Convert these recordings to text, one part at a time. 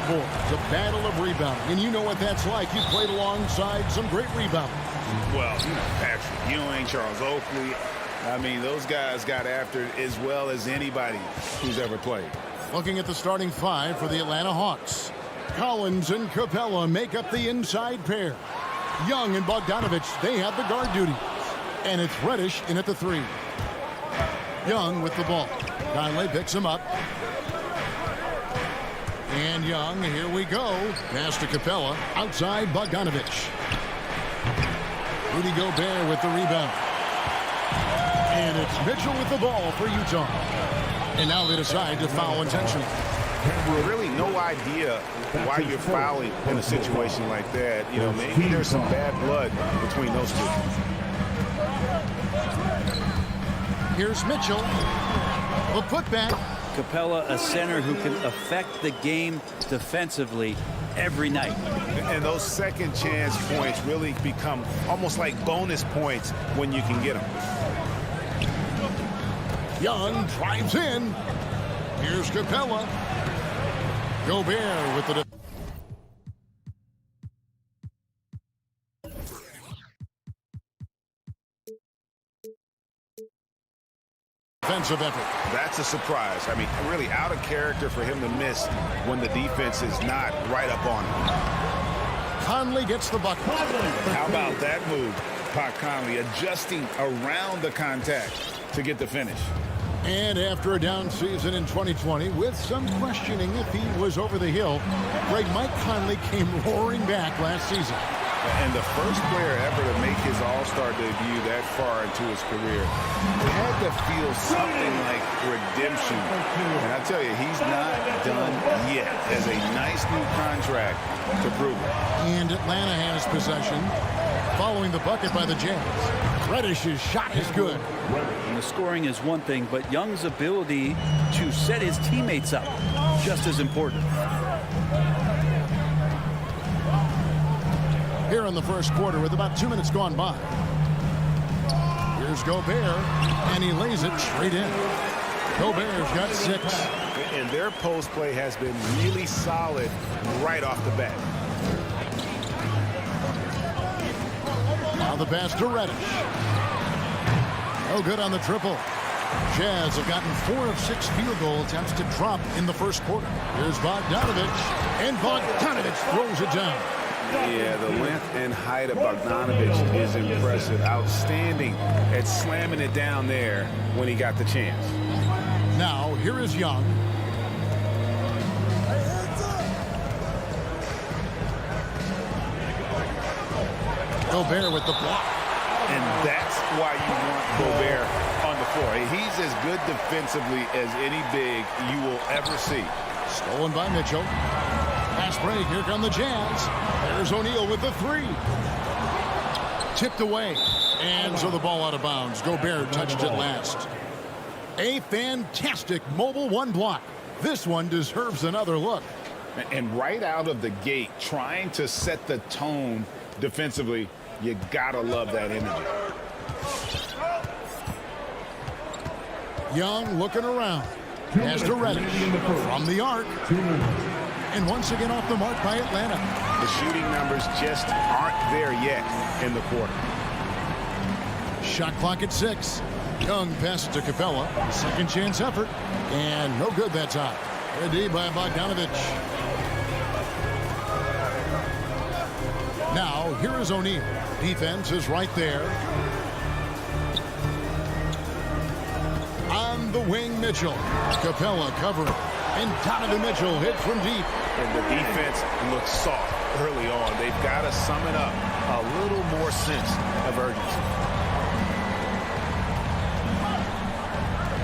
boards, a battle of rebounding. And you know what that's like. You played alongside some great rebounders. Well, you know, Patrick Ewing, Charles Oakley. I mean, those guys got after it as well as anybody who's ever played. Looking at the starting five for the Atlanta Hawks. Collins and Capella make up the inside pair. Young and Bogdanovich, they have the guard duties. And it's Reddish in at the three. Young with the ball. Conley picks him up. And Young, here we go. Pass to Capella. Outside Bogdanovich. Rudy Gobert with the rebound. And it's Mitchell with the ball for Utah. And now they decide to foul intentionally. Really no idea why you're fouling in a situation like that. You know, maybe there's some bad blood between those two. Here's Mitchell. The putback. Capella, a center who can affect the game defensively every night. And those second chance points really become almost like bonus points when you can get them. Young drives in. Here's Capella. Gobert with the defensive effort. That's a surprise. I mean, really out of character for him to miss when the defense is not right up on him. Conley gets the bucket. How about that move, Pat Conley, adjusting around the contact to get the finish. And after a down season in 2020, with some questioning if he was over the hill, Mike Conley came roaring back last season. And the first player ever to make his All-Star debut that far into his career had to feel something like redemption. And I tell you, he's not done yet. Has a nice new contract to prove it. And Atlanta has possession following the bucket by the Jazz. Reddish's shot is good. And the scoring is one thing, but Young's ability to set his teammates up just as important. Here in the first quarter with about 2 minutes gone by. Here's Gobert, and he lays it straight in. Gobert's got 6. And their post play has been really solid right off the bat. Now the pass to Reddish. No good on the triple. Jazz have gotten 4 of 6 field goal attempts to drop in the first quarter. Here's Bogdanovich, and Bogdanovich throws it down. Yeah, the length and height of Bogdanovich is impressive. Outstanding at slamming it down there when he got the chance. Now, here is Young. Gobert with the block. And that's why you want Gobert on the floor. He's as good defensively as any big you will ever see. Stolen by Mitchell. Pass break. Here come the Jazz. There's O'Neal with the 3. Tipped away. And so the ball out of bounds. Gobert touched it last. A fantastic mobile 1 block. This one deserves another look. And right out of the gate, trying to set the tone defensively, you gotta love that energy. Young looking around. Pass to Reddish from the arc. And once again off the mark by Atlanta. The shooting numbers just aren't there yet in the quarter. Shot clock at 6. Young passes to Capella. Second chance effort. And no good that time. Good D by Bogdanovich. Now, here is O'Neal. Defense is right there. On the wing, Mitchell. Capella covering. And Donovan Mitchell hit from deep. And the defense looks soft early on. They've got to sum it up. A little more sense of urgency.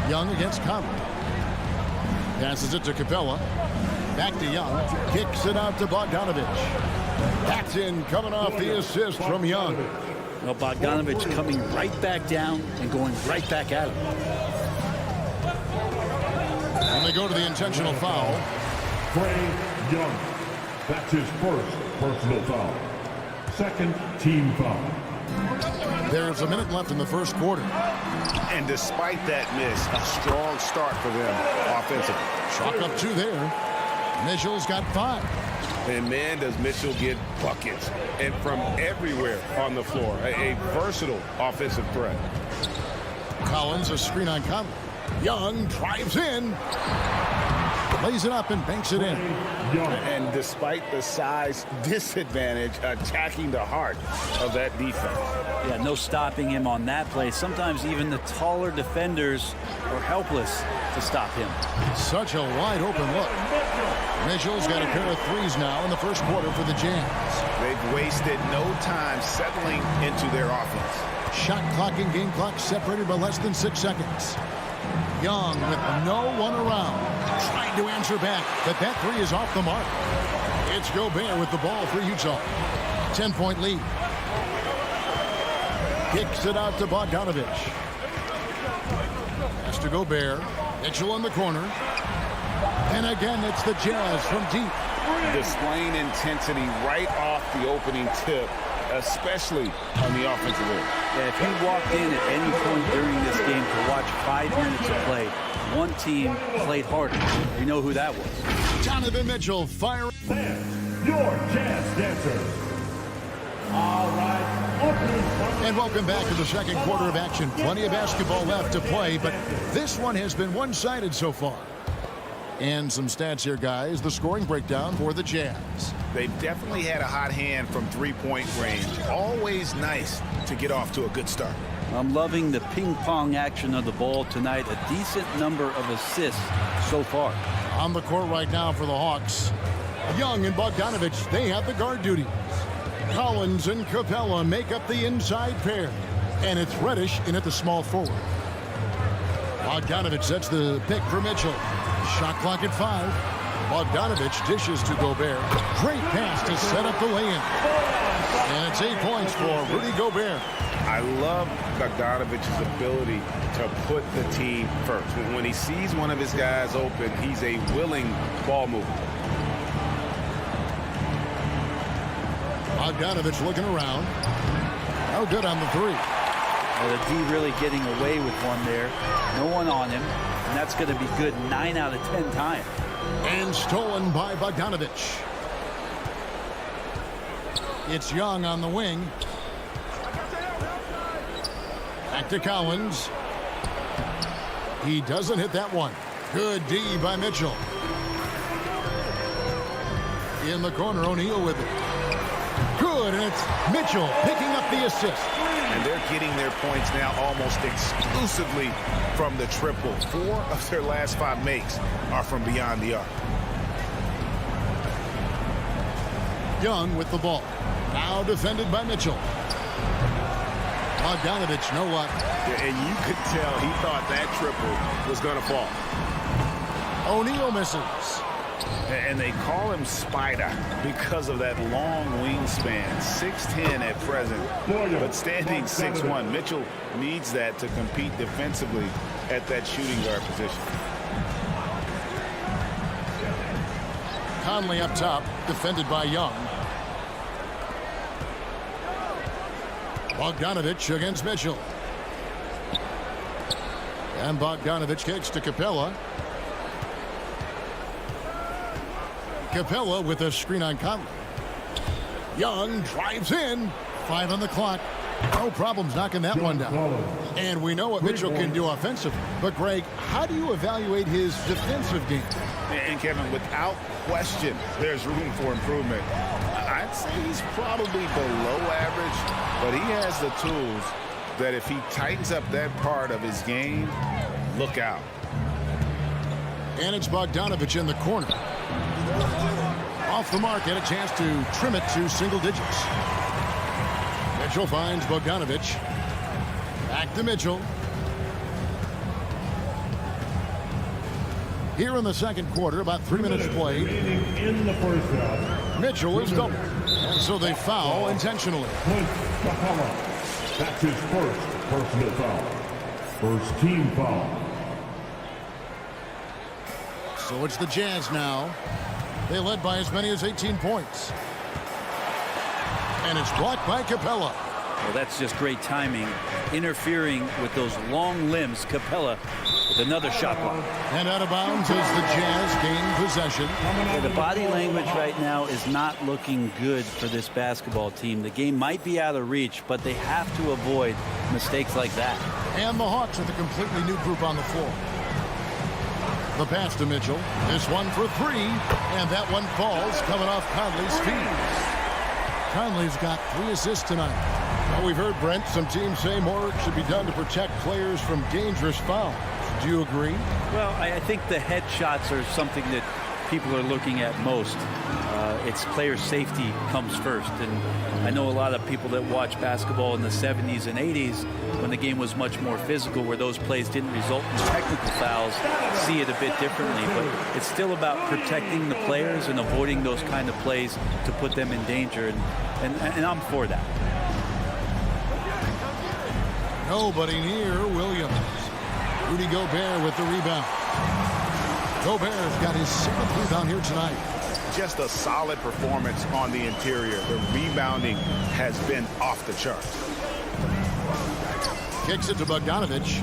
Young against Conley. Passes it to Capella. Back to Young. Kicks it out to Bogdanovich. That's in, coming off the assist from Young. Well, Bogdanovich coming right back down and going right back at him. And they go to the intentional foul. Trae Young. That's his first personal foul. Second team foul. There's a minute left in the first quarter. And despite that miss, a strong start for them offensively. Chalk up 2 there. Mitchell's got 5. And man, does Mitchell get buckets and from everywhere on the floor. A versatile offensive threat. Collins, a screen on Conley. Young drives in. Lays it up and banks it in. And despite the size disadvantage, attacking the heart of that defense. Yeah, no stopping him on that play. Sometimes even the taller defenders are helpless to stop him. Such a wide open look. Mitchell's got a pair of threes now in the first quarter for the Jazz. They've wasted no time settling into their offense. Shot clock and game clock separated by less than 6 seconds. Young with no one around. Trying to answer back, but that three is off the mark. It's Gobert with the ball for Utah. 10-point lead. Kicks it out to Bogdanovich. Has to Gobert. Mitchell in the corner. And again, it's the Jazz from deep. Displaying intensity right off the opening tip, especially on the offensive end. Yeah, if you walked in at any point during this game to watch 5 minutes of play, one team played harder. You know who that was. Donovan Mitchell firing. Your Jazz dancers. All right, opening. And welcome back to the second quarter of action. Plenty of basketball left to play, but this one has been one-sided so far. And some stats here, guys. The scoring breakdown for the Jazz. They've definitely had a hot hand from three-point range. Always nice to get off to a good start. I'm loving the ping-pong action of the ball tonight. A decent number of assists so far. On the court right now for the Hawks. Young and Bogdanovich, they have the guard duties. Collins and Capella make up the inside pair. And it's Reddish in at the small forward. Bogdanovich sets the pick for Mitchell. Shot clock at 5. Bogdanovich dishes to Gobert. Great pass to set up the lay-in. And it's 8 points for Rudy Gobert. I love Bogdanovich's ability to put the team first. When he sees one of his guys open, he's a willing ball mover. Bogdanovich looking around. No good on the three. Well, the D really getting away with one there. No one on him. And that's going to be good 9 out of 10 times. And stolen by Bogdanovich. It's Young on the wing. Back to Collins. He doesn't hit that one. Good D by Mitchell. In the corner, O'Neal with it. Good, and it's Mitchell picking up the assist. And they're getting their points now almost exclusively from the triple. 4 of their last 5 makes are from beyond the arc. Young with the ball. Now defended by Mitchell. Bogdanovich, no luck. Yeah, and you could tell he thought that triple was going to fall. O'Neal misses. And they call him Spider because of that long wingspan. 6'10" at present, but standing 6'1". Mitchell needs that to compete defensively at that shooting guard position. Conley up top, defended by Young. Bogdanovich against Mitchell. And Bogdanovich kicks to Capella. Capella with a screen on Conley. Young drives in. 5 on the clock. No problems knocking that one down. And we know what Mitchell can do offensively. But, Greg, how do you evaluate his defensive game? And, Kevin, without question, there's room for improvement. I'd say he's probably below average, but he has the tools that if he tightens up that part of his game, look out. And it's Bogdanovich in the corner. Off the mark, and a chance to trim it to single digits. Mitchell finds Bogdanovich. Back to Mitchell. Here in the second quarter, about 3 minutes played. In the first half. Mitchell is doubled. And so they foul intentionally. That's his first personal foul. First team foul. So it's the Jazz now. They led by as many as 18 points. And it's blocked by Capella. Well, that's just great timing. Interfering with those long limbs. Capella with another shot block. And out of bounds as the Jazz gain possession. Yeah, the body language right now is not looking good for this basketball team. The game might be out of reach, but they have to avoid mistakes like that. And the Hawks with a completely new group on the floor. The pass to Mitchell. This one for three. And that one falls, coming off Conley's feet. Conley's got 3 assists tonight. Well, we've heard, Brent, some teams say more should be done to protect players from dangerous fouls. Do you agree? Well, I think the head shots are something that people are looking at most. It's player safety comes first. And I know a lot of people that watch basketball in the 70s and 80s when the game was much more physical, where those plays didn't result in technical fouls, see it a bit differently. But it's still about protecting the players and avoiding those kind of plays to put them in danger. And I'm for that. Nobody near Williams. Rudy Gobert with the rebound. Gobert's got his 7th rebound here tonight. Just a solid performance on the interior. The rebounding has been off the charts. Kicks it to Bogdanovich.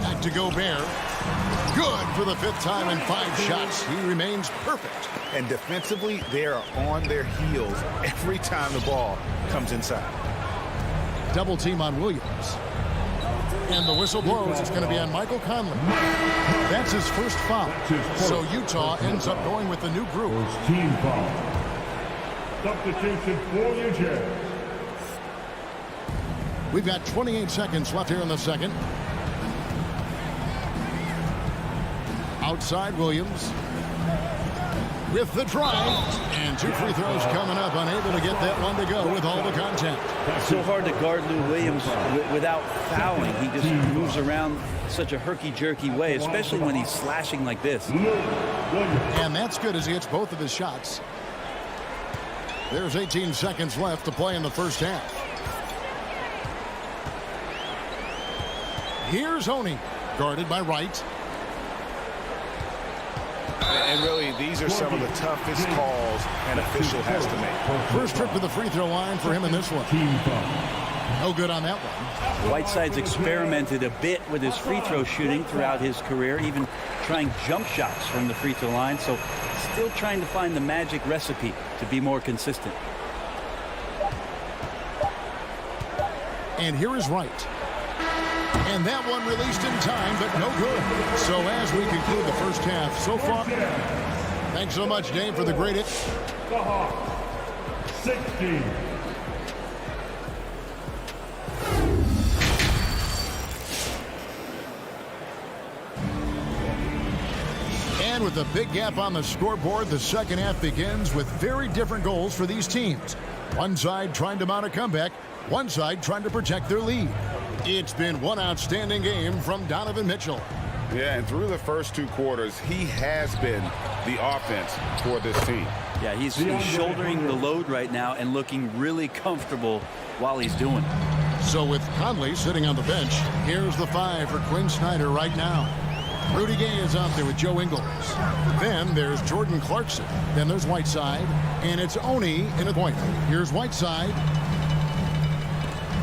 Back to Gobert. Good for the 5th time in 5 shots. He remains perfect. And defensively, they are on their heels every time the ball comes inside. Double team on Williams. And the whistle blows. It's going to be on Michael Conley. That's his first foul. So Utah ends up going with the new group. First team foul. Substitution for the Jazz. We've got 28 seconds left here in the second. Outside Williams. With the drive. And 2 free throws coming up. Unable to get that one to go with all the contact. It's so hard to guard Lou Williams without fouling. He just moves around such a herky-jerky way, especially when he's slashing like this. And that's good as he hits both of his shots. There's 18 seconds left to play in the first half. Here's Oney, guarded by Wright. And really, these are some of the toughest calls an official has to make. First trip to the free throw line for him in this one. Team foul. No good on that one. Whiteside's experimented a bit with his free throw shooting throughout his career, even trying jump shots from the free throw line. So still trying to find the magic recipe to be more consistent. And here is Wright. And that one released in time, but no good. So as we conclude the first half so far, thanks so much, Dave, for the great hit. The Hawks, 16. And with a big gap on the scoreboard, the second half begins with very different goals for these teams. One side trying to mount a comeback, one side trying to protect their lead. It's been one outstanding game from Donovan Mitchell. Yeah, and through the first 2 quarters, he has been the offense for this team. Yeah, he's shouldering the load right now and looking really comfortable while he's doing it. So with Conley sitting on the bench, here's the 5 for Quinn Snyder right now. Rudy Gay is out there with Joe Ingles. Then there's Jordan Clarkson. Then there's Whiteside. And it's Oney in a point. Here's Whiteside.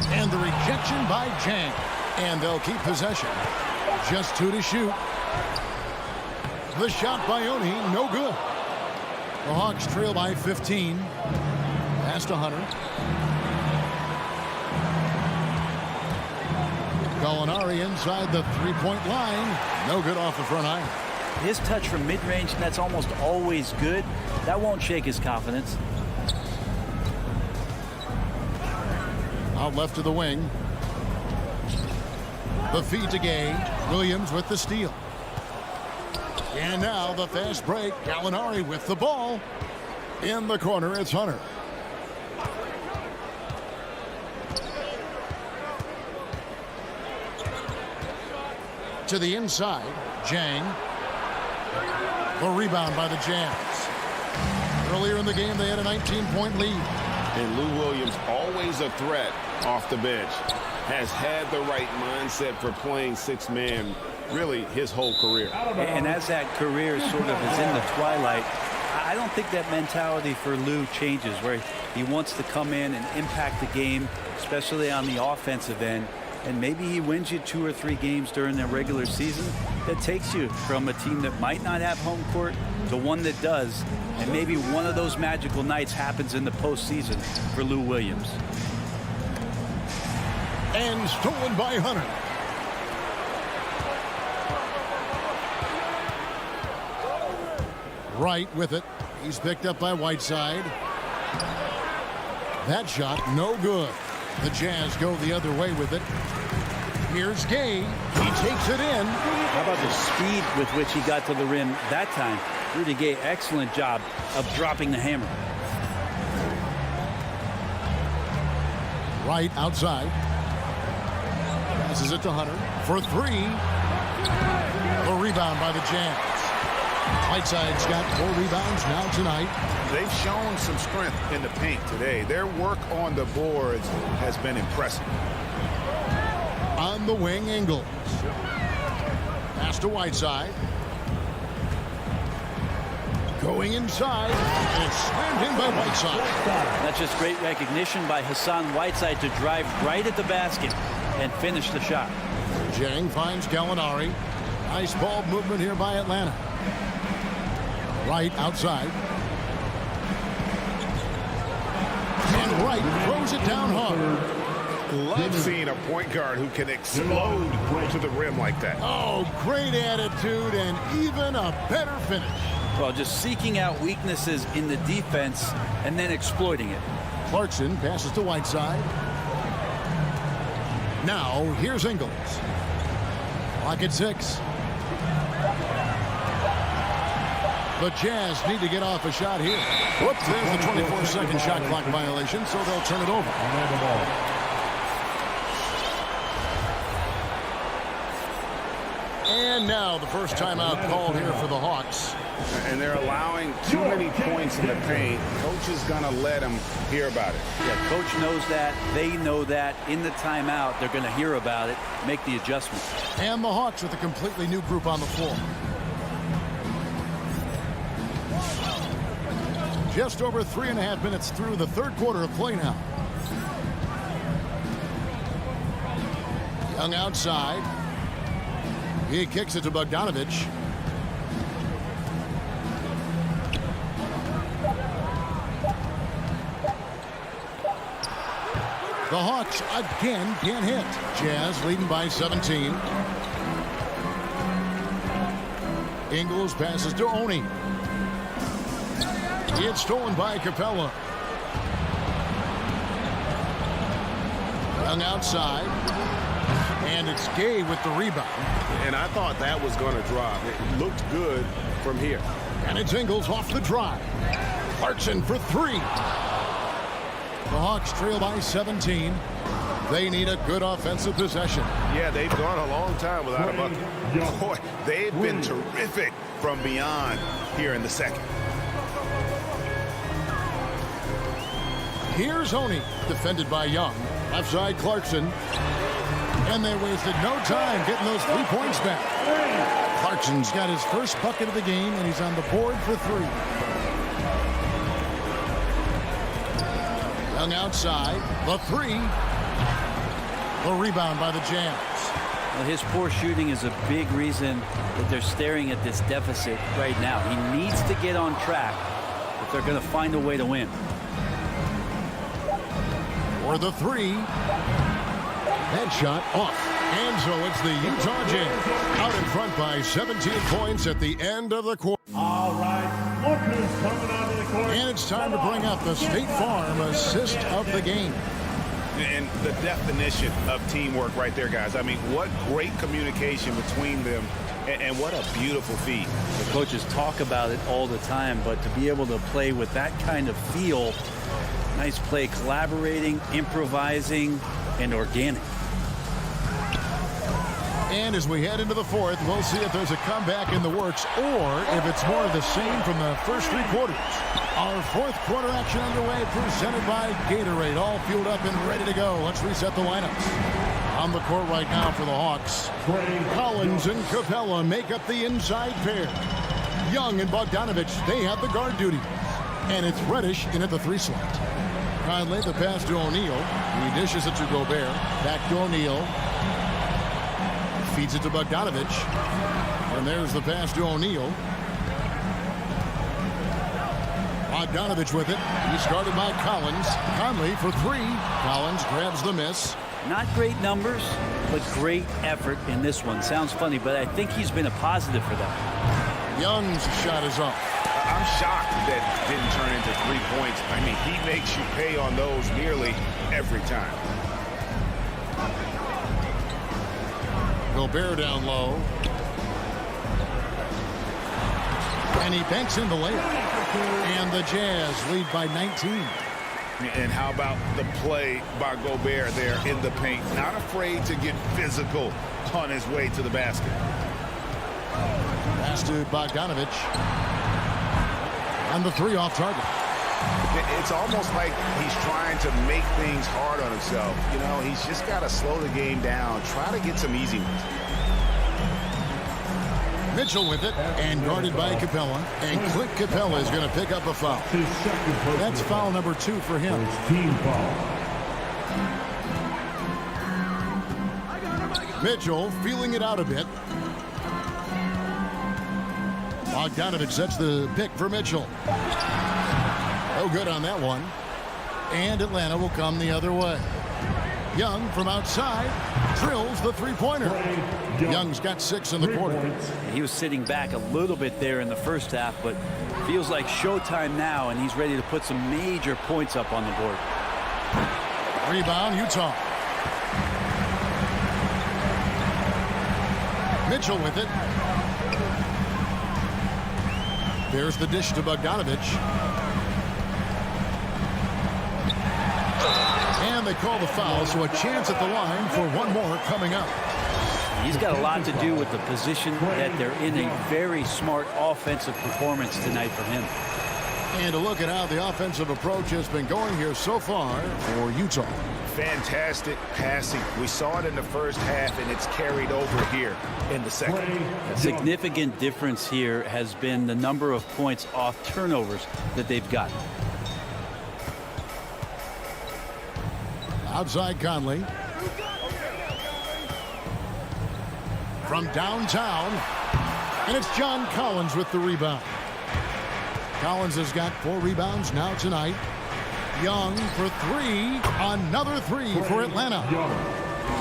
And the rejection by Jang. And they'll keep possession. Just 2 to shoot. The shot by Oney, no good. The Hawks trail by 15. Past 100. Gallinari inside the 3-point line. No good off the front iron. His touch from mid-range, that's almost always good. That won't shake his confidence. Out left to the wing. The feed to Gay. Williams with the steal. And now the fast break. Gallinari with the ball. In the corner, it's Hunter. To the inside, Jang. The rebound by the Jazz. Earlier in the game, they had a 19-point lead. And Lou Williams, always a threat off the bench, has had the right mindset for playing 6-man really his whole career. And as that career sort of is in the twilight, I don't think that mentality for Lou changes, where he wants to come in and impact the game, especially on the offensive end, and maybe he wins you 2 or 3 games during the regular season. That takes you from a team that might not have home court to one that does, and maybe one of those magical nights happens in the postseason for Lou Williams. And stolen by Hunter. Right with it. He's picked up by Whiteside. That shot, no good. The Jazz go the other way with it. Here's Gay. He takes it in. How about the speed with which he got to the rim that time? Rudy Gay, excellent job of dropping the hammer. Right outside. Passes it to Hunter for 3. A rebound by the Jazz. Whiteside's got 4 rebounds now tonight. They've shown some strength in the paint today. Their work on the boards has been impressive. On the wing, Ingles. Pass to Whiteside. Going inside, and it's slammed in by Whiteside. That's just great recognition by Hassan Whiteside to drive right at the basket and finish the shot. Jang finds Gallinari. Nice ball movement here by Atlanta. Right outside. And Wright throws it down hard. Love seeing a point guard who can explode to the rim like that. Oh, great attitude and even a better finish. Well, just seeking out weaknesses in the defense and then exploiting it. Clarkson passes to Whiteside. Now, here's Ingles. Clock at 6. The Jazz need to get off a shot here. Whoops, there's the 24-second shot clock violation, so they'll turn it over. And now the first timeout called here for the Hawks. And they're allowing too many points in the paint. Coach is going to let them hear about it. Yeah, coach knows that. They know that. In the timeout, they're going to hear about it, make the adjustment. And the Hawks with a completely new group on the floor. Just over 3.5 minutes through the third quarter of play now. Young outside. He kicks it to Bogdanovich. The Hawks again can't hit. Jazz leading by 17. Ingles passes to Oni. It's stolen by Capella. Young outside. And it's Gay with the rebound. And I thought that was going to drop. It looked good from here. And it's Ingles off the drive. Clarkson for 3. The Hawks trail by 17. They need a good offensive possession. Yeah, they've gone a long time without a bucket. Boy, they've been terrific from beyond here in the second. Here's Oni, defended by Young. Left side, Clarkson. And they wasted no time getting those 3 points back. Clarkson's got his first bucket of the game, and he's on the board for 3. Young outside, the 3. The rebound by the Jazz. Well, his poor shooting is a big reason that they're staring at this deficit right now. He needs to get on track if they're going to find a way to win. For the 3. That shot off. And so it's the Utah Jazz out in front by 17 points at the end of the quarter. All right, look who's coming onto the court. And it's time to bring up the State Farm assist of the game. And the definition of teamwork right there, guys. I mean, what great communication between them, and what a beautiful feat. The coaches talk about it all the time, but to be able to play with that kind of feel, nice play, collaborating, improvising, and organic. And as we head into the fourth, we'll see if there's a comeback in the works or if it's more of the same from the first 3 quarters. Our fourth quarter action underway, presented by Gatorade. All fueled up and ready to go. Let's reset the lineups. On the court right now for the Hawks, Collins and Capella make up the inside pair. Young and Bogdanovich, they have the guard duty. And it's Reddish in at the 3 slot. Conley, the pass to O'Neal. He dishes it to Gobert. Back to O'Neal. Feeds it to Bogdanovich. And there's the pass to O'Neal. Bogdanovich with it. He's guarded by Collins. Conley for three. Collins grabs the miss. Not great numbers, but great effort in this one. Sounds funny, but I think he's been a positive for them. Young's shot is off. I'm shocked that didn't turn into 3 points. I mean, he makes you pay on those nearly every time. Gobert down low. And he banks in the layup. And the Jazz lead by 19. And how about the play by Gobert there in the paint? Not afraid to get physical on his way to the basket. Pass to Bogdanovich. And the three off target. It's almost like he's trying to make things hard on himself. You know, he's just got to slow the game down. Try to get some easy ones. Mitchell with it, and guarded by Capella. And Clint Capella is going to pick up a foul. That's foul number 2 for him. Team foul. Mitchell feeling it out a bit. Bogdanovich sets the pick for Mitchell. No good on that one. And Atlanta will come the other way. Young from outside drills the three-pointer. Young's got 6 in the quarter. He was sitting back a little bit there in the first half, but feels like showtime now, and he's ready to put some major points up on the board. Rebound, Utah. Mitchell with it. There's the dish to Bogdanovich. And they call the foul, so a chance at the line for one more coming up. He's got a lot to do with the position that they're in. A very smart offensive performance tonight from him. And to look at how the offensive approach has been going here so far for Utah. Fantastic passing. We saw it in the first half, and it's carried over here in the second. A significant difference here has been the number of points off turnovers that they've gotten. Outside Conley. From downtown. And it's John Collins with the rebound. Collins has got 4 rebounds now tonight. Young for 3. Another 3 for Atlanta.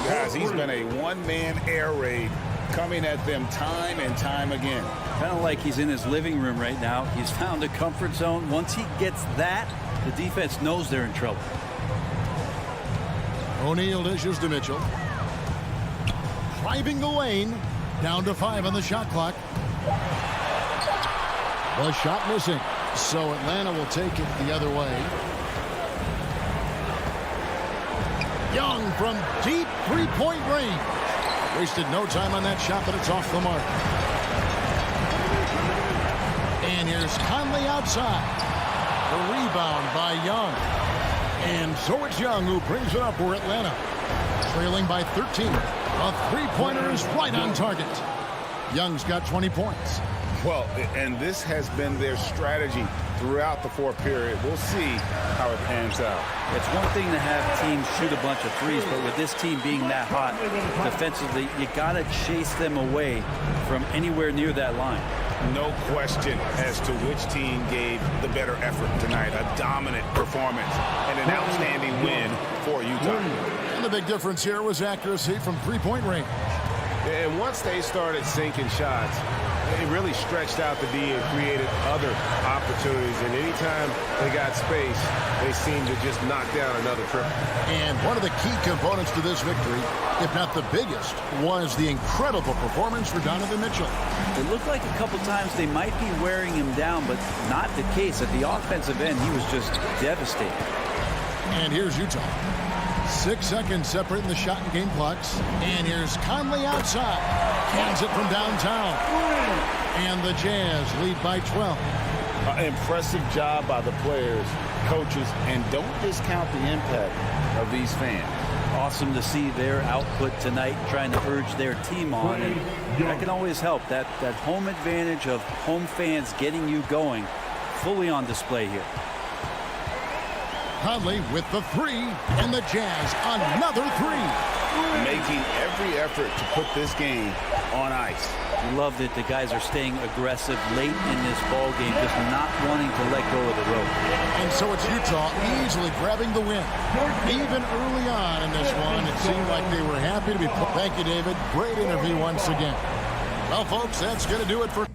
Guys, he's been a one-man air raid coming at them time and time again. Kind of like he's in his living room right now. He's found a comfort zone. Once he gets that, the defense knows they're in trouble. O'Neal dishes to Mitchell. Driving the lane. Down to 5 on the shot clock. The shot missing. So Atlanta will take it the other way. Young from deep three-point range. Wasted no time on that shot, but it's off the mark. And here's Conley outside. The rebound by Young. And so it's Young who brings it up for Atlanta. Trailing by 13. A three-pointer is right on target. Young's got 20 points. Well, and this has been their strategy throughout the fourth period. We'll see how it pans out. It's one thing to have teams shoot a bunch of threes, but with this team being that hot defensively, you got to chase them away from anywhere near that line. No question as to which team gave the better effort tonight. A dominant performance and an outstanding win for Utah. And the big difference here was accuracy from three-point range. And once they started sinking shots, it really stretched out the D and created other opportunities. And anytime they got space, they seemed to just knock down another triple. And one of the key components to this victory, if not the biggest, was the incredible performance for Donovan Mitchell. It looked like a couple times they might be wearing him down, but not the case. At the offensive end, he was just devastating. And here's Utah. 6 seconds separating the shot and game clocks. And here's Conley outside. Cans it from downtown. And the Jazz lead by 12. Impressive job by the players, coaches, and don't discount the impact of these fans. Awesome to see their output tonight, trying to urge their team on, and that can always help. That home advantage of home fans getting you going, fully on display here. Conley with the three, and the Jazz another three. Making every effort to put this game on ice. Love that the guys are staying aggressive late in this ball game, just not wanting to let go of the rope. And so it's Utah easily grabbing the win. Even early on in this one, it seemed like they were happy to be. Thank you, David. Great interview once again. Well, folks, that's going to do it for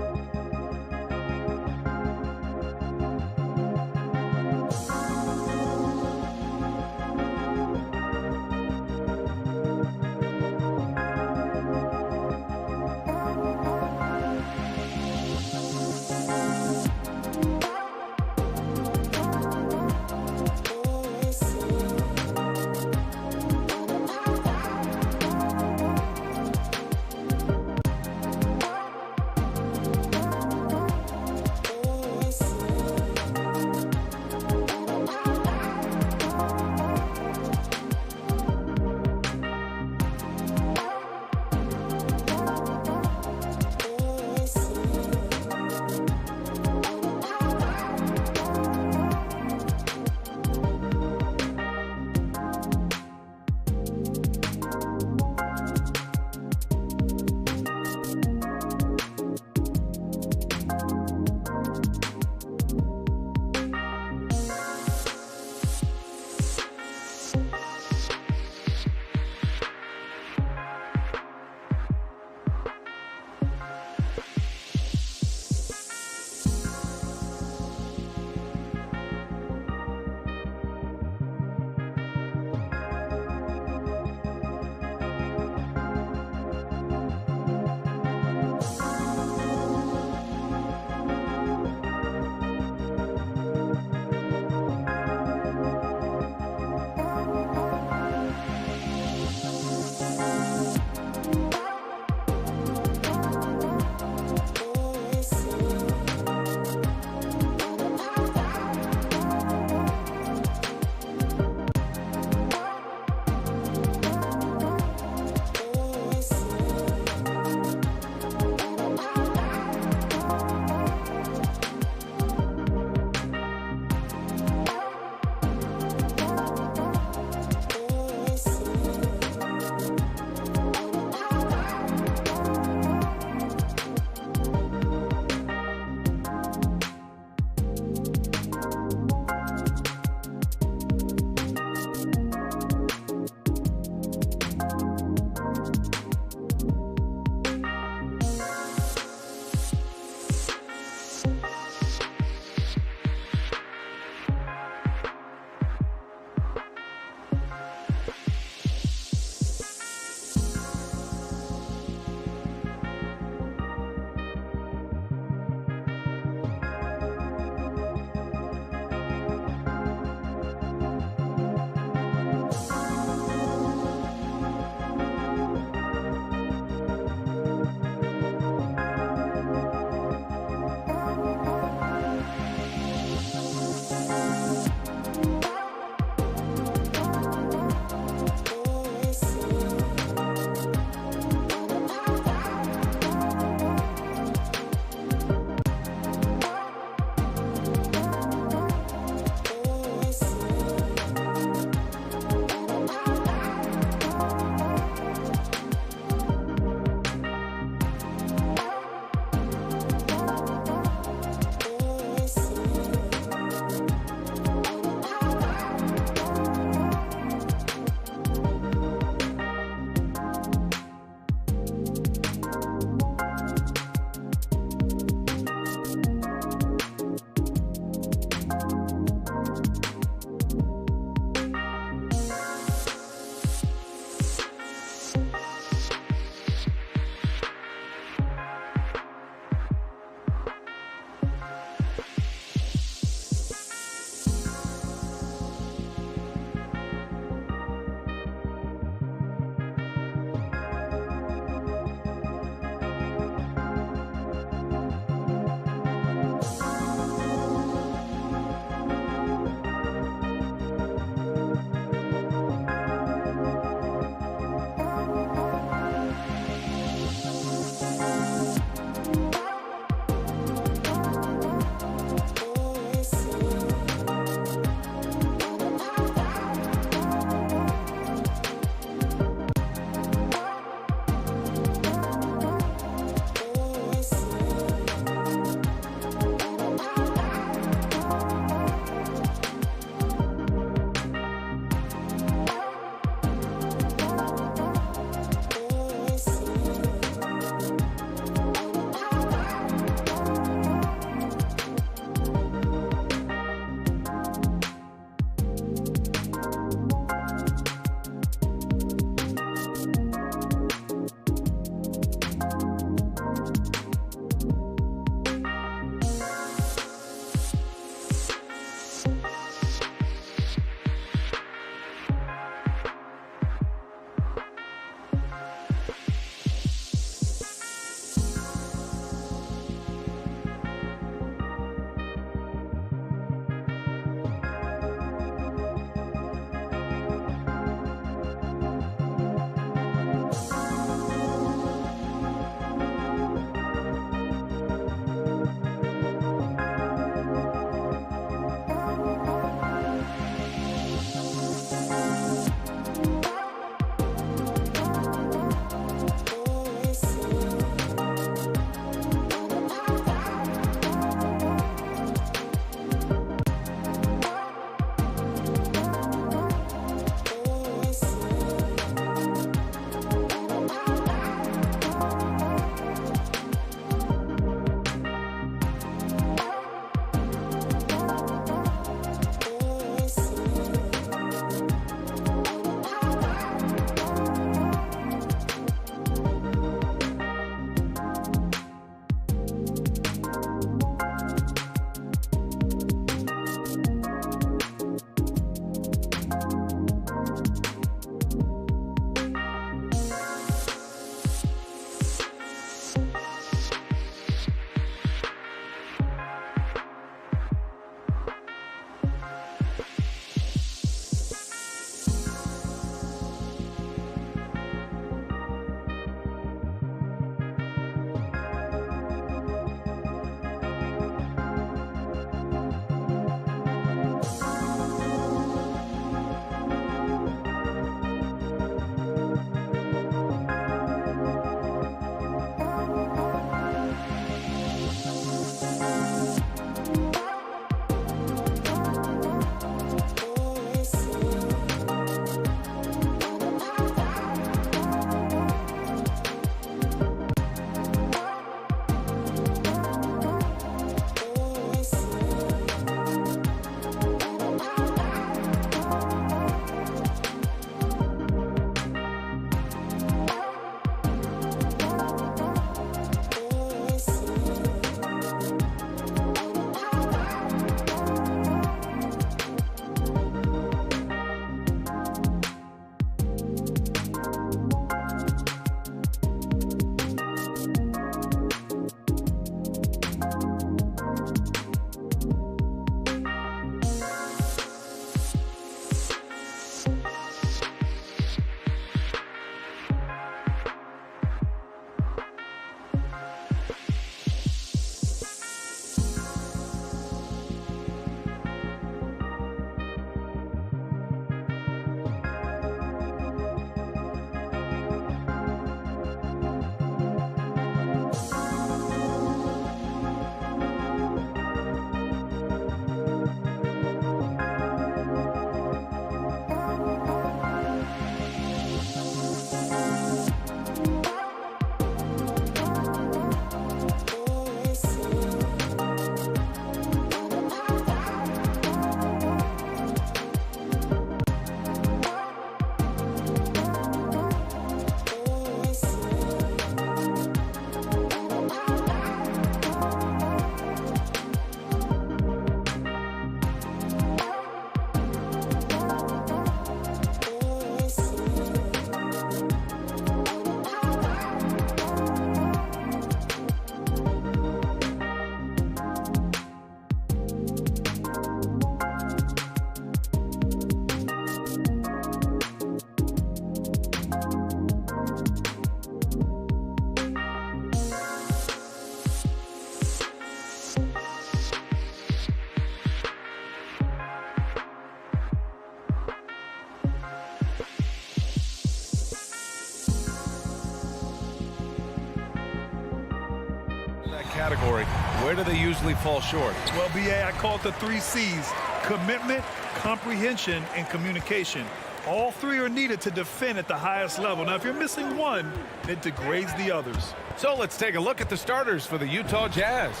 category, where do they usually fall short? Well, BA, I call it the 3 C's: commitment, comprehension, and communication. All 3 are needed to defend at the highest level. Now, if you're missing one, it degrades the others. So let's take a look at the starters for the Utah Jazz.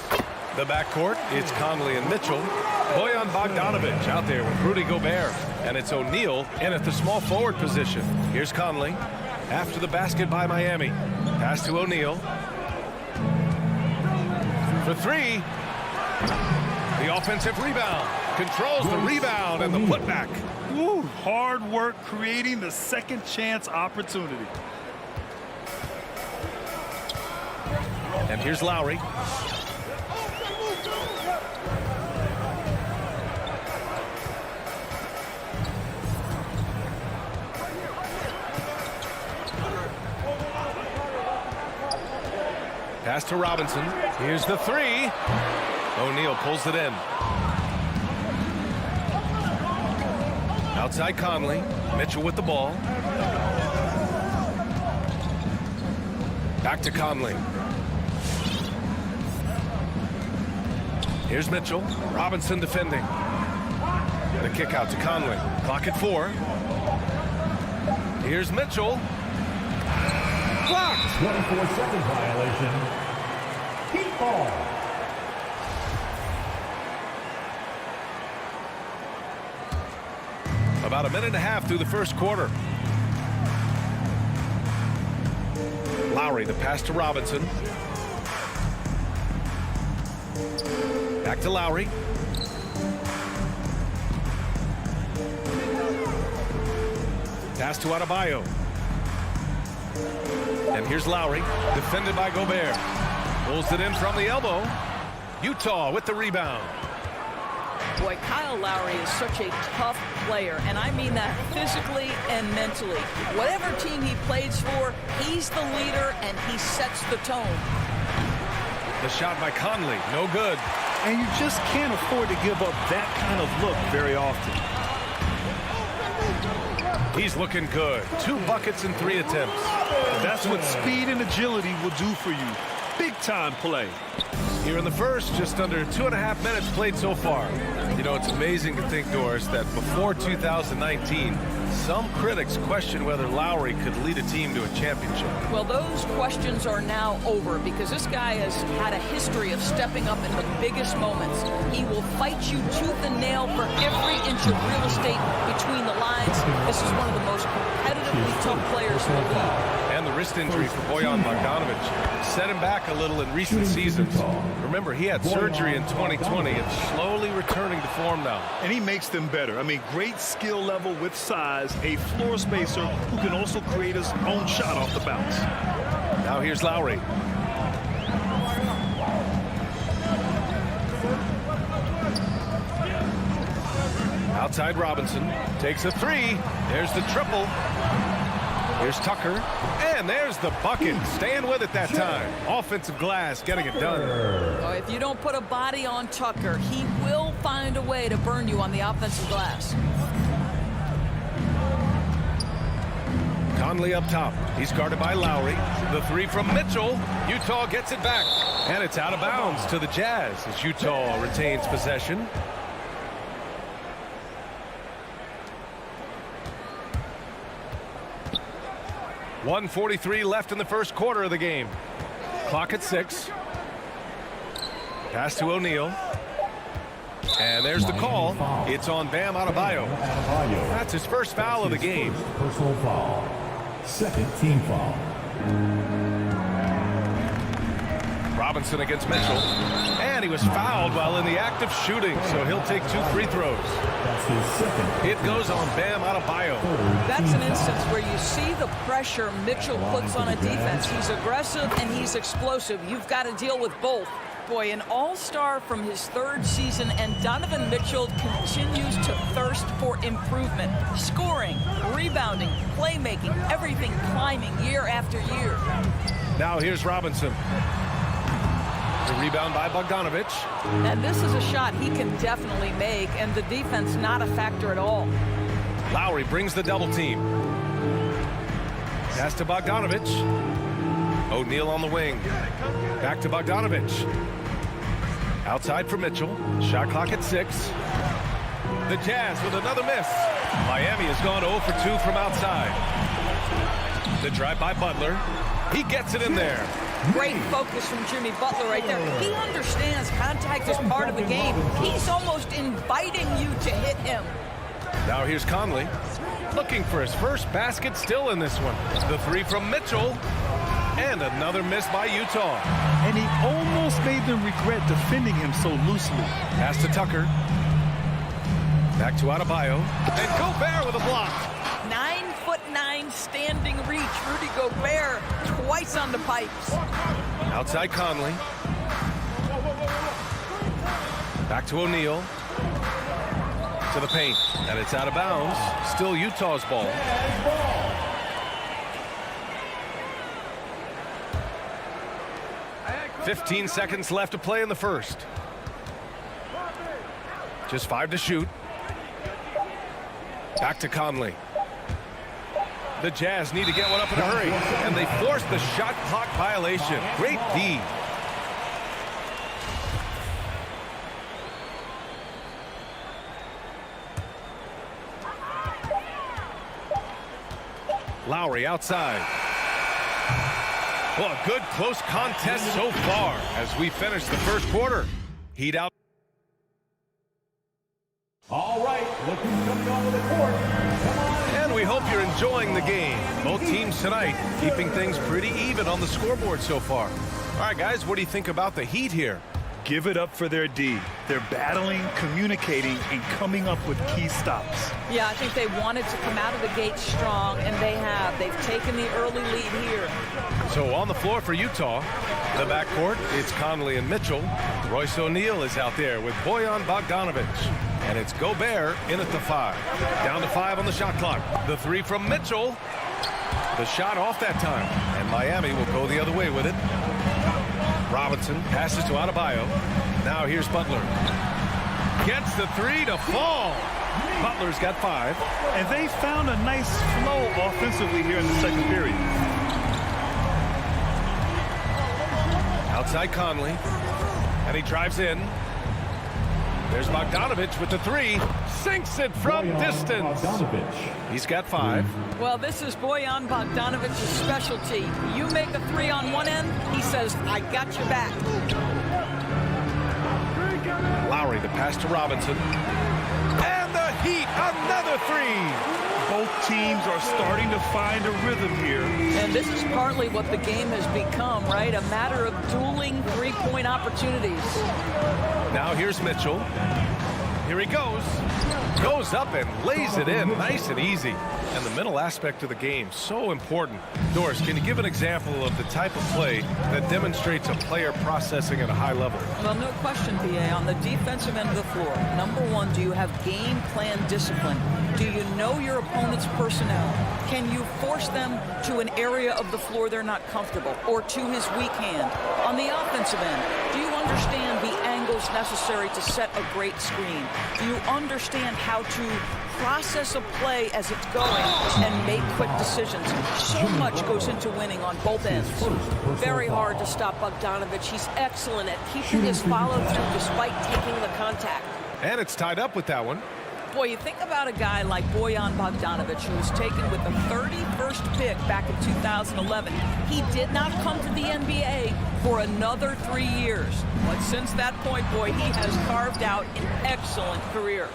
The backcourt, it's Conley and Mitchell. Bojan Bogdanovic out there with Rudy Gobert. And it's O'Neal in at the small forward position. Here's Conley. After the basket by Miami. Pass to O'Neal. For 3. The offensive rebound. Controls the rebound and the putback. Woo, hard work creating the second chance opportunity. And here's Lowry. Pass to Robinson. Here's the 3. O'Neal pulls it in. Outside Conley. Mitchell with the ball. Back to Conley. Here's Mitchell. Robinson defending. The kick out to Conley. Clock at 4. Here's Mitchell. Blocked. 24-second violation. Heat ball. About a minute and a half through the first quarter. Lowry, the pass to Robinson. Back to Lowry. Pass to Adebayo. And here's Lowry, defended by Gobert. Pulls it in from the elbow. Utah with the rebound. Boy, Kyle Lowry is such a tough player, and I mean that physically and mentally. Whatever team he plays for, he's the leader, and he sets the tone. The shot by Conley, no good. And you just can't afford to give up that kind of look very often. He's looking good. 2 buckets and 3 attempts. That's what speed and agility will do for you. Big-time play. Here in the first, just under 2.5 minutes played so far. You know, it's amazing to think, Doris, that before 2019, some critics questioned whether Lowry could lead a team to a championship. Well, those questions are now over because this guy has had a history of stepping up in the biggest moments. He will fight you tooth and nail for every inch of real estate between the lines. This is one of the most competitively tough players in the league. And the wrist injury for Bojan Bogdanovic set him back a little in recent seasons. Remember, he had surgery in 2020 and slowly returning to form now. And he makes them better. I mean, great skill level with size, a floor spacer who can also create his own shot off the bounce. Now here's Lowry. Outside Robinson. Takes a 3. There's the triple. Here's Tucker. And there's the bucket. Staying with it that time. Offensive glass getting it done. Oh, if you don't put a body on Tucker, he will find a way to burn you on the offensive glass. Conley up top. He's guarded by Lowry. The 3 from Mitchell. Utah gets it back. And it's out of bounds to the Jazz as Utah retains possession. .143 left in the first quarter of the game. Clock at 6. Pass to O'Neal. And there's the call. It's on Bam Adebayo. That's his first foul of the game. Personal foul. Second team foul. Robinson against Mitchell. And he was fouled while in the act of shooting, so he'll take 2 free throws. That's his second. It goes on Bam Adebayo. That's an instance where you see the pressure Mitchell puts on a defense. He's aggressive and he's explosive. You've got to deal with both. Boy, an all-star from his 3rd season, and Donovan Mitchell continues to thirst for improvement. Scoring, rebounding, playmaking, everything climbing year after year. Now here's Robinson. The rebound by Bogdanovic. And this is a shot he can definitely make, and the defense not a factor at all. Lowry brings the double team. Pass to Bogdanovic. O'Neal on the wing. Back to Bogdanovich. Outside for Mitchell. Shot clock at 6. The Jazz with another miss. Miami has gone 0 for 2 from outside. The drive by Butler. He gets it in there. Great focus from Jimmy Butler right there. He understands contact is part of the game. He's almost inviting you to hit him. Now here's Conley. Looking for his first basket still in this one. The 3 from Mitchell. And another miss by Utah. And he almost made them regret defending him so loosely. Pass to Tucker. Back to Adebayo. And Gobert with a block. 9'9" standing reach. Rudy Gobert twice on the pipes. Outside Conley. Back to O'Neal. To the paint. And it's out of bounds. Still Utah's ball. "15 seconds left to play in the first. Just 5 to shoot. Back to Conley. The Jazz need to get one up in a hurry, and they force the shot clock violation. Great D. Lowry outside. Well, a good close contest so far as we finish the first quarter. Heat out. All right, look who's coming onto the court. Come on. And we hope you're enjoying the game. Both teams tonight keeping things pretty even on the scoreboard so far. All right, guys, what do you think about the Heat here? Give it up for their D. They're battling, communicating, and coming up with key stops. Yeah, I think they wanted to come out of the gate strong, and they have. They've taken the early lead here. So on the floor for Utah, the backcourt, it's Conley and Mitchell. Royce O'Neal is out there with Bojan Bogdanovich. And it's Gobert in at the 5. Down to 5 on the shot clock. The 3 from Mitchell. The shot off that time. And Miami will go the other way with it. Robinson passes to Adebayo. Now here's Butler. Gets the 3 to fall. Butler's got 5. And they found a nice flow offensively here in the second period. Outside Conley. And he drives in. There's Bogdanovich with the 3. Sinks it from distance. He's got 5. Well, this is Bojan Bogdanovich's specialty. You make a 3 on one end, he says, I got your back. Lowry, the pass to Robinson. And the Heat, another 3. Both teams are starting to find a rhythm here. And this is partly what the game has become, right? A matter of dueling three-point opportunities. Now here's Mitchell. Here he goes. Goes up and lays it in nice and easy. And the mental aspect of the game, so important. Doris, can you give an example of the type of play that demonstrates a player processing at a high level? Well, no question, PA. On the defensive end of the floor, number one, do you have game plan discipline? Do you know your opponent's personnel? Can you force them to an area of the floor they're not comfortable or to his weak hand? On the offensive end, do you understand the angles necessary to set a great screen? Do you understand how to process a play as it's going and make quick decisions? So much goes into winning on both ends. Very hard to stop Bogdanovich. He's excellent at keeping his follow-through despite taking the contact. And it's tied up with that one. Boy, you think about a guy like Bojan Bogdanovich, who was taken with the 31st pick back in 2011. He did not come to the NBA for another 3 years. But since that point, boy, he has carved out an excellent career.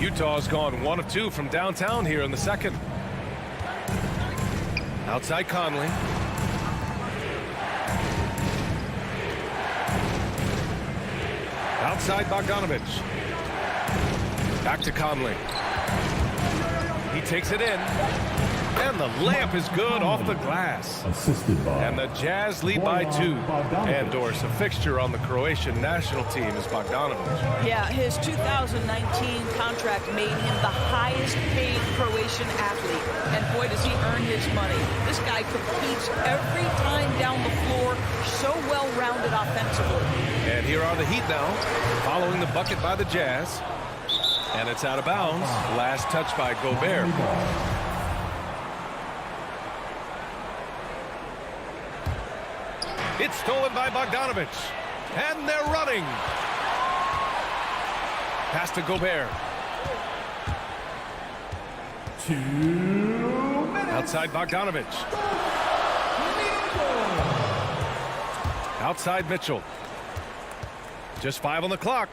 Utah's gone 1 of 2 from downtown here in the second. Outside Conley. Outside Bogdanovich. Back to Conley. He takes it in. And the layup is good off the glass. Assisted by. And the Jazz lead by 2. And Doris, a fixture on the Croatian national team is Bogdanovich. Yeah, his 2019 contract made him the highest paid Croatian athlete. And boy, does he earn his money. This guy competes every time down the floor, so well-rounded offensively. And here are the Heat now, following the bucket by the Jazz. And it's out of bounds. Last touch by Gobert. It's stolen by Bogdanovich. And they're running. Pass to Gobert. 2 minutes. Outside Bogdanovich. Outside Mitchell. Just 5 on the clock.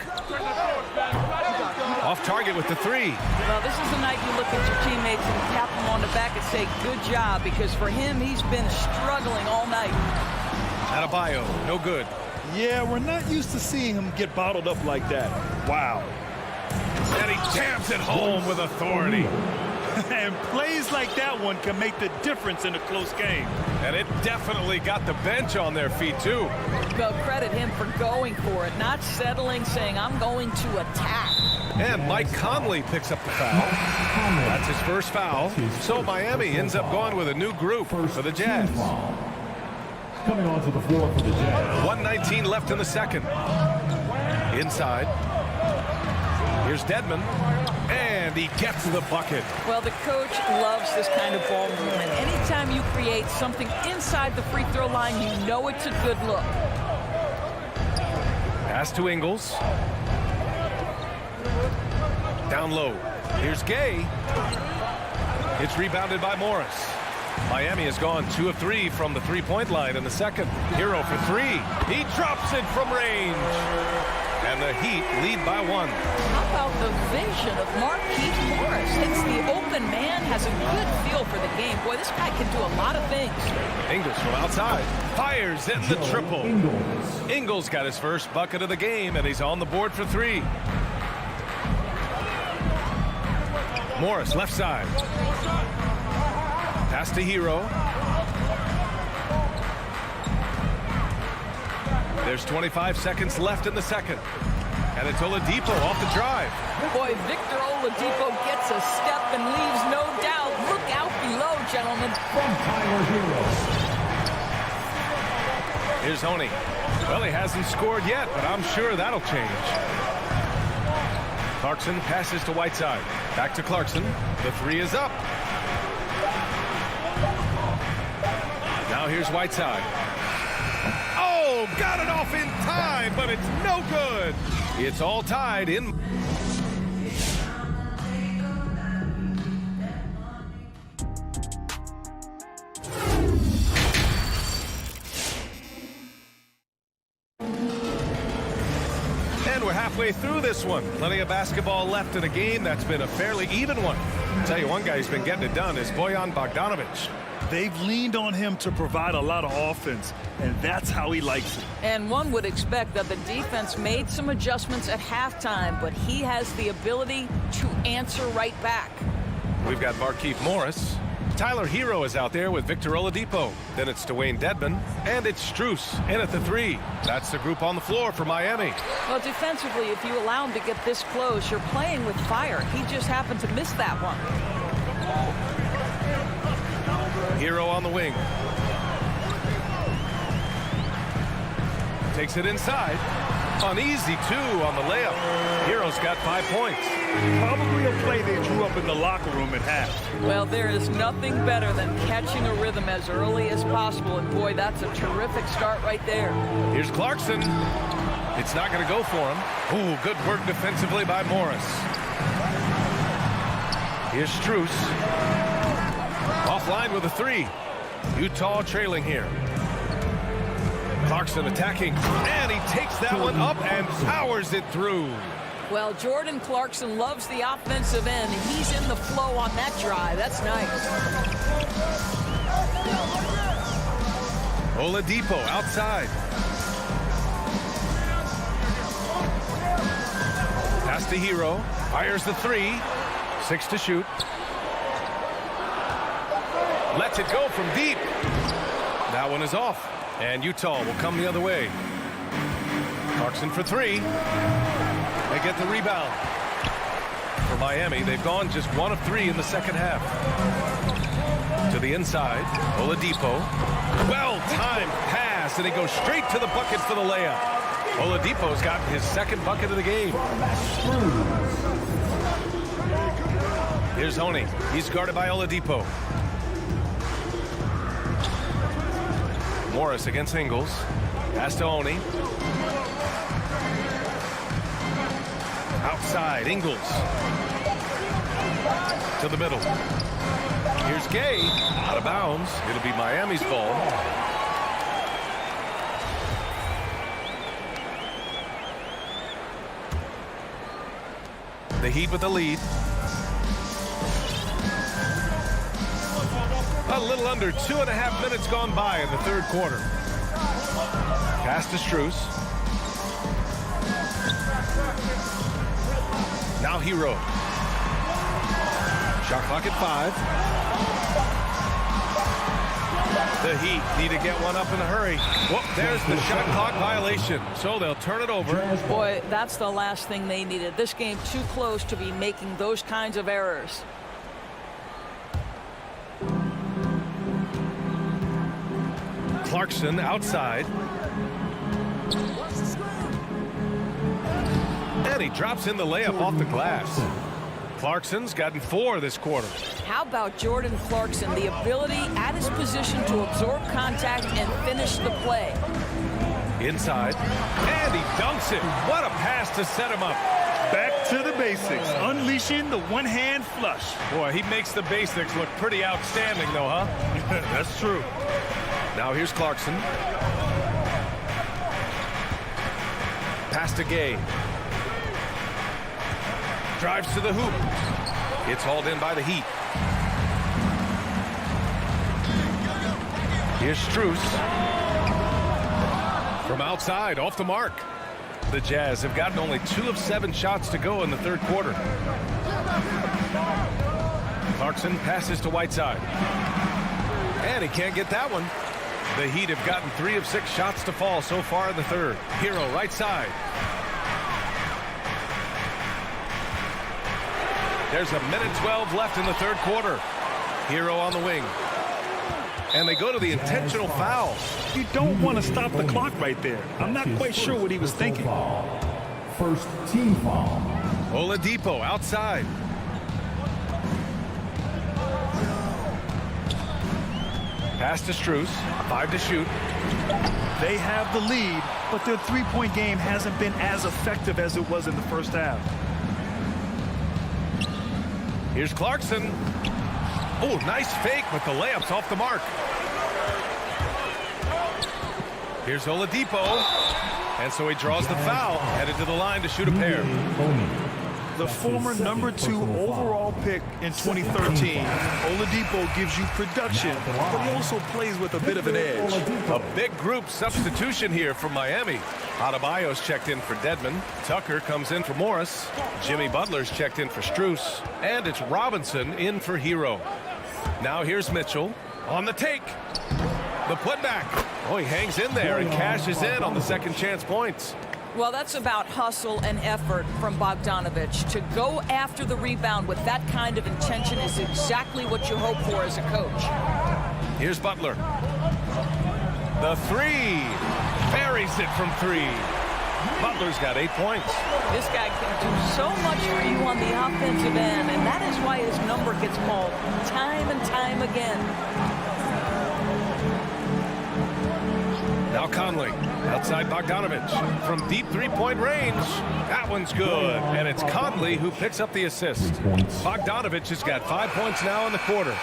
Off target with the 3. Well, this is the night you look at your teammates and tap them on the back and say, good job, because for him, he's been struggling all night. Adebayo, no good. Yeah, we're not used to seeing him get bottled up like that. Wow. And he jams it home with authority. And plays like that one can make the difference in a close game. And it definitely got the bench on their feet, too. Well, credit him for going for it, not settling, saying, I'm going to attack. And Mike Conley picks up the foul. That's his first foul. So Miami ends up going with a new group for the Jazz. Coming onto the floor for the Jazz. 1:19 left in the second. Inside. Here's Dedmon. And he gets the bucket. Well, the coach loves this kind of ball movement. Anytime you create something inside the free throw line, you know it's a good look. Pass to Ingles. Down low. Here's Gay. It's rebounded by Morris. Miami has gone 2 of 3 from the three-point line in the second. Hero for 3. He drops it from range. And the Heat lead by 1. How about the vision of Marquise Morris? Hits the open man, has a good feel for the game. Boy, this guy can do a lot of things. Ingles from outside. Fires in the triple. Ingles got his first bucket of the game, and he's on the board for 3. Morris, left side. Pass to Hero. There's 25 seconds left in the second. And it's Oladipo off the drive. Boy, Victor Oladipo gets a step and leaves no doubt. Look out below, gentlemen. From Tyler Hero. Here's Honey. Well, he hasn't scored yet, but I'm sure that'll change. Clarkson passes to Whiteside. Back to Clarkson. The 3 is up. Now here's Whiteside. Oh, got it off in time, but it's no good. It's all tied in. And we're halfway through this one. Plenty of basketball left in a game that's been a fairly even one. I'll tell you, one guy who's been getting it done is Bojan Bogdanovich. They've leaned on him to provide a lot of offense, and that's how he likes it. And one would expect that the defense made some adjustments at halftime, but he has the ability to answer right back. We've got Markieff Morris. Tyler Hero is out there with Victor Oladipo. Then it's Dwayne Dedmon, and it's Strus in at the 3. That's the group on the floor for Miami. Well, defensively, if you allow him to get this close, you're playing with fire. He just happened to miss that one. Hero on the wing. Takes it inside. Uneasy, too, on the layup. Hero's got 5 points. Probably a play they drew up in the locker room at half. Well, there is nothing better than catching a rhythm as early as possible. And, boy, that's a terrific start right there. Here's Clarkson. It's not going to go for him. Ooh, good work defensively by Morris. Here's Strus. Offline with a 3. Utah trailing here. Clarkson attacking, and he takes that one up and powers it through. Well, Jordan Clarkson loves the offensive end. He's in the flow on that drive. That's nice. Oladipo outside. Pass to Hero. Fires the 3. 6 to shoot. Lets it go from deep. That one is off. And Utah will come the other way. Clarkson for 3. They get the rebound. For Miami, they've gone just 1 of 3 in the second half. To the inside, Oladipo. Well-timed pass, and he goes straight to the bucket for the layup. Oladipo's got his second bucket of the game. Here's Honey. He's guarded by Oladipo. Morris against Ingles. Pass to Oni. Outside, Ingles. To the middle. Here's Gay. Out of bounds. It'll be Miami's ball. The Heat with the lead. A little under 2.5 minutes gone by in the third quarter. Pass to Strus. Now Hero. Shot clock at 5. The Heat need to get one up in a hurry. Whoop, there's the shot clock violation. So they'll turn it over. Boy, that's the last thing they needed. This game too close to be making those kinds of errors. Clarkson outside. And he drops in the layup off the glass. Clarkson's gotten 4 this quarter. How about Jordan Clarkson? The ability at his position to absorb contact and finish the play. Inside. And he dunks it. What a pass to set him up. Back to the basics, unleashing the one-hand flush. Boy, he makes the basics look pretty outstanding, though, huh? That's true. Now here's Clarkson. Pass to Gay. Drives to the hoop. It's hauled in by the Heat. Here's Strus. From outside, off the mark. The Jazz have gotten only 2 of 7 shots to go in the third quarter. Clarkson passes to Whiteside. And he can't get that one. The Heat have gotten 3 of 6 shots to fall so far in the third. Hero right side. There's 1:12 left in the third quarter. Hero on the wing. And they go to the intentional foul. You don't want to stop the clock right there. I'm not quite sure what he was thinking. First team foul. Oladipo outside. Pass to Strus. 5 to shoot. They have the lead, but their three-point game hasn't been as effective as it was in the first half. Here's Clarkson. Oh, nice fake, but the layup's off the mark. Here's Oladipo. And so he draws the foul, headed to the line to shoot a pair. The former #2 overall pick in 2013, Oladipo gives you production, but he also plays with a bit of an edge. A big group substitution here from Miami. Adebayo's checked in for Dedmon. Tucker comes in for Morris. Jimmy Butler's checked in for Strus. And it's Robinson in for Hero. Now here's Mitchell on the take. The putback. Oh, he hangs in there and cashes in on the second chance points. Well, that's about hustle and effort from Bogdanovic. To go after the rebound with that kind of intention is exactly what you hope for as a coach. Here's Butler. The 3. Buries it from 3. Butler's got 8 points. This guy can do so much for you on the offensive end, and that is why his number gets called time and time again. Now Conley, outside Bogdanovic. From deep three-point range. That one's good. And it's Conley who picks up the assist. Bogdanovic has got 5 points now in the quarter.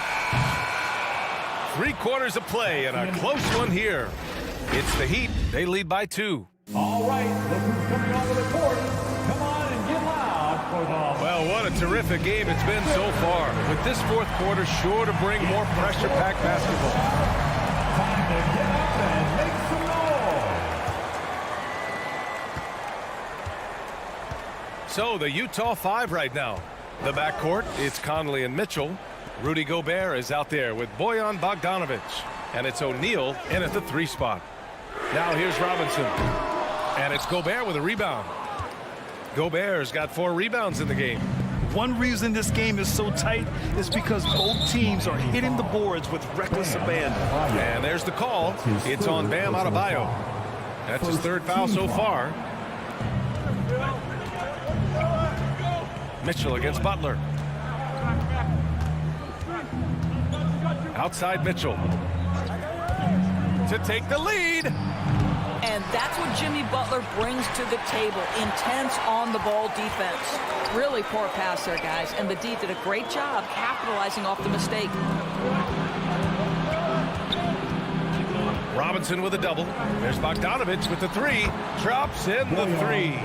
3 quarters of play and a close one here. It's the Heat. They lead by 2. All right, look who's coming onto the court. Come on and get loud for the... Well, what a terrific game it's been so far. With this fourth quarter sure to bring more pressure-packed basketball. Time to get up and make some noise. So the Utah 5 right now. The backcourt, it's Conley and Mitchell. Rudy Gobert is out there with Bojan Bogdanovic. And it's O'Neal in at the 3 spot. Now here's Robinson. And it's Gobert with a rebound. Gobert's got 4 rebounds in the game. One reason this game is so tight is because both teams are hitting the boards with reckless abandon. And there's the call. It's on Bam Adebayo. That's his 3rd foul so far. Mitchell against Butler. Outside Mitchell. to take the lead. And that's what Jimmy Butler brings to the table. Intense on-the-ball defense. Really poor pass there, guys. And the D did a great job capitalizing off the mistake. Robinson with a double. There's Bogdanovich with the three. Drops in the three.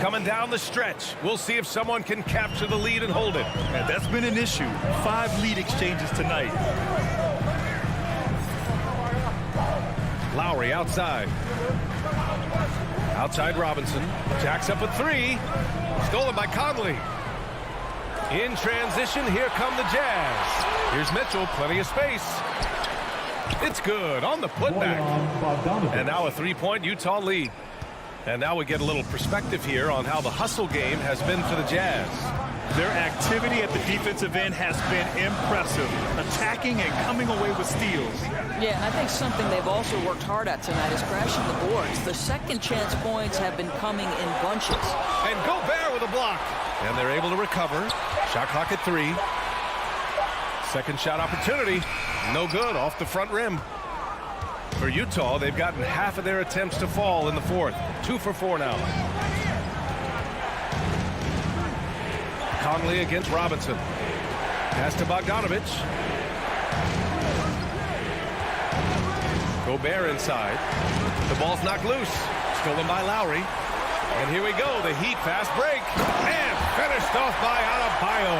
Coming down the stretch. We'll see if someone can capture the lead and hold it. And that's been an issue. 5 lead exchanges tonight. Lowry outside. Outside Robinson. Jacks up a three. Stolen by Conley. In transition, here come the Jazz. Here's Mitchell, plenty of space. It's good on the putback. And now a three-point Utah lead. And now we get a little perspective here on how the hustle game has been for the Jazz. Their activity at the defensive end has been impressive, attacking and coming away with steals. Yeah, and I think something they've also worked hard at tonight is crashing the boards. The second chance points have been coming in bunches. And Gobert with a block. And they're able to recover. Shot clock at 3. Second shot opportunity. No good, off the front rim. For Utah, they've gotten half of their attempts to fall in the fourth. 2 for 4 now. Conley against Robinson. Pass to Bogdanovich. Gobert inside. The ball's knocked loose. Stolen by Lowry. And here we go, the Heat fast break. And finished off by Adebayo.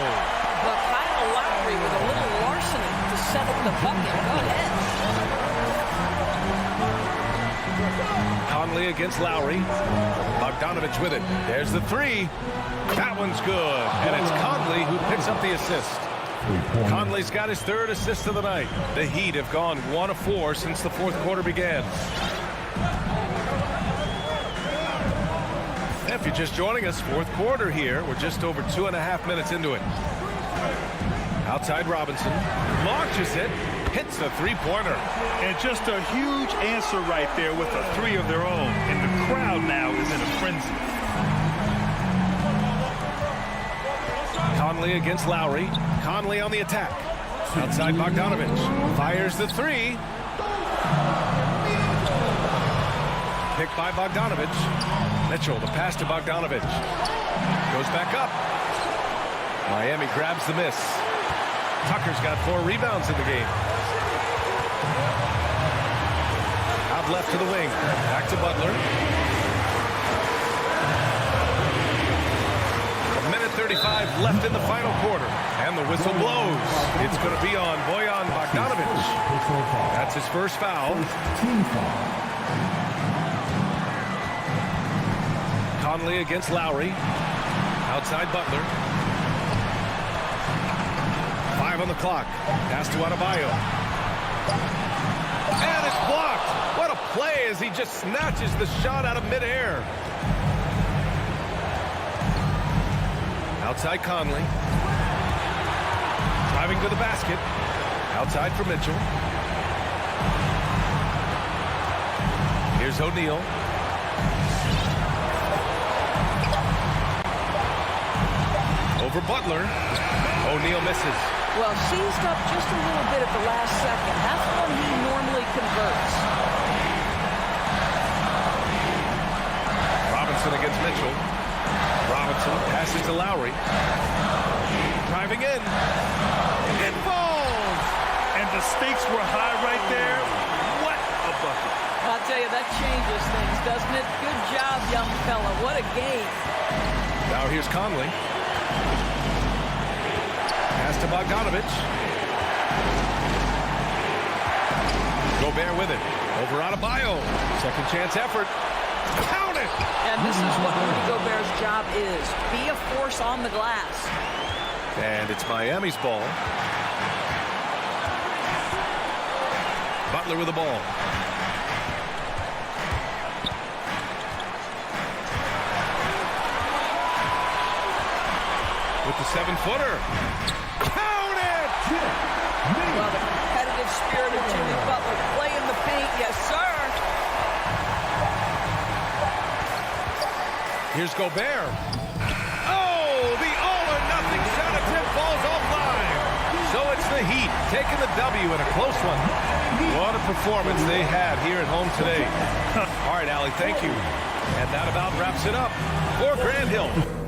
But Kyle Lowry with a little larceny to set up the bucket. Go ahead. Conley against Lowry. Bogdanovich with it. There's the three. That one's good. And it's Conley who picks up the assist. Conley's got his 3rd assist of the night. The Heat have gone 1 of 4 since the fourth quarter began. If you're just joining us, fourth quarter here. We're just over 2.5 minutes into it. Outside Robinson. Launches it. Hits the three-pointer. And just a huge answer right there with a 3 of their own. And the crowd now is in a frenzy. Conley against Lowry. Conley on the attack. Outside Bogdanovich. Fires the 3. Picked by Bogdanovich. Mitchell, the pass to Bogdanovich. Goes back up. Miami grabs the miss. Tucker's got 4 rebounds in the game. Out left to the wing. Back to Butler. 1:35 left in the final quarter. And the whistle blows. It's going to be on Bojan Bogdanovich. That's his first foul. Conley against Lowry. Outside Butler. 5 on the clock. Pass to Adebayo. And it's blocked. What a play as he just snatches the shot out of midair. Outside Conley. Driving to the basket. Outside for Mitchell. Here's O'Neal. Over Butler. O'Neal misses. Well, seized up just a little bit at the last second. That's when he normally converts. Robinson against Mitchell. Robinson passes to Lowry. Driving in. It falls! And the stakes were high right there. What a bucket. I'll tell you, that changes things, doesn't it? Good job, young fella. What a game. Now here's Conley. Pass to Bogdanovich. Gobert with it. Over Adebayo. Second chance effort. Count it! And this is what Rudy Gobert's job is. Be a force on the glass. And it's Miami's ball. Butler with the ball. With the 7-footer. Count it! Well, the competitive spirit of Jimmy Butler playing the paint. Yes, sir. Here's Gobert. Oh, the all-or-nothing shot attempt falls offline. So it's the Heat taking the W in a close one. What a performance they had here at home today. All right, Allie, thank you. And that about wraps it up for Grant Hill.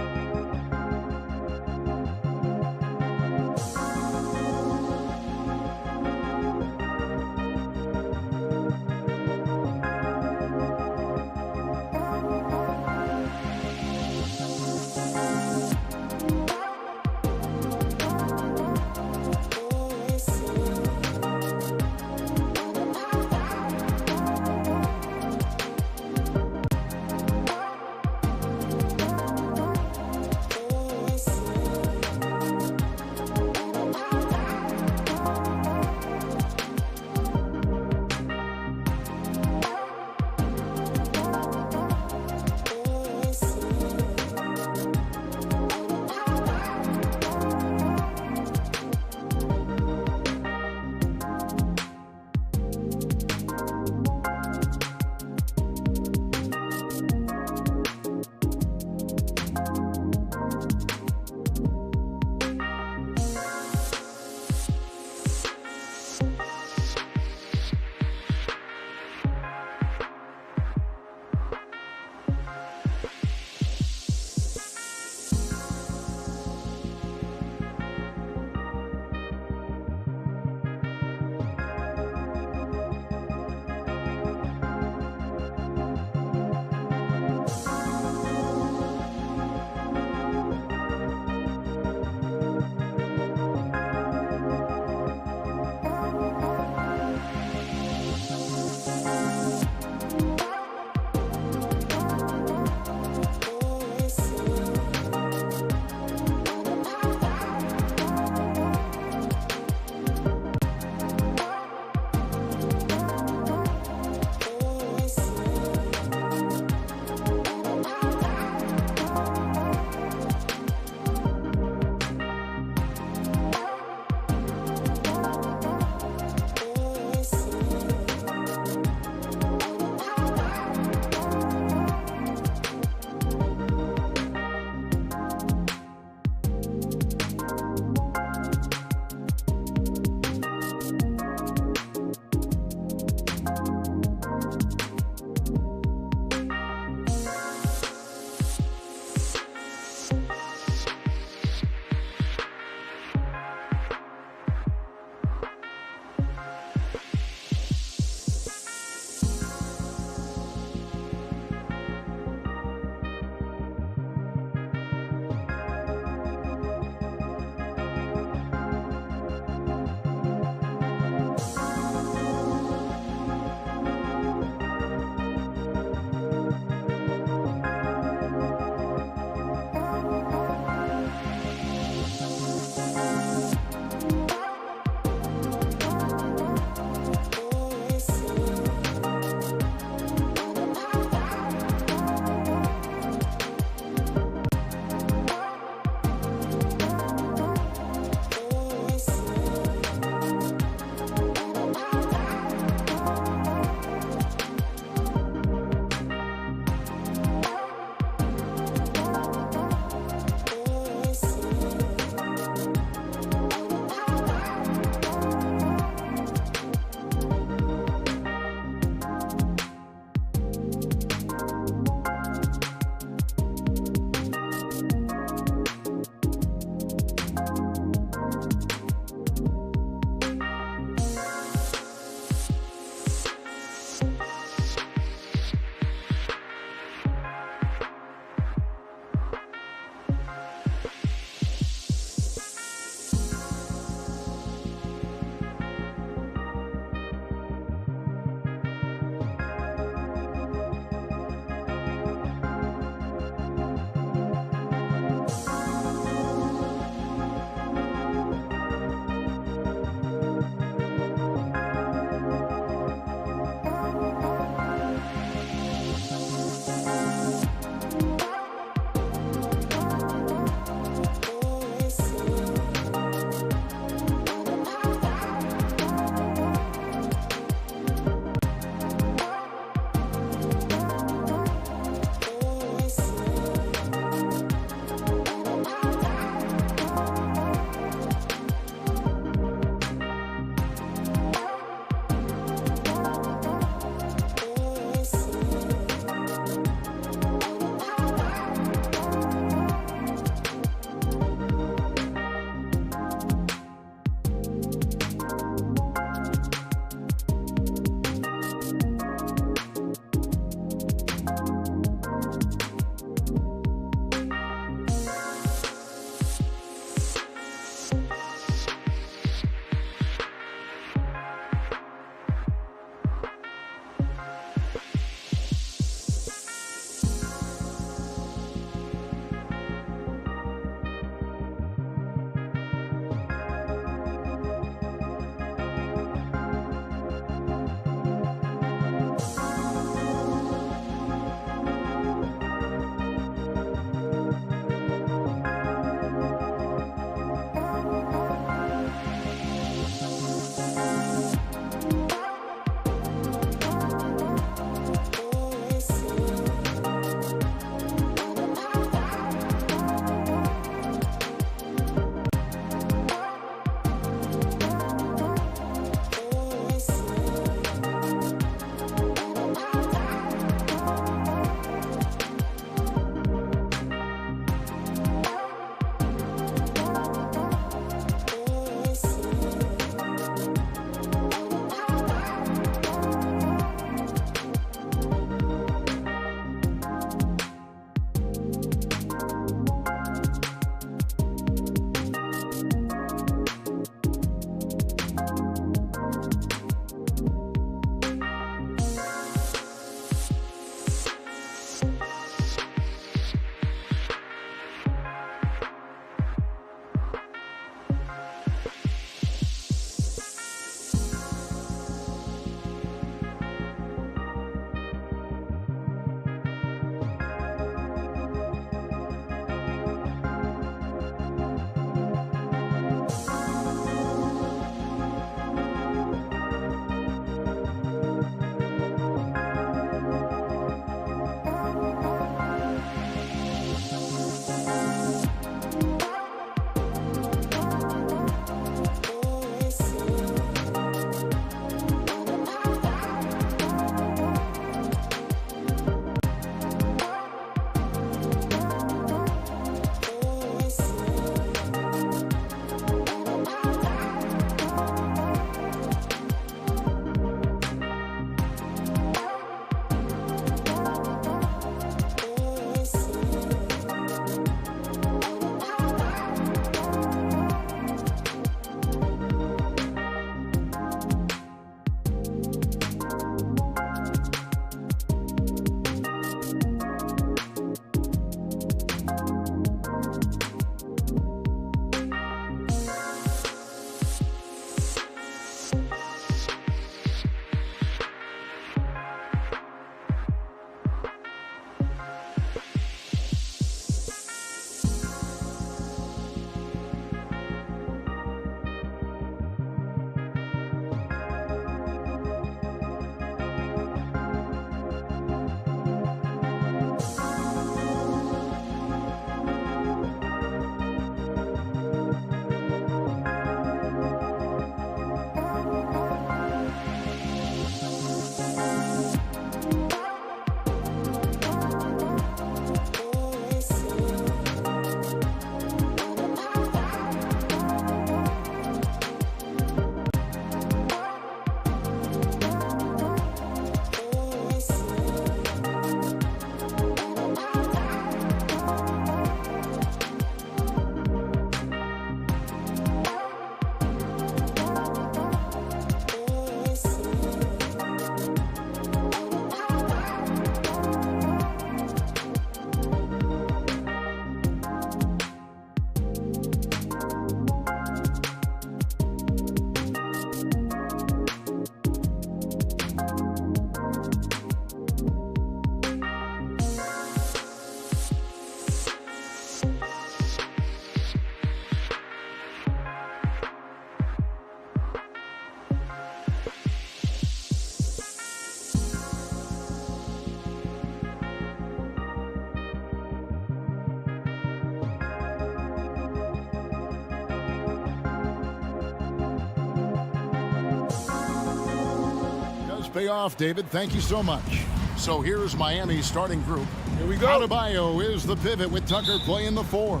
pay off, David. Thank you so much. So here's Miami's starting group. Here we go. Adebayo is the pivot with Tucker playing the 4.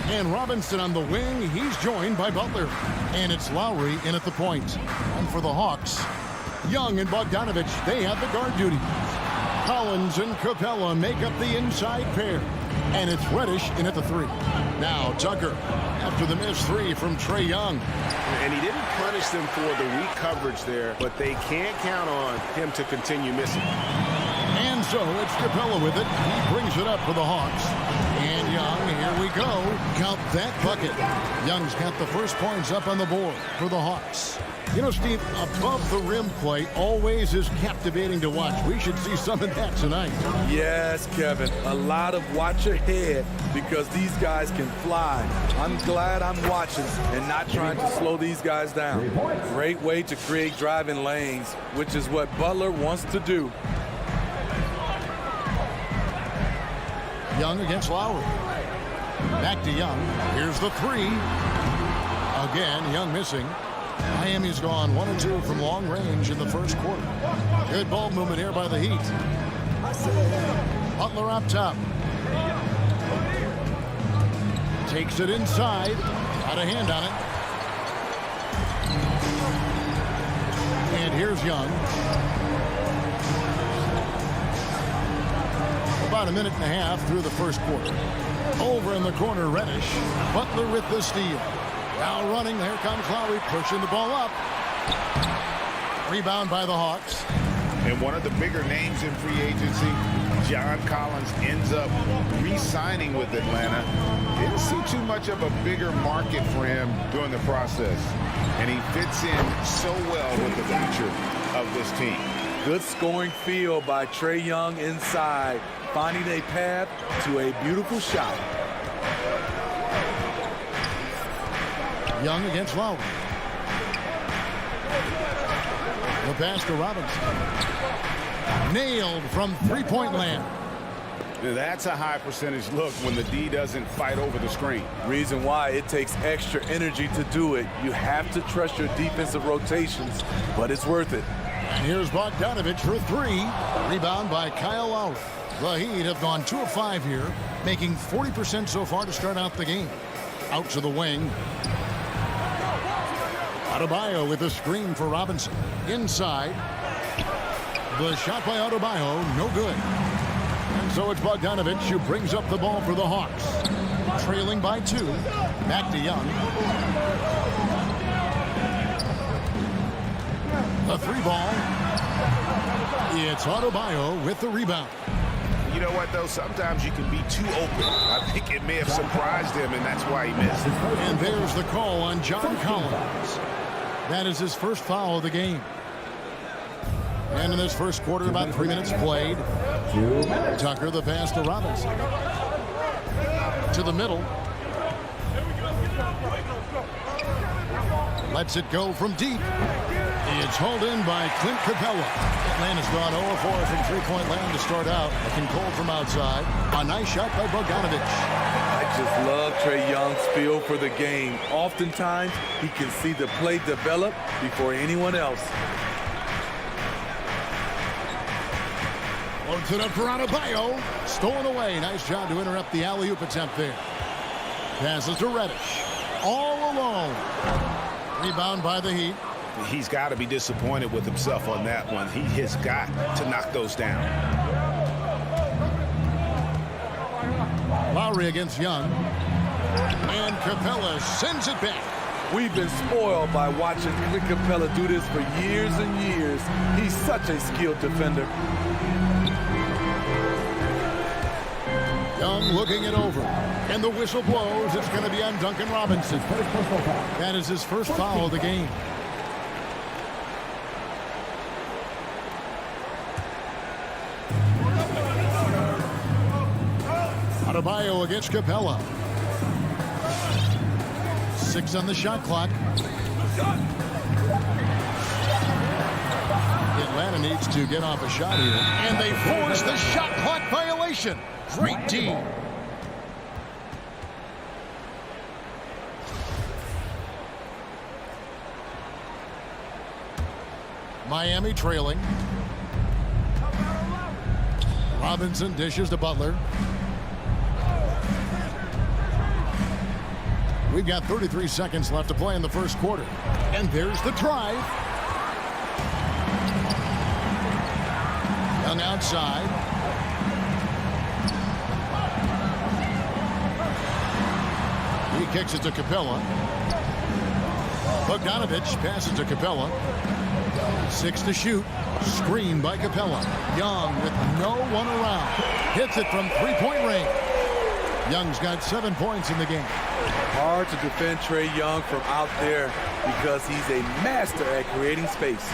And Robinson on the wing. He's joined by Butler. And it's Lowry in at the point. And for the Hawks, Young and Bogdanovich, they have the guard duty. Collins and Capella make up the inside pair. And it's Reddish in at the 3. Now Tucker after the missed 3 from Trae Young. And he didn't punish them for the weak coverage there, but they can't count on him to continue missing. And so it's Capella with it. He brings it up for the Hawks. And Young, here we go. Count that bucket. Young's got the first points up on the board for the Hawks. You know, Steve, above the rim play always is captivating to watch. We should see some of that tonight. Yes, Kevin. A lot of watch ahead because these guys can fly. I'm glad I'm watching and not trying to slow these guys down. Great way to create driving lanes, which is what Butler wants to do. Young against Lowry. Back to Young. Here's the 3. Again, Young missing. Miami's gone 1 and 2 from long range in the first quarter. Good ball movement here by the Heat. Butler up top. Takes it inside. Got a hand on it. And here's Young. About a minute and a half through the first quarter. Over in the corner, Reddish. Butler with the steal. Now running, there comes Lowry, pushing the ball up. Rebound by the Hawks. And one of the bigger names in free agency, John Collins, ends up re-signing with Atlanta. Didn't see too much of a bigger market for him during the process. And he fits in so well with the future of this team. Good scoring field by Trae Young inside, finding a path to a beautiful shot. Young against Lowry. The pass to Robinson. Nailed from three-point land. That's a high percentage look when the D doesn't fight over the screen. Reason why it takes extra energy to do it. You have to trust your defensive rotations, but it's worth it. And here's Bogdanovich for 3. Rebound by Kyle Lowry. The Heat have gone 2 of 5 here, making 40% so far to start out the game. Out to the wing. Adebayo with a screen for Robinson. Inside. The shot by Adebayo, no good. And so it's Bogdanovich who brings up the ball for the Hawks. Trailing by 2. Back to Young. The 3 ball. It's Adebayo with the rebound. You know what, though? Sometimes you can be too open. I think it may have surprised him, and that's why he missed. And there's the call on John Collins. That is his first foul of the game. And in this first quarter, about 3 minutes played. Tucker, the pass to Robinson. To the middle. Lets it go from deep. It's hauled in by Clint Capella. Atlanta's gone 0-4 from three-point land to start out. Looking cold from outside. A nice shot by Bogdanovich. I just love Trae Young's feel for the game. Oftentimes, he can see the play develop before anyone else. Loads it up for Adebayo. Stolen away. Nice job to interrupt the alley-oop attempt there. Passes to Reddish. All alone. Rebound by the Heat. He's got to be disappointed with himself on that one. He has got to knock those down. Lowry against Young. And Capella sends it back. We've been spoiled by watching Clint Capella do this for years and years. He's such a skilled defender. Young looking it over. And the whistle blows. It's going to be on Duncan Robinson. That is his first foul of the game. Adebayo against Capella. 6 on the shot clock. Atlanta needs to get off a shot here. And they force the shot clock violation. Great D. Miami trailing. Robinson dishes to Butler. We've got 33 seconds left to play in the first quarter. And there's the drive. Young outside. He kicks it to Capella. Bogdanovich passes to Capella. 6 to shoot. Screen by Capella. Young with no one around. Hits it from three-point range. Young's got 7 points in the game. Hard to defend Trae Young from out there because he's a master at creating space.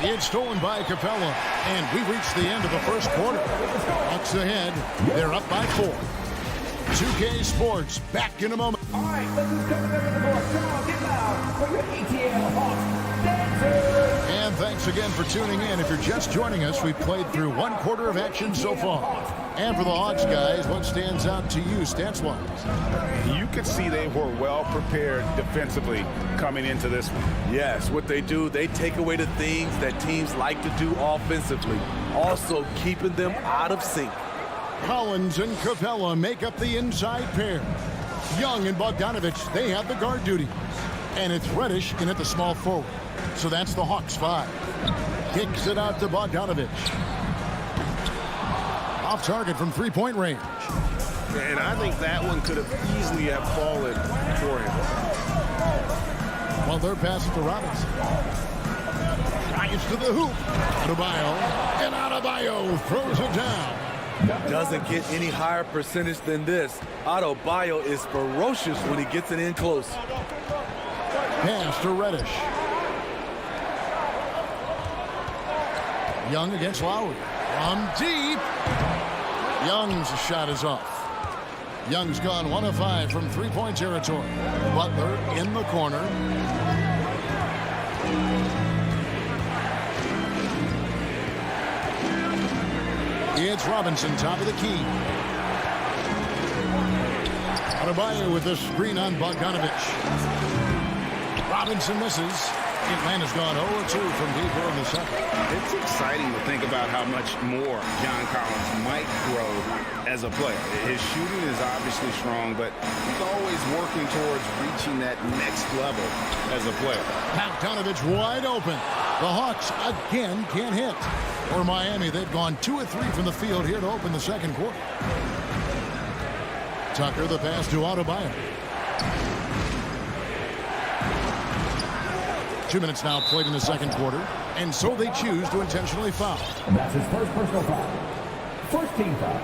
It's stolen by Capella, and we've reached the end of the first quarter. Bucks ahead. They're up by 4. 2K Sports back in a moment. All right, let's just come together the board. Come on, get loud for your ATL Hawks dancers. And thanks again for tuning in. If you're just joining us, we've played through 1 quarter of action so far. And for the Hawks guys, what stands out to you stats-wise? You could see they were well prepared defensively coming into this one. Yes, what they do, they take away the things that teams like to do offensively, also keeping them out of sync. Collins and Capella make up the inside pair. Young and Bogdanovich, they have the guard duties. And it's Reddish in at the small forward. So that's the Hawks 5. Kicks it out to Bogdanovich. Off target from three-point range. And I think that one could have easily have fallen for him. Well, they're passing to Robinson. Drives to the hoop. Adebayo. And Adebayo throws it down. Doesn't get any higher percentage than this. Adebayo is ferocious when he gets it in close. Pass to Reddish. Young against Lowry. From deep. Young's shot is off. Young's gone 1 of 5 from three-point territory. Butler in the corner. It's Robinson, top of the key. Adebayo with the screen on Bogdanovich. Robinson misses. Atlanta's gone 0-2 from deep here in the second. It's exciting to think about how much more John Collins might grow as a player. His shooting is obviously strong, but he's always working towards reaching that next level as a player. Bogdanovich wide open. The Hawks again can't hit. For Miami, they've gone 2 of 3 from the field here to open the second quarter. Tucker, the pass to Adebayo. 2 minutes now played in the second quarter, and so they choose to intentionally foul. That's his first personal foul. First team foul.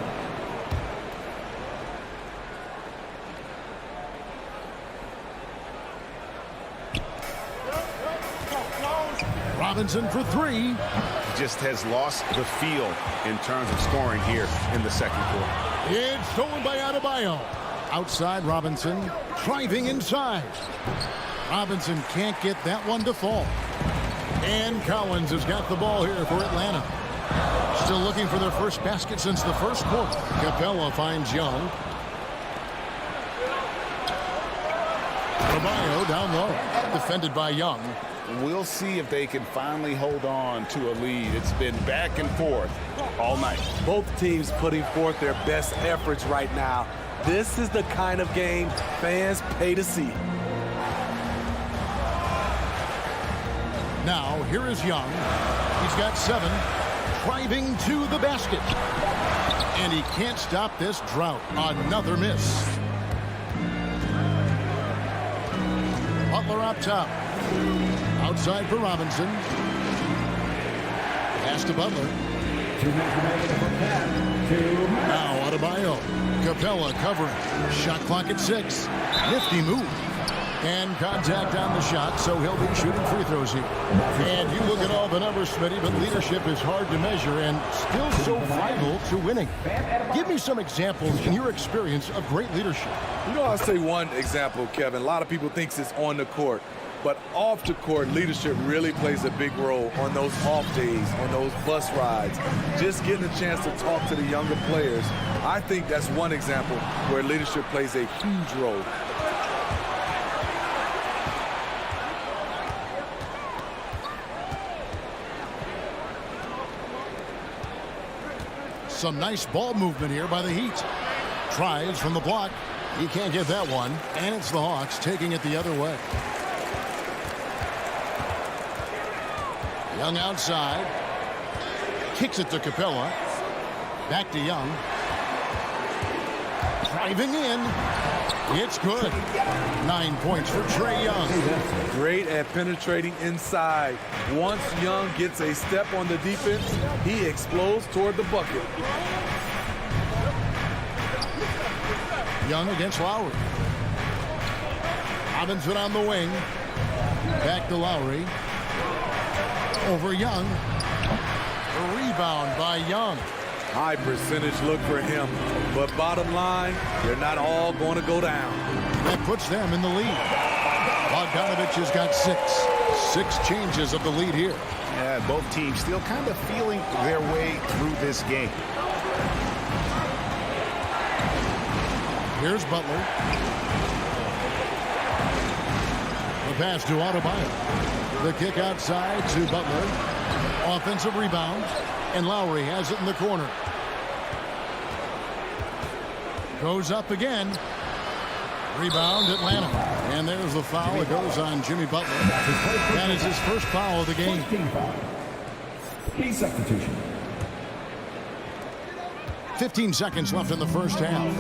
Robinson for 3. Just has lost the feel in terms of scoring here in the second quarter. It's stolen by Adebayo. Outside Robinson, driving inside. Robinson can't get that one to fall. And Collins has got the ball here for Atlanta. Still looking for their first basket since the first quarter. Capella finds Young. Adebayo down low. Defended by Young. We'll see if they can finally hold on to a lead. It's been back and forth all night. Both teams putting forth their best efforts right now. This is the kind of game fans pay to see. Now, here is Young. He's got 7. Driving to the basket. And he can't stop this drought. Another miss. Butler up top. Outside for Robinson. Pass to Butler. Now Adebayo. Capella covering. Shot clock at 6. Nifty move. And contact on the shot, so he'll be shooting free throws here. And you look at all the numbers, Smitty, but leadership is hard to measure and still so vital to winning. Give me some examples in your experience of great leadership. You know, I'll say one example, Kevin. A lot of people think it's on the court. But off the court, leadership really plays a big role on those off days, on those bus rides. Just getting a chance to talk to the younger players. I think that's one example where leadership plays a huge role. Some nice ball movement here by the Heat. Tries from the block. He can't get that one. And it's the Hawks taking it the other way. Young outside. Kicks it to Capella. Back to Young. Driving in. It's good. 9 points for Trae Young. Great at penetrating inside. Once Young gets a step on the defense, he explodes toward the bucket. Young against Lowry. Robinson on the wing. Back to Lowry. Over Young. A rebound by Young. High percentage look for him. But bottom line, they're not all going to go down. That puts them in the lead. Bogdanovich has got 6. 6 changes of the lead here. Yeah, both teams still kind of feeling their way through this game. Here's Butler. The pass to Adebayo. The kick outside to Butler. Offensive rebound. And Lowry has it in the corner. Goes up again. Rebound Atlanta. And there's the foul. It goes on Jimmy Butler. That is his first foul of the game. Key substitution. 15 seconds left in the first half.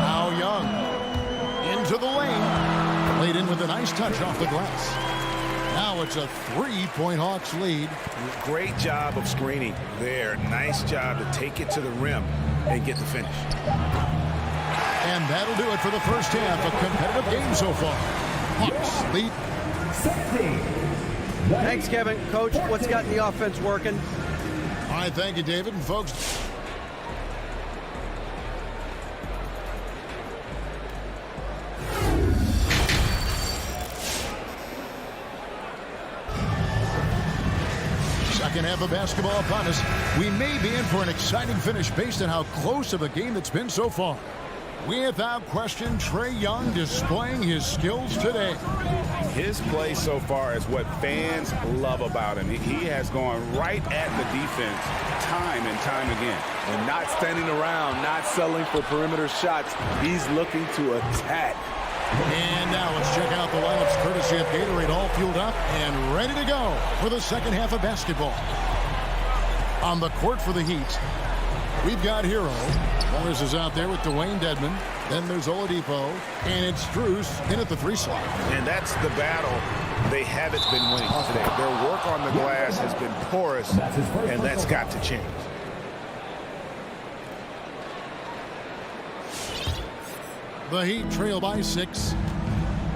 Now Young. Into the lane. Laid in with a nice touch off the glass. Now it's a 3-point Hawks lead. Great job of screening there. Nice job to take it to the rim and get the finish. And that'll do it for the first half. A competitive game so far. Hawks lead. 17. Thanks, Kevin. Coach, what's got the offense working? All right, thank you, David. And folks, second half of basketball upon us. We may be in for an exciting finish based on how close of a game it's been so far. Without question, Trae Young displaying his skills today. His play so far is what fans love about him. He has gone right at the defense time and time again. And not standing around, not settling for perimeter shots. He's looking to attack. And now let's check out the lineups courtesy of Gatorade, all fueled up and ready to go for the second half of basketball. On the court for the Heat, we've got Hero. Morris is out there with Dwayne Dedmon. Then there's Oladipo, and it's Strus in at the 3 slot. And that's the battle they haven't been winning today. Their work on the glass has been porous, and that's got to change. The Heat trail by 6.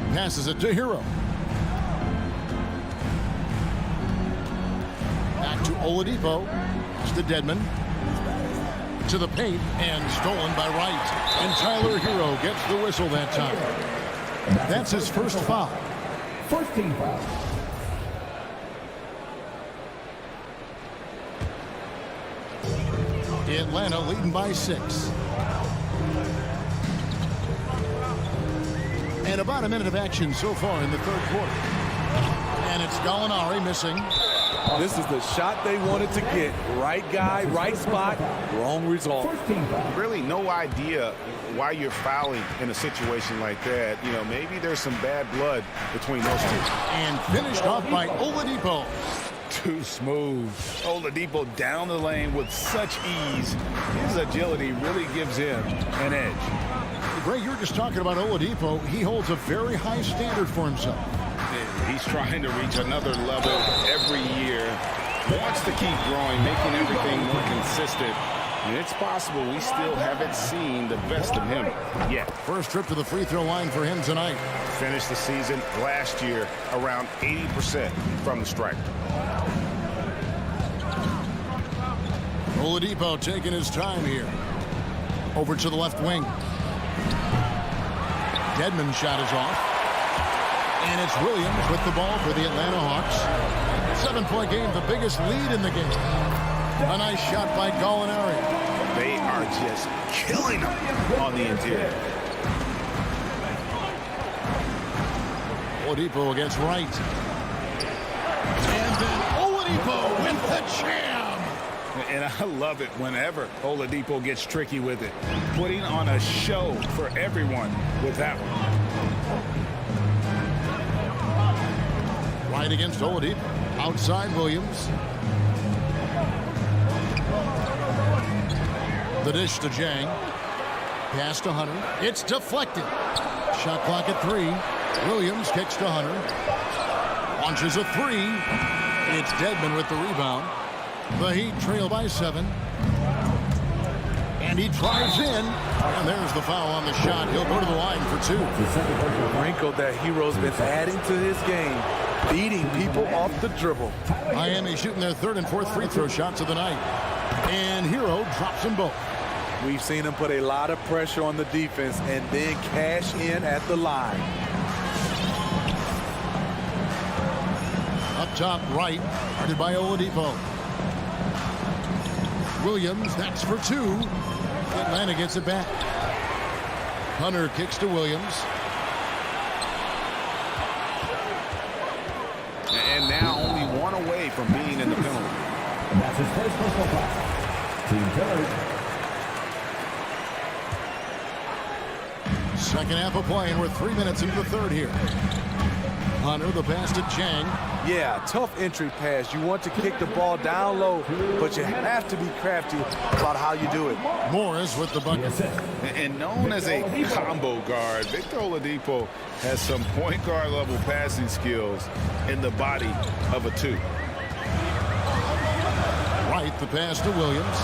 Passes it to Hero. Back to Oladipo. It's to Dedmon. To the paint and stolen by Wright. And Tyler Hero gets the whistle that time. That's his first foul. First team foul. Atlanta leading by 6. And about a minute of action so far in the third quarter. And it's Gallinari missing. This is the shot they wanted to get. Right guy, right spot, wrong result. Really no idea why you're fouling in a situation like that. You know, maybe there's some bad blood between those two. And finished off by Oladipo. Too smooth. Oladipo down the lane with such ease. His agility really gives him an edge. Greg, you were just talking about Oladipo. He holds a very high standard for himself. He's trying to reach another level every year. Wants to keep growing, making everything more consistent. And it's possible we still haven't seen the best of him yet. First trip to the free throw line for him tonight. Finished the season last year around 80% from the stripe. Oladipo taking his time here. Over to the left wing. Dedmon's shot is off. And it's Williams with the ball for the Atlanta Hawks. 7-point game, the biggest lead in the game. A nice shot by Gallinari. They are just killing them on the interior. Oladipo against Wright. And then Oladipo with the the jam. And I love it whenever Oladipo gets tricky with it. Putting on a show for everyone with that one. Right against Oladipo. Outside Williams. The dish to Jang. Pass to Hunter. It's deflected. Shot clock at 3. Williams kicks to Hunter. Launches a 3. It's Dedmon with the rebound. The Heat trail by 7. And he drives in. And there's the foul on the shot. He'll go to the line for 2. The wrinkle that Hero's been adding to his game, beating people off the dribble. Miami shooting their 3rd and 4th free throw shots of the night. And Hero drops them both. We've seen him put a lot of pressure on the defense and then cash in at the line. Up top right, guarded by Oladipo. Williams, that's for 2. Atlanta gets it back. Hunter kicks to Williams. And now only one away from being in the penalty. That's his first personal foul. Team third. Second half of play, and we're 3 minutes into the third here. Hunter, the pass to Jang. Yeah, tough entry pass. You want to kick the ball down low, but you have to be crafty about how you do it. Morris with the bucket. And known as a combo guard, Victor Oladipo has some point guard level passing skills in the body of a 2. Right, the pass to Williams.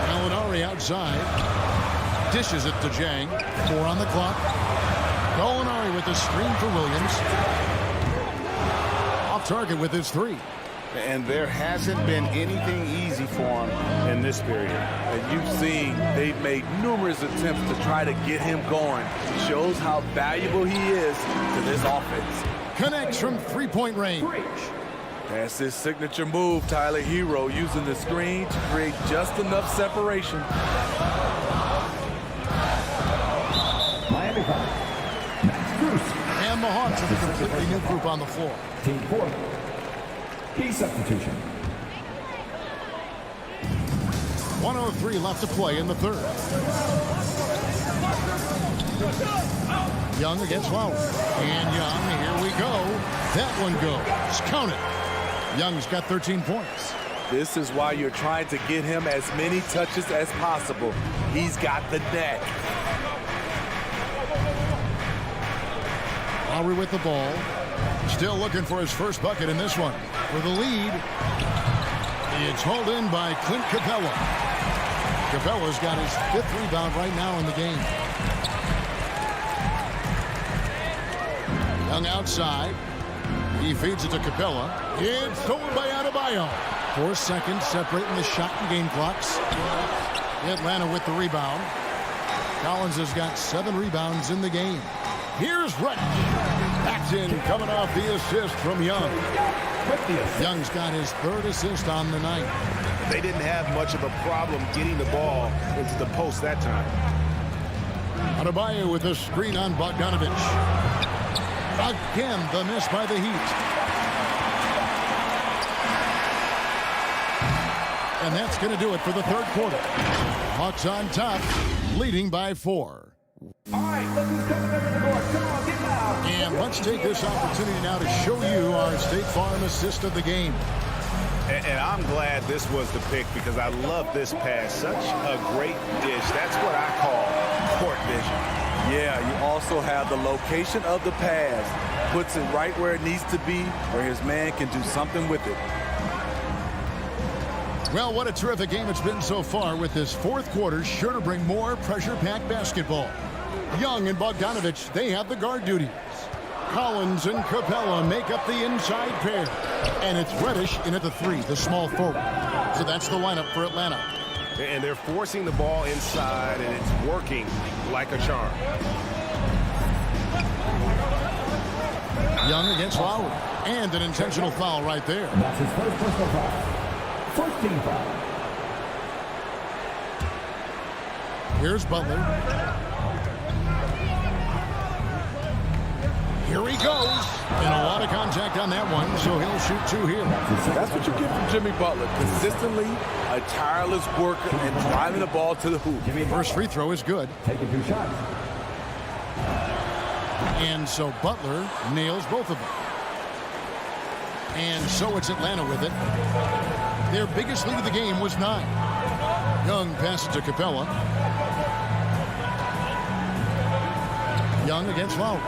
Gallinari outside. Dishes it to Jang. 4 on the clock. Gallinari with the screen for Williams. Off target with his 3. And there hasn't been anything easy for him in this period. And you've seen they've made numerous attempts to try to get him going. It shows how valuable he is to this offense. Connects from 3-point range. That's his signature move, Tyler Hero, using the screen to create just enough separation. Miami foul. Max Bruce. And the Hawks have a completely new group on the floor. Team 4. Key substitution. 1:03 left to play in the third. Young against Lowry. And Young, here we go. That one goes. Count it. Young's got 13 points. This is why you're trying to get him as many touches as possible. He's got the net. Lowry with the ball. Still looking for his first bucket in this one. For the lead, it's hauled in by Clint Capella. Capella's got his 5th rebound right now in the game. Young outside. He feeds it to Capella. It's stolen by Adebayo. 4 seconds separating the shot and game clocks. Atlanta with the rebound. Collins has got 7 rebounds in the game. Here's Rutledge. Paxton coming off the assist from Young. Young's got his 3rd assist on the night. They didn't have much of a problem getting the ball into the post that time. Adebayo with a screen on Bogdanovich. Again, the miss by the Heat. And that's going to do it for the third quarter. Hawks on top, leading by 4. All right, look who's coming over the board. Come on, get loud. And let's take this opportunity now to show you our State Farm assist of the game. And I'm glad this was the pick because I love this pass. Such a great dish. That's what I call court vision. Yeah, you also have the location of the pass. Puts it right where it needs to be, where his man can do something with it. Well, what a terrific game it's been so far, with this fourth quarter sure to bring more pressure-packed basketball. Young and Bogdanovich, they have the guard duties. Collins and Capella make up the inside pair. And it's Reddish in at the 3, the small forward. So that's the lineup for Atlanta. And they're forcing the ball inside, and it's working like a charm. Young against Lowry. And an intentional foul right there. That's his first personal foul. First team foul. Here's Butler. Here he goes. And a lot of contact on that one, so he'll shoot 2 here. That's what you get from Jimmy Butler. Consistently a tireless worker and driving the ball to the hoop. First free throw is good. Taking 2 shots. And so Butler nails both of them. And so it's Atlanta with it. Their biggest lead of the game was 9. Young passes to Capella. Young against Lowry.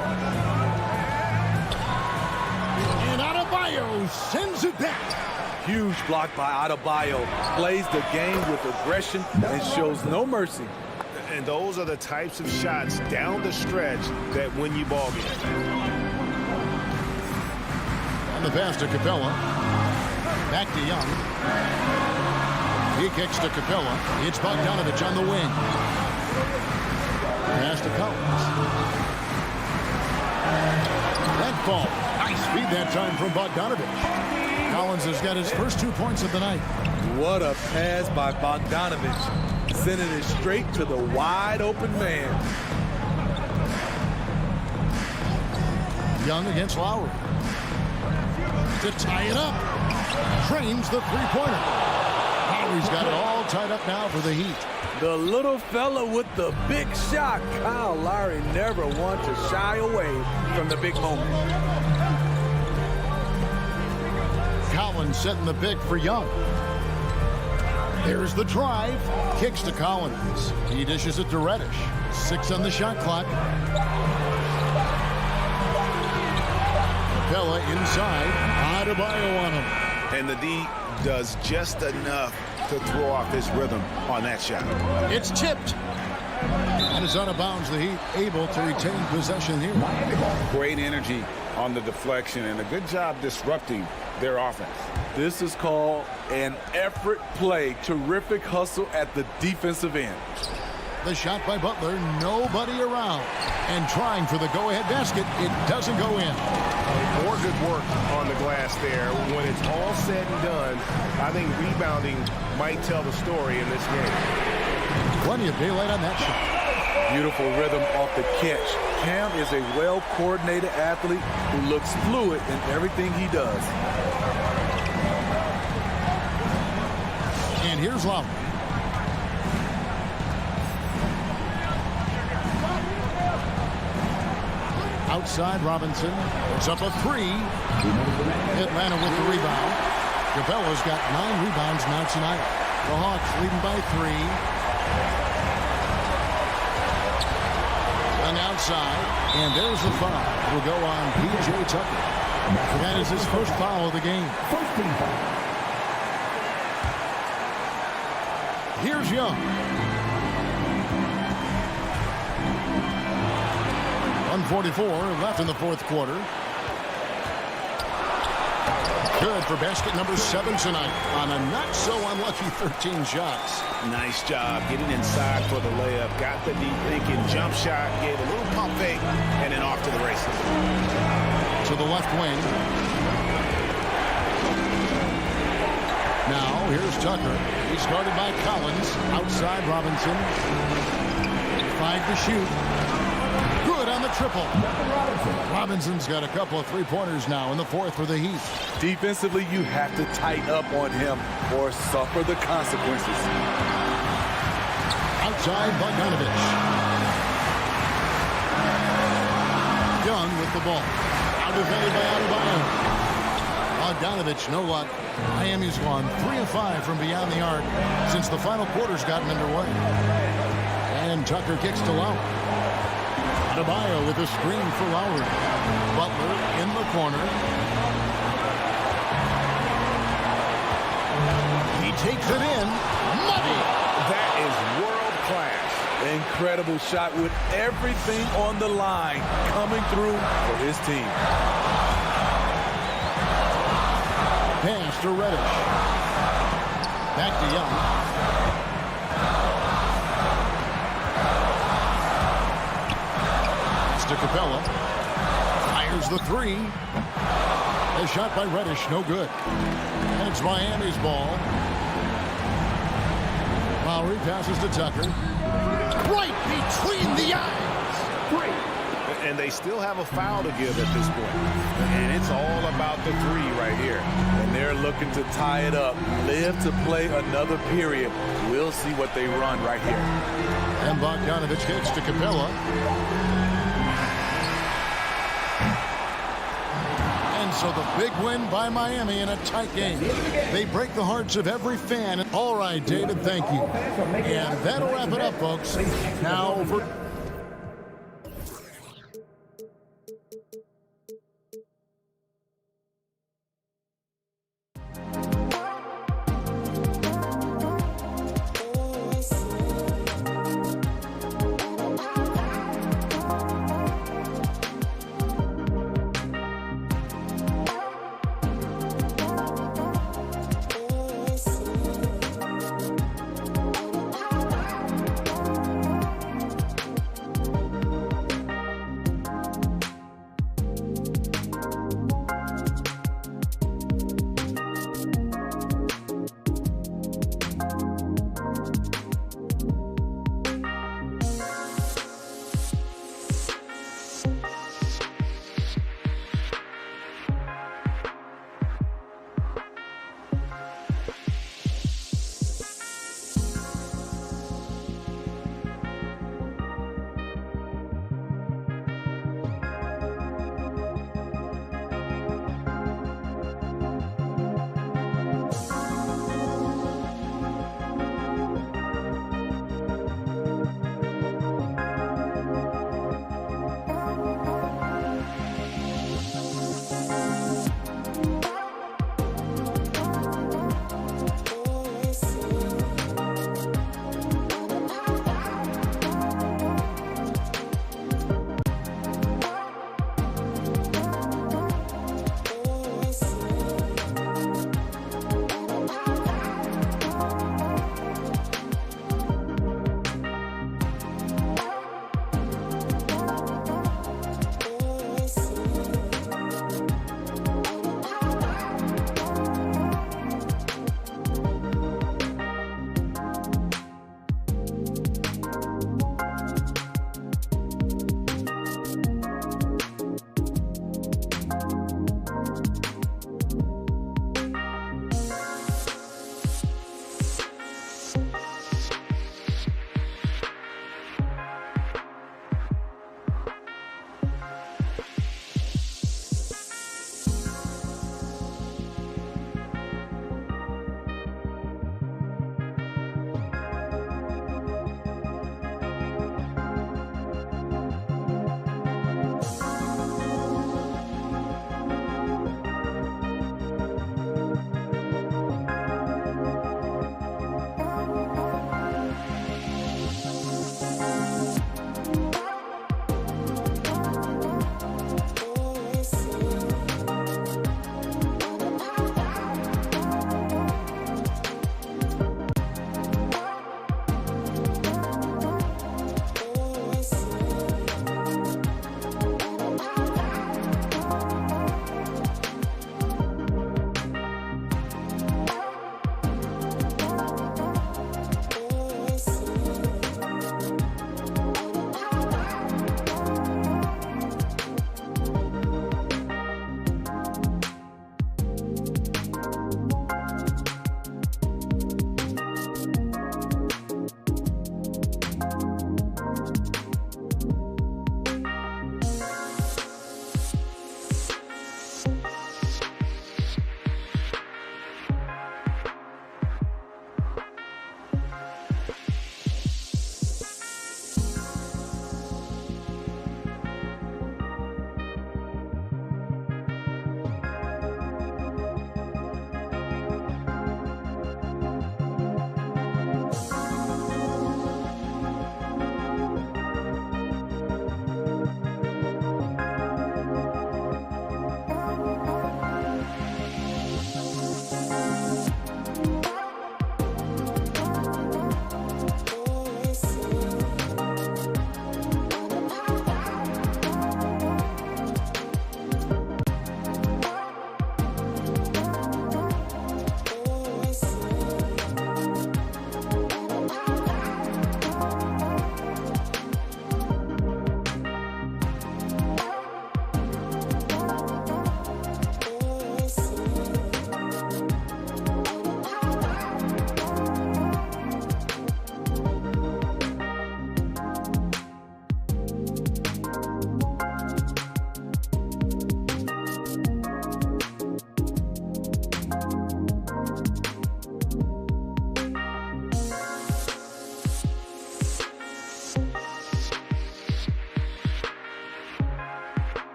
And Adebayo sends it back. Huge block by Adebayo. Plays the game with aggression and shows no mercy. And those are the types of shots down the stretch that win you ball games. And the pass to Capella. Back to Young. He kicks to Capella. It's Bogdanovich on the wing. Pass to Collins. That ball. Nice feed that time from Bogdanovich. Collins has got his first 2 points of the night. What a pass by Bogdanovich. Sending it straight to the wide open man. Young against Lowry. To tie it up. Trains the three-pointer. Lowry's got it all tied up now for the Heat. The little fella with the big shot. Kyle Lowry never wants to shy away from the big moment. Collins setting the pick for Young. There's the drive. Kicks to Collins. He dishes it to Reddish. 6 on the shot clock. Capella inside. Adebayo on him. And the D does just enough to throw off his rhythm on that shot. It's tipped. And it's out of bounds. The Heat able to retain possession here. Great energy on the deflection and a good job disrupting their offense. This is called an effort play. Terrific hustle at the defensive end. The shot by Butler. Nobody around. And trying for the go-ahead basket. It doesn't go in. More good work on the glass there. When it's all said and done, I think rebounding might tell the story in this game. Plenty of daylight on that shot. Beautiful rhythm off the catch. Cam is a well-coordinated athlete who looks fluid in everything he does. And here's Lowry. Outside Robinson. It's up a 3. Atlanta with the rebound. Capella's got 9 rebounds now tonight. The Hawks leading by 3. And outside. And there's the foul. Will go on P.J. Tucker. That is his first foul of the game. Here's Young. 1:44 left in the fourth quarter. Good for basket number 7 tonight on a not-so-unlucky 13 shots. Nice job getting inside for the layup. Got the deep thinking jump shot, gave a little pump fake, and then off to the races. To the left wing. Now, here's Tucker. He's guarded by Collins. Outside Robinson. 5 to shoot. Good on the triple. Robinson's got a couple of three-pointers now in the fourth for the Heat. Defensively, you have to tighten up on him or suffer the consequences. Outside Bogdanovich. Young with the ball. Out of by Adebayo. Bogdanovich, no luck. Miami's gone 3 of 5 from beyond the arc since the final quarter's gotten underway. And Tucker kicks to Lowry. Adebayo with a screen for Lowry. Butler in the corner. He takes it in. Money. That is world class. Incredible shot with everything on the line coming through for his team. Pass to Reddish. Back to Young. It's to Capella. Fires the 3. A shot by Reddish, no good. And it's Miami's ball. Lowry passes to Tucker. Right between the eyes. and they still have a foul to give at this point. And it's all about the three right here. And they're looking to tie it up. Live to play another period. We'll see what they run right here. And Bogdanovich gets to Capella. And so the big win by Miami in a tight game. They break the hearts of every fan. All right, David, thank you. And that'll wrap it up, folks. Now for...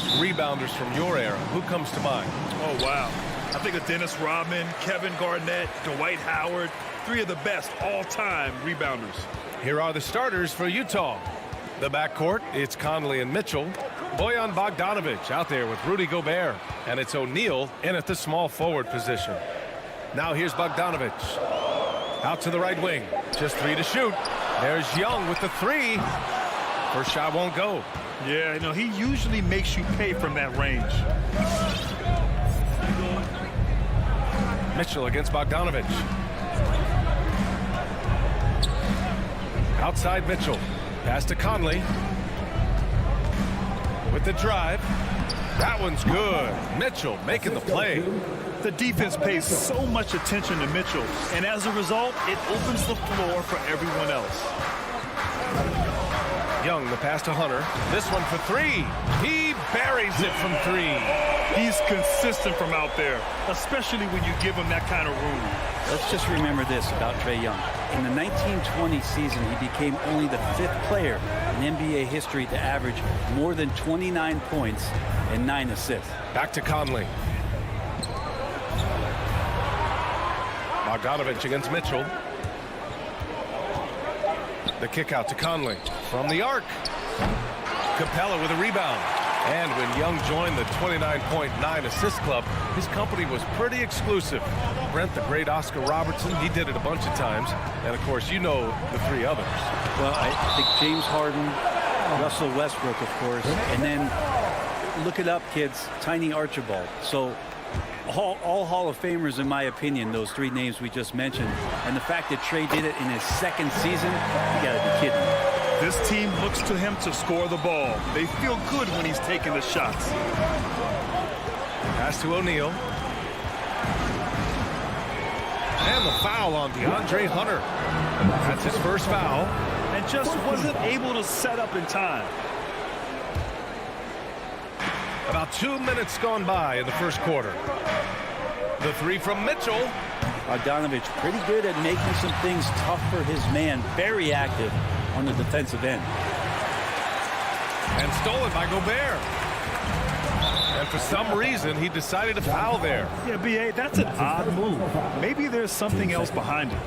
greatest rebounders from your era, who comes to mind? Oh, wow. I think of Dennis Rodman, Kevin Garnett, Dwight Howard, 3 of the best all-time rebounders. Here are the starters for Utah. The backcourt, it's Conley and Mitchell. Bojan Bogdanovic out there with Rudy Gobert. And it's O'Neal in at the small forward position. Now here's Bogdanovic. Out to the right wing. Just 3 to shoot. There's Young with the 3. First shot won't go. Yeah, you know, he usually makes you pay from that range. Mitchell against Bogdanovic. Outside Mitchell. Pass to Conley. With the drive. That one's good. Mitchell making the play. The defense pays so much attention to Mitchell, and as a result, it opens the floor for everyone else. Young, the pass to Hunter. This one for 3. He buries it from 3. He's consistent from out there, especially when you give him that kind of room. Let's just remember this about Trae Young. In the 1920 season, he became only the 5th player in NBA history to average more than 29 points and 9 assists. Back to Conley. Bogdanovic against Mitchell. The kick out to Conley from the arc. Capella with a rebound. And when Young joined the 29.9 assist club, his company was pretty exclusive. Brent, the great Oscar Robertson, he did it a bunch of times. And, of course, you know the 3 others. Well, I think James Harden, Russell Westbrook, of course, and then look it up, kids, Tiny Archibald. So all Hall of Famers, in my opinion, those 3 names we just mentioned. And the fact that Trae did it in his 2nd season, you got to be kidding me. This team looks to him to score the ball. They feel good when he's taking the shots. Pass to O'Neal. And the foul on DeAndre Hunter. That's his first foul. And just wasn't able to set up in time. About 2 minutes gone by in the first quarter. The 3 from Mitchell. Bogdanovic pretty good at making some things tough for his man. Very active on the defensive end. And stolen by Gobert. And for some reason, he decided to foul there. Yeah, B.A., that's an odd move. Maybe there's something else behind it.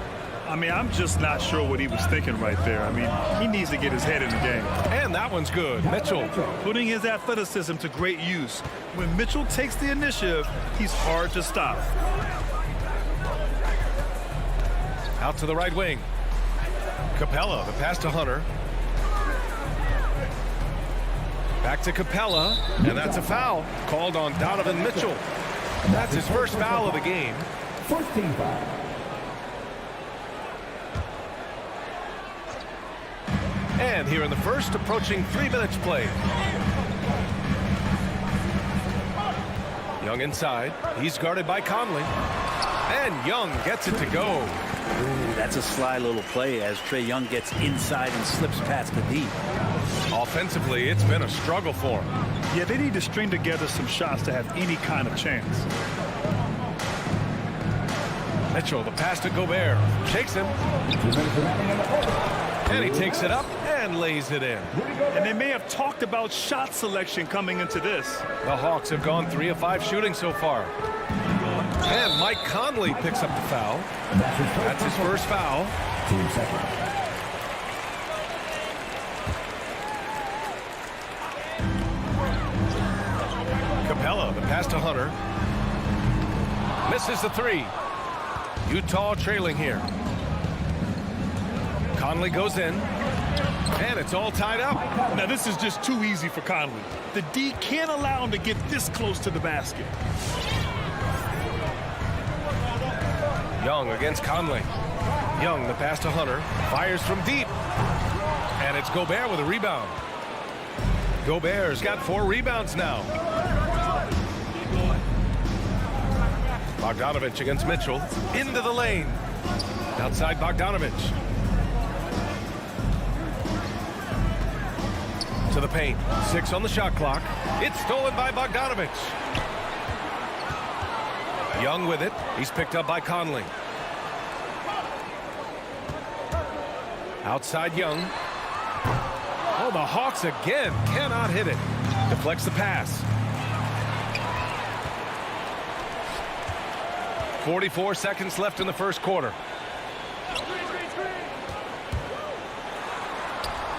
I mean, I'm just not sure what he was thinking right there. I mean, he needs to get his head in the game. And that one's good. Mitchell. Putting his athleticism to great use. When Mitchell takes the initiative, he's hard to stop. Out to the right wing. Capella, the pass to Hunter. Back to Capella, and that's a foul called on Donovan Mitchell. That's his first foul of the game. 14 foul. And here in the first, approaching 3 minutes played. Young inside. He's guarded by Conley. And Young gets it to go. Ooh, that's a sly little play as Trae Young gets inside and slips past the D. Offensively, it's been a struggle for him. Yeah, they need to string together some shots to have any kind of chance. Mitchell, the pass to Gobert. Shakes him. And he takes it up and lays it in. And they may have talked about shot selection coming into this. The Hawks have gone 3 of 5 shooting so far. And Mike Conley picks up the foul. That's his first foul. Team second. Capella, the pass to Hunter. Misses the 3. Utah trailing here. Conley goes in. And it's all tied up. Now this is just too easy for Conley. The D can't allow him to get this close to the basket. Young against Conley. Young, the pass to Hunter. Fires from deep. And it's Gobert with a rebound. Gobert's got 4 rebounds now. Bogdanovic against Mitchell. Into the lane. Outside Bogdanovic. To the paint. 6 on the shot clock. It's stolen by Bogdanovic. Young with it. He's picked up by Conley. Outside Young. Oh, the Hawks again cannot hit it. Deflects the pass. 44 seconds left in the first quarter.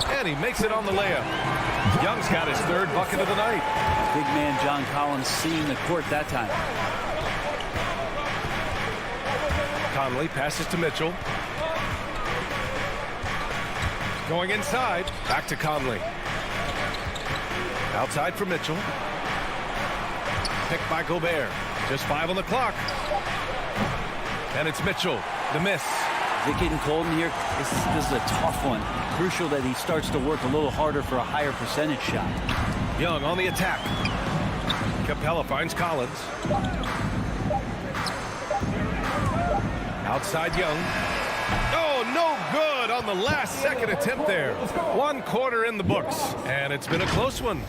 And he makes it on the layup. Young's got his third bucket of the night. Big man John Collins seeing the court that time. Conley passes to Mitchell. Going inside. Back to Conley. Outside for Mitchell. Picked by Gobert. Just 5 on the clock. And it's Mitchell. The miss. Is it getting cold in here? This is a tough one. Crucial that he starts to work a little harder for a higher percentage shot. Young on the attack. Capella finds Collins. Outside Young. Oh, no good on the last second attempt there. 1 quarter in the books. And it's been a close one.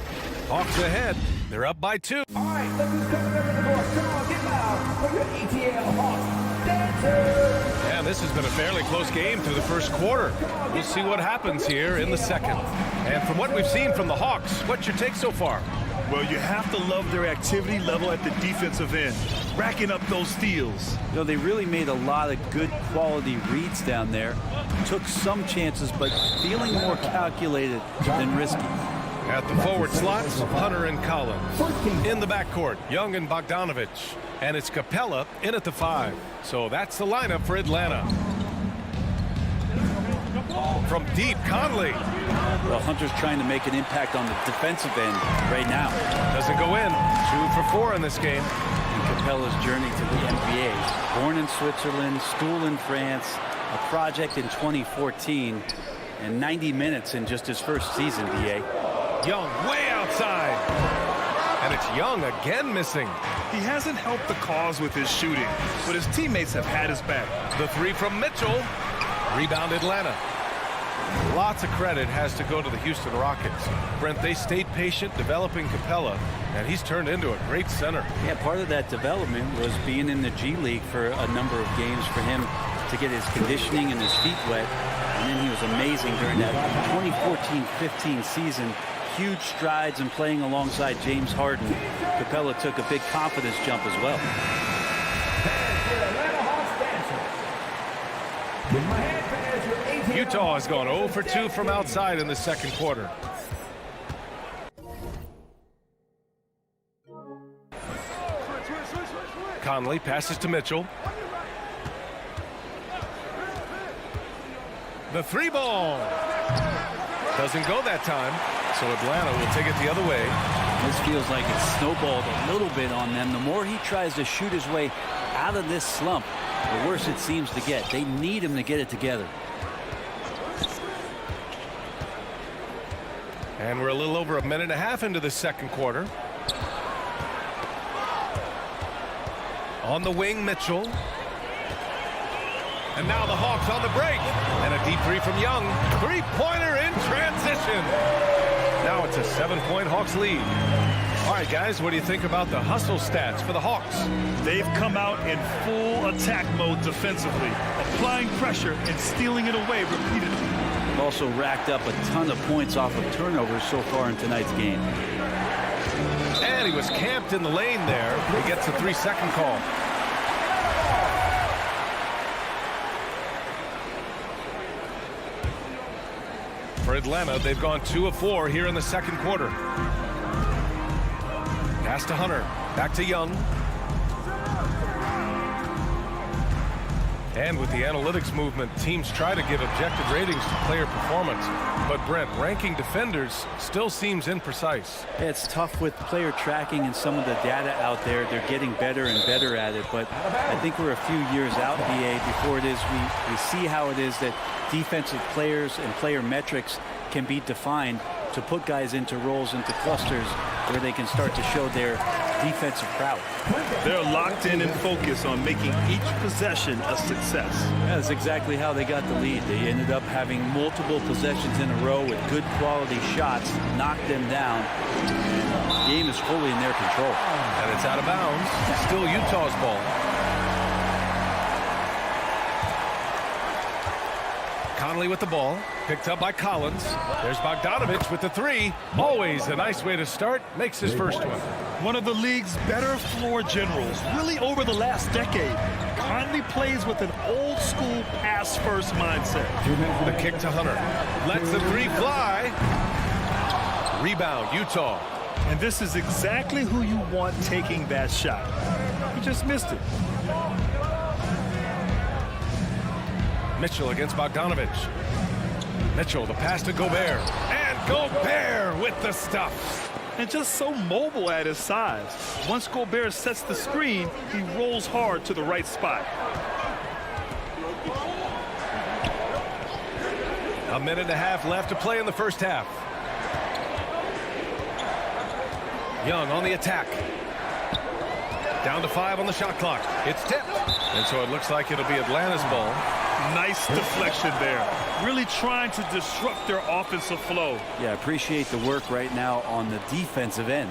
Hawks ahead. They're up by 2. All right, look who's coming over the door. Come on, get loud for your ETL Hawks dancers. And this has been a fairly close game through the first quarter. We'll see what happens here in the second. And from what we've seen from the Hawks, what's your take so far? Well, you have to love their activity level at the defensive end, racking up those steals. You know, they really made a lot of good quality reads down there. Took some chances, but feeling more calculated than risky. At the forward slots, Hunter and Collins. In the backcourt, Young and Bogdanovich. And it's Capella in at the 5. So that's the lineup for Atlanta. From deep, Conley. Well, Hunter's trying to make an impact on the defensive end right now. Doesn't go in. 2 for 4 in this game. And Capella's journey to the NBA. Born in Switzerland, school in France, a project in 2014, and 90 minutes in just his first season, B.A. Young way outside. And it's Young again missing. He hasn't helped the cause with his shooting, but his teammates have had his back. The 3 from Mitchell. Rebound Atlanta. Lots of credit has to go to the Houston Rockets. Brent, they stayed patient developing Capella, and he's turned into a great center. Yeah, part of that development was being in the G League for a number of games for him to get his conditioning and his feet wet. And then he was amazing during that 2014-15 season. Huge strides in playing alongside James Harden. Capella took a big confidence jump as well. Utah has gone 0 for 2 from outside in the second quarter. Conley passes to Mitchell. The 3 ball. Doesn't go that time. So Atlanta will take it the other way. This feels like it's snowballed a little bit on them. The more he tries to shoot his way out of this slump, the worse it seems to get. They need him to get it together. And we're a little over 1.5 minutes into the second quarter. On the wing, Mitchell. And now the Hawks on the break. And a deep 3 from Young. 3-pointer in transition. Now it's a 7-point Hawks lead. All right, guys, what do you think about the hustle stats for the Hawks? They've come out in full attack mode defensively, applying pressure and stealing it away repeatedly. Also racked up a ton of points off of turnovers so far in tonight's game. And he was camped in the lane there. He gets a 3-second call. For Atlanta, they've gone 2 of 4 here in the second quarter. Pass to Hunter. Back to Young. And with the analytics movement, teams try to give objective ratings to player performance. But Brent, ranking defenders still seems imprecise. It's tough with player tracking and some of the data out there. They're getting better and better at it. But I think we're a few years out, BA, before it is we see how it is that defensive players and player metrics can be defined to put guys into roles, into clusters where they can start to show their defensive prowess. They're locked in and focused on making each possession a success. That's exactly how they got the lead. They ended up having multiple possessions in a row with good quality shots, knocked them down. The game is fully in their control. And it's out of bounds. Still Utah's ball. Conley with the ball. Picked up by Collins. There's Bogdanovich with the three. Always a nice way to start. Makes his first one. One of the league's better floor generals, really over the last decade. Conley plays with an old-school pass-first mindset. The kick to Hunter. Lets the three fly. Rebound, Utah. And this is exactly who you want taking that shot. He just missed it. Mitchell against Bogdanovich. Mitchell, the pass to Gobert. And Gobert with the stuff. And just so mobile at his size. Once Gobert sets the screen, he rolls hard to the right spot. A minute and a half left to play in the first half. Young on the attack. Down to 5 on the shot clock. It's tipped. And so it looks like it'll be Atlanta's ball. Nice deflection there. Really trying to disrupt their offensive flow. Yeah, appreciate the work right now on the defensive end.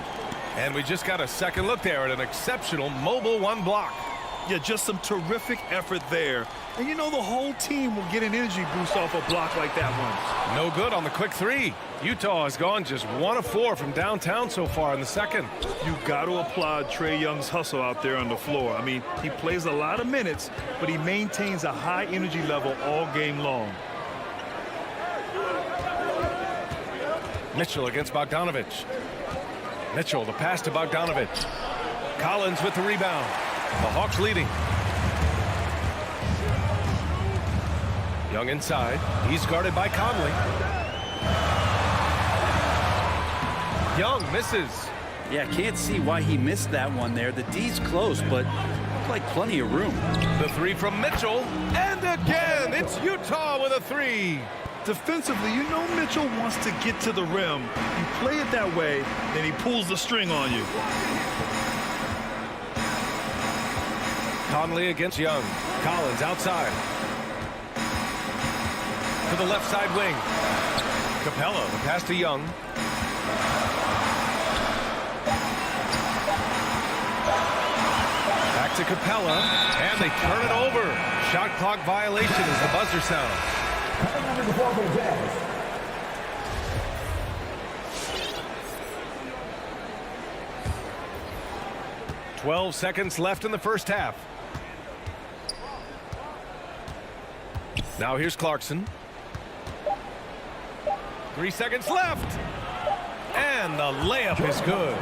And we just got a second look there at an exceptional mobile one block. Yeah, just some terrific effort there. And you know the whole team will get an energy boost off a block like that one. No good on the quick three. Utah has gone just 1 of 4 from downtown so far in the second. You got to applaud Trae Young's hustle out there on the floor. I mean, he plays a lot of minutes, but he maintains a high energy level all game long. Mitchell against Bogdanovich. Mitchell, the pass to Bogdanovich. Collins with the rebound. The Hawks leading. Young inside. He's guarded by Conley. Young misses. Yeah, can't see why he missed that one there. The D's close, but looked like plenty of room. The three from Mitchell. And again, it's Utah with a three. Defensively, you know Mitchell wants to get to the rim. You play it that way, then he pulls the string on you. Conley against Young. Collins outside. To the left side wing. Capella, the pass to Young. Back to Capella, and they turn it over. Shot clock violation as the buzzer sounds. 12 seconds left in the first half. Now here's Clarkson. 3 seconds left. And the layup is good.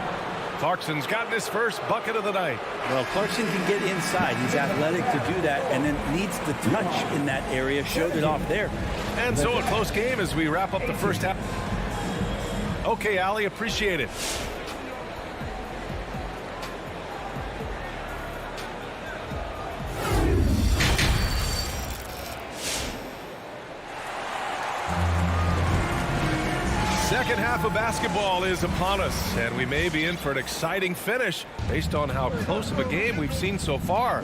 Clarkson's gotten his first bucket of the night. Well, Clarkson can get inside. He's athletic to do that, and then needs the touch in that area. Showed it off there. And so a close game as we wrap up the first half. Okay, Allie, appreciate it. Second half of basketball is upon us, and we may be in for an exciting finish based on how close of a game we've seen so far.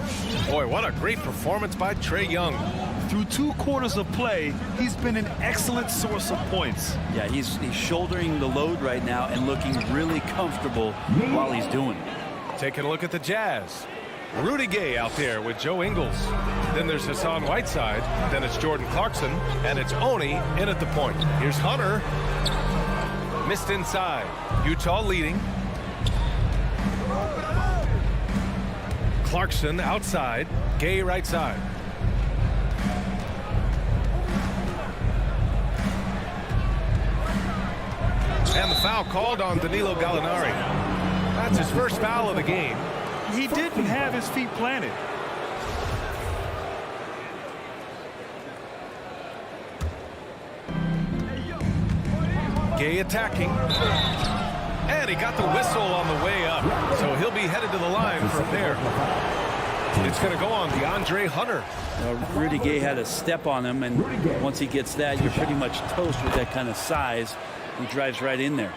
Boy, what a great performance by Trae Young. Through 2 quarters of play, he's been an excellent source of points. Yeah, he's shouldering the load right now and looking really comfortable while he's doing it. Taking a look at the Jazz. Rudy Gay out there with Joe Ingles. Then there's Hassan Whiteside. Then it's Jordan Clarkson. And it's Oni in at the point. Here's Hunter. Missed inside. Utah leading. Clarkson outside. Gay right side. And the foul called on Danilo Gallinari. That's his first foul of the game. He didn't have his feet planted. Gay attacking. And he got the whistle on the way up. So he'll be headed to the line for a pair. It's going to go on DeAndre Hunter. Rudy Gay had a step on him, and once he gets that, you're pretty much toast with that kind of size. He drives right in there.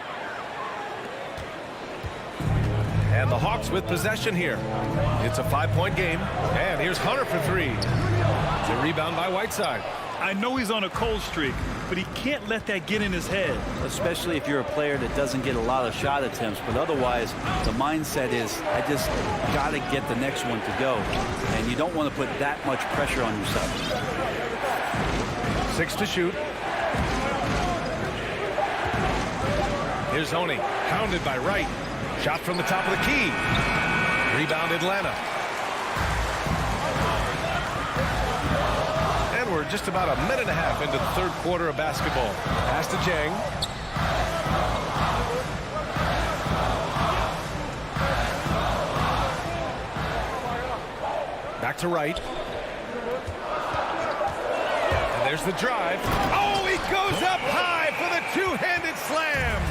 And the Hawks with possession here. It's a 5-point game. And here's Hunter for 3. It's a rebound by Whiteside. I know he's on a cold streak, but he can't let that get in his head. Especially if you're a player that doesn't get a lot of shot attempts. But otherwise, the mindset is, I just got to get the next one to go. And you don't want to put that much pressure on yourself. 6 to shoot. Here's Oni, pounded by Wright. Shot from the top of the key. Rebound Atlanta. And we're just about a minute and a half into the third quarter of basketball. Pass to Jang. Back to Wright. And there's the drive. Oh, he goes up high for the two-handed slam.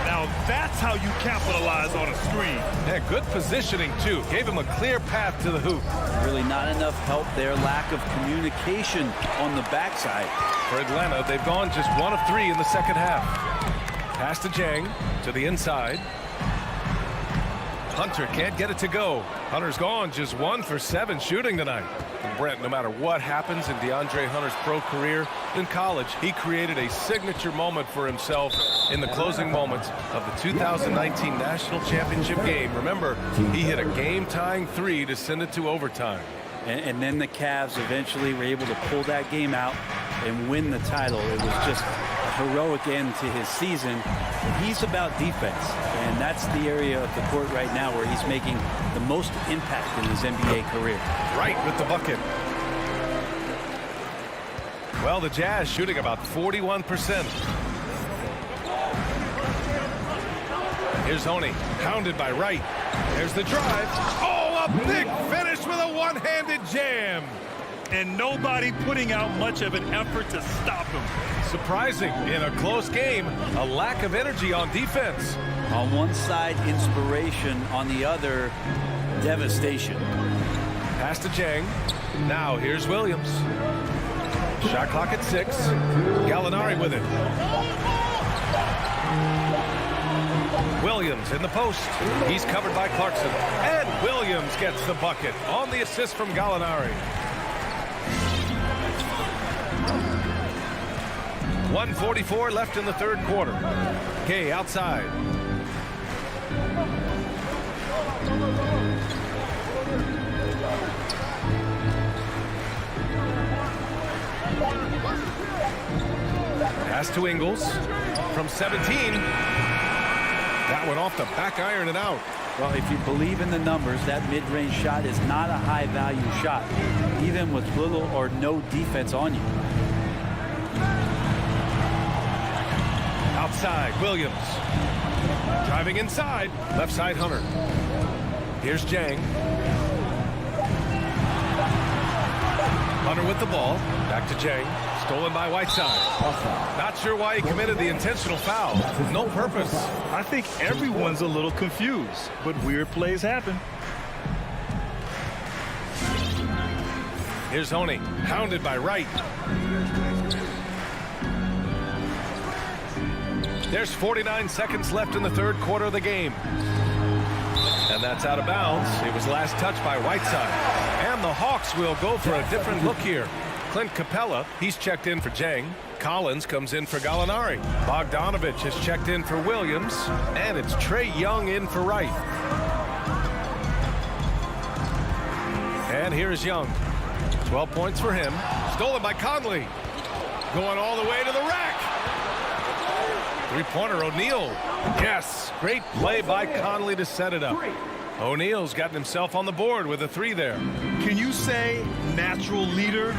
Now that's how you capitalize on a screen. Yeah, good positioning, too. Gave him a clear path to the hoop. Really not enough help there. Lack of communication on the backside. For Atlanta, they've gone just 1 of 3 in the second half. Pass to Jang, to the inside. Hunter can't get it to go. Hunter's gone just 1 for 7 shooting tonight. And Brent, no matter what happens in DeAndre Hunter's pro career, in college, he created a signature moment for himself in the closing moments of the 2019 National Championship game. Remember, he hit a game-tying 3 to send it to overtime. And then the Cavs eventually were able to pull that game out and win the title. It was just a heroic end to his season. He's about defense, and that's the area of the court right now where he's making the most impact in his NBA career. Right with the bucket. Well, the Jazz shooting about 41%. Here's Oni, pounded by Wright. There's the drive. Oh, a big finish with a one-handed jam. And nobody putting out much of an effort to stop him. Surprising in a close game, a lack of energy on defense. On one side, inspiration. On the other, devastation. Pass to Jang. Now here's Williams. Shot clock at 6. Gallinari with it. Williams in the post. He's covered by Clarkson. And Williams gets the bucket on the assist from Gallinari. 1:44 left in the third quarter. Gay outside. Pass to Ingles from 17. That went off the back iron and out. Well, if you believe in the numbers, that mid-range shot is not a high-value shot, even with little or no defense on you. Outside, Williams. Driving inside, left side Hunter. Here's Jang. Hunter with the ball. Back to Jang. Stolen by Whiteside. Not sure why he committed the intentional foul. No purpose. I think everyone's a little confused, but weird plays happen. Here's Oni, pounded by Wright. There's 49 seconds left in the third quarter of the game. And that's out of bounds. It was last touched by Whiteside. And the Hawks will go for a different look here. Clint Capella, he's checked in for Jang. Collins comes in for Gallinari. Bogdanovich has checked in for Williams. And it's Trae Young in for Wright. And here's Young. 12 points for him. Stolen by Conley. Going all the way to the rack. Three-pointer, O'Neal. Yes, great play by Conley to set it up. O'Neal's gotten himself on the board with a 3 there. Can you say natural leader?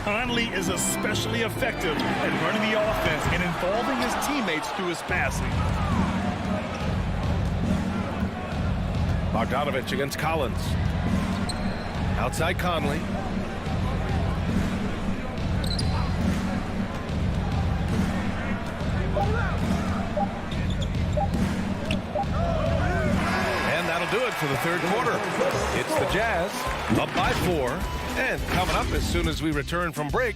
Conley is especially effective at running the offense and involving his teammates through his passing. Bogdanovich against Collins. Outside Conley. Do it for the third quarter. It's the Jazz up by 4, and coming up as soon as we return from break,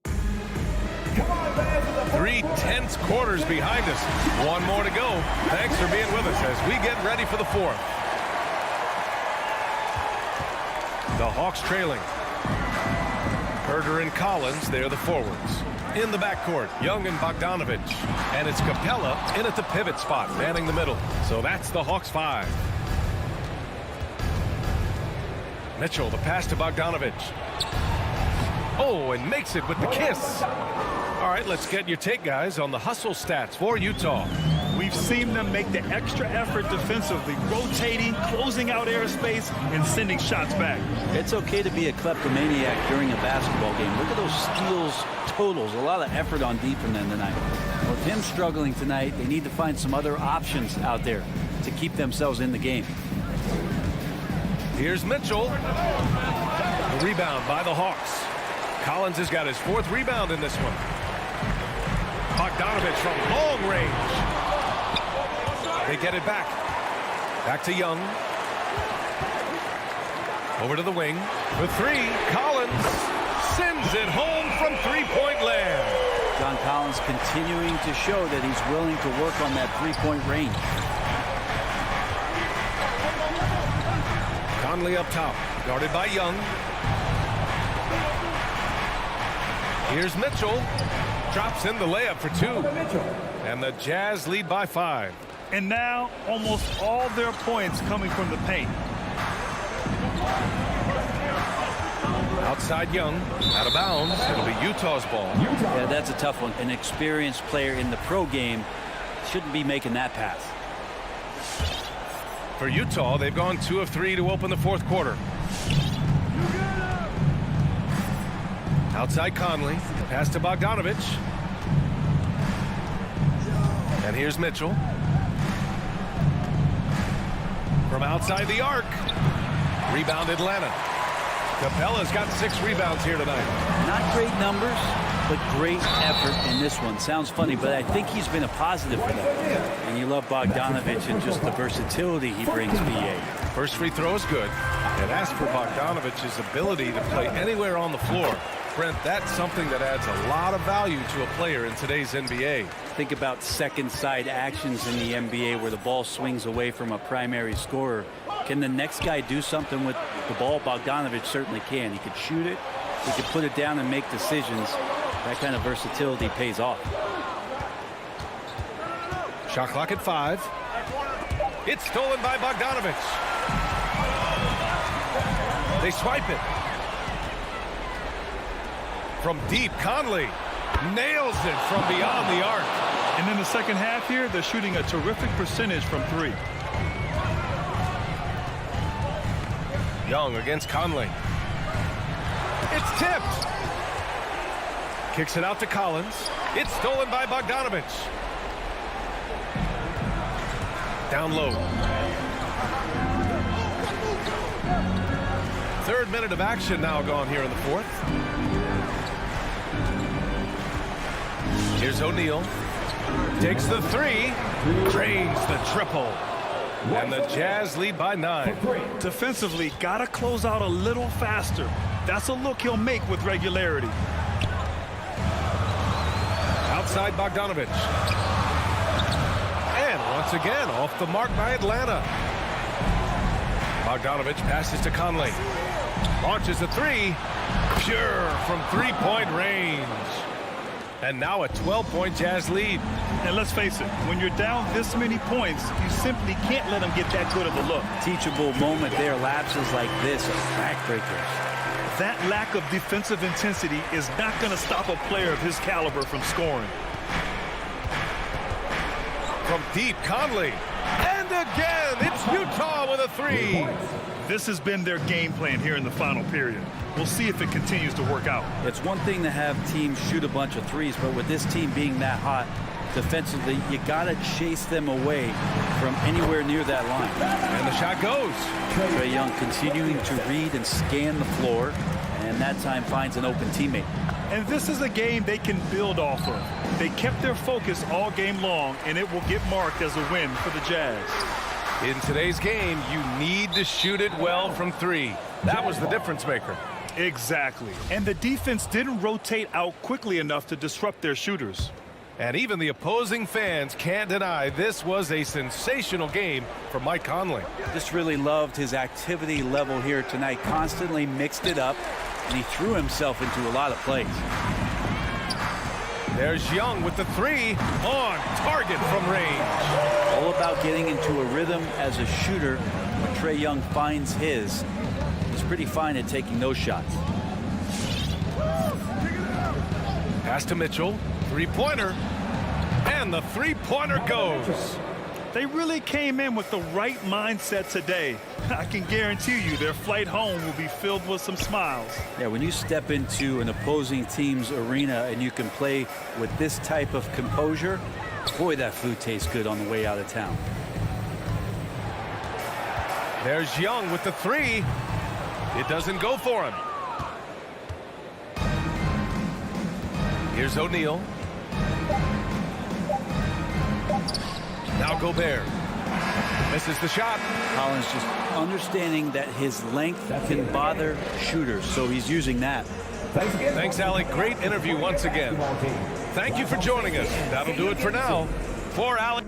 3 tense quarters behind us. 1 more to go. Thanks for being with us as we get ready for the 4th. The Hawks trailing. Herter and Collins, they're the forwards. In the backcourt, Young and Bogdanovich. And it's Capella in at the pivot spot, manning the middle. So that's the Hawks 5. Mitchell, the pass to Bogdanovich. Oh, and makes it with the kiss. All right, let's get your take, guys, on the hustle stats for Utah. We've seen them make the extra effort defensively, rotating, closing out airspace, and sending shots back. It's okay to be a kleptomaniac during a basketball game. Look at those steals totals. A lot of effort on deep from them tonight. With him struggling tonight, they need to find some other options out there to keep themselves in the game. Here's Mitchell. The rebound by the Hawks. Collins has got his 4th rebound in this one. Bogdanovich from long range. They get it back. Back to Young. Over to the wing. The 3. Collins sends it home from three-point land. John Collins continuing to show that he's willing to work on that three-point range. Conley up top. Guarded by Young. Here's Mitchell. Drops in the layup for 2. And the Jazz lead by 5. And now almost all their points coming from the paint. Outside Young. Out of bounds. It'll be Utah's ball. Yeah, that's a tough one. An experienced player in the pro game shouldn't be making that pass. For Utah, they've gone 2 of 3 to open the 4th quarter. Outside Conley. Pass to Bogdanovich. And here's Mitchell. From outside the arc. Rebound Atlanta. Capella's got 6 rebounds here tonight. Not great numbers, but great effort in this one. Sounds funny, but I think he's been a positive for them. And you love Bogdanovich and just the versatility he brings VA. First free throw is good. And as for Bogdanovich's ability to play anywhere on the floor, Brent, that's something that adds a lot of value to a player in today's NBA. Think about second side actions in the NBA where the ball swings away from a primary scorer. Can the next guy do something with the ball? Bogdanovich certainly can. He could shoot it. He could put it down and make decisions. That kind of versatility pays off. Shot clock at 5. It's stolen by Bogdanovich. They swipe it. From deep, Conley nails it from beyond the arc. And in the second half here, they're shooting a terrific percentage from 3. Young against Conley. It's tipped. Kicks it out to Collins. It's stolen by Bogdanovich. Down low. 3rd minute of action now gone here in the 4th. Here's O'Neal. Takes the 3. Drains the triple. And the Jazz lead by 9. Defensively, got to close out a little faster. That's a look he'll make with regularity. Outside Bogdanovich. And once again, off the mark by Atlanta. Bogdanovich passes to Conley. Launches a 3. Pure from three-point range. And now a 12-point Jazz lead. And let's face it, when you're down this many points, you simply can't let them get that good of a look. Teachable moment there. Lapses like this are backbreakers. That lack of defensive intensity is not going to stop a player of his caliber from scoring. From deep, Conley. And again, it's Utah with a 3. This has been their game plan here in the final period. We'll see if it continues to work out. It's one thing to have teams shoot a bunch of threes, but with this team being that hot defensively, you got to chase them away from anywhere near that line. And the shot goes. Trae Young continuing to read and scan the floor, and that time finds an open teammate. And this is a game they can build off of. They kept their focus all game long, and it will get marked as a win for the Jazz. In today's game, you need to shoot it well from 3. That was the difference maker. Exactly. And the defense didn't rotate out quickly enough to disrupt their shooters. And even the opposing fans can't deny this was a sensational game for Mike Conley. Just really loved his activity level here tonight. Constantly mixed it up, and he threw himself into a lot of plays. There's Young with the 3 on target from range. All about getting into a rhythm as a shooter. When Trae Young finds his, he's pretty fine at taking those shots. Pass to Mitchell. Three-pointer. And the three-pointer goes. They really came in with the right mindset today. I can guarantee you their flight home will be filled with some smiles. Yeah, when you step into an opposing team's arena and you can play with this type of composure, boy, that food tastes good on the way out of town. There's Young with the three. It doesn't go for him. Here's O'Neal. Now Gobert. Misses the shot. Collins just understanding that his length can bother shooters, so he's using that. Thanks, Alec. Great interview once again. Thank you for joining us. That'll do it for now. For Alec.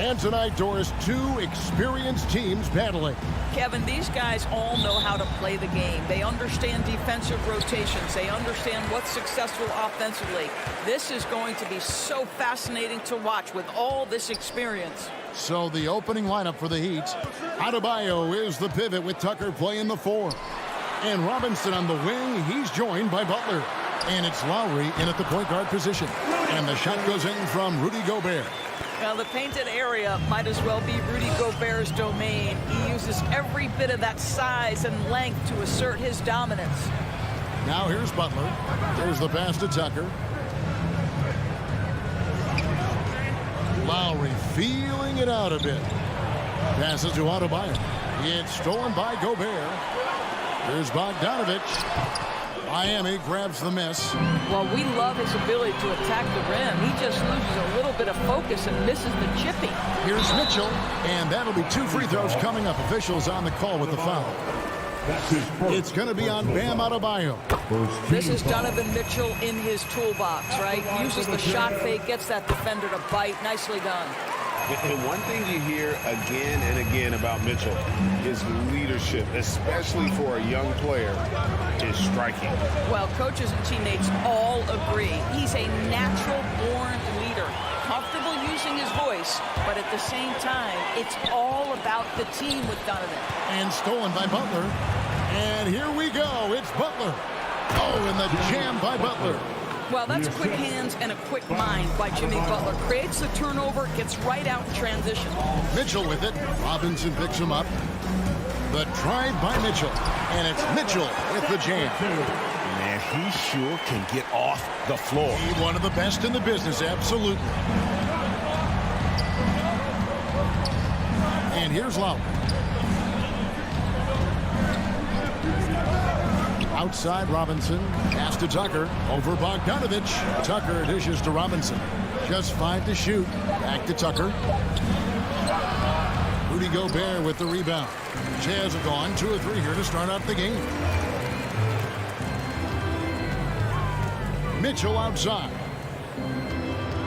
And tonight, Doris, two experienced teams battling. Kevin, these guys all know how to play the game. They understand defensive rotations. They understand what's successful offensively. This is going to be so fascinating to watch with all this experience. So the opening lineup for the Heat. Adebayo is the pivot with Tucker playing the 4. And Robinson on the wing. He's joined by Butler. And it's Lowry in at the point guard position. And the shot goes in from Rudy Gobert. Now, the painted area might as well be Rudy Gobert's domain. He uses every bit of that size and length to assert his dominance. Now here's Butler. There's the pass to Tucker. Lowry feeling it out a bit. Passes to Adebayo. It's stolen by Gobert. Here's Bogdanovich. Miami grabs the miss. Well, we love his ability to attack the rim. He just loses a little bit of focus and misses the chippy. Here's Mitchell, and that'll be 2 free throws coming up. Officials on the call with the foul. It's going to be on Bam Adebayo. This is Donovan Mitchell in his toolbox, right? Uses the shot fake, gets that defender to bite. Nicely done. And one thing you hear again and again about Mitchell is leadership, especially for a young player, is striking. Well, coaches and teammates all agree. He's a natural-born leader, comfortable using his voice, but at the same time, it's all about the team with Donovan. And stolen by Butler. And here we go. It's Butler. Oh, and the jam by Butler. Well, that's quick hands and a quick mind by Jimmy Butler. Creates the turnover, gets right out in transition. Mitchell with it. Robinson picks him up. The drive by Mitchell. And it's Mitchell with the jam. Man, he sure can get off the floor. He's one of the best in the business, absolutely. And here's Lowry. Outside Robinson. Pass to Tucker. Over Bogdanovich. Tucker dishes to Robinson. Just 5 to shoot. Back to Tucker. Rudy Gobert with the rebound. Jazz have gone 2 of 3 here to start out the game. Mitchell outside.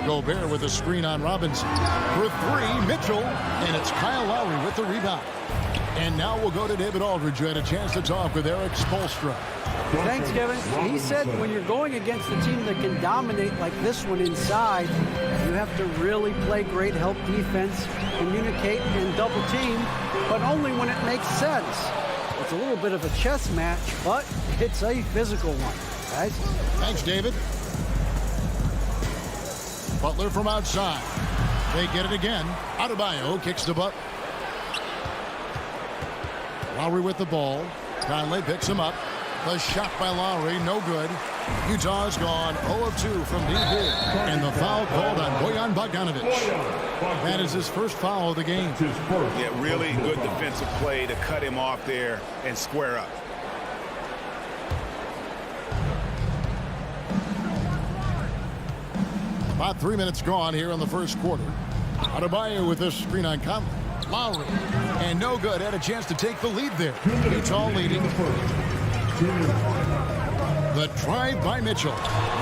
Gobert with a screen on Robinson. For 3, Mitchell. And it's Kyle Lowry with the rebound. And now we'll go to David Aldridge, who had a chance to talk with Eric Spoelstra. Thanks, Kevin. He said when you're going against a team that can dominate like this one inside, you have to really play great help defense, communicate, and double team, but only when it makes sense. It's a little bit of a chess match, but it's a physical one, guys. Thanks, David. Butler from outside. They get it again. Adebayo kicks to Butler. Lowry with the ball. Conley picks him up. The shot by Lowry, no good. Utah's gone 0 of 2 from deep here. And the foul called on Bojan Bogdanovich. That is his first foul of the game. Yeah, really good defensive play to cut him off there and square up. About 3 minutes gone here in the first quarter. Adebayo with this screen on Conley. Lowry. And no good. Had a chance to take the lead there. Utah leading. The drive by Mitchell.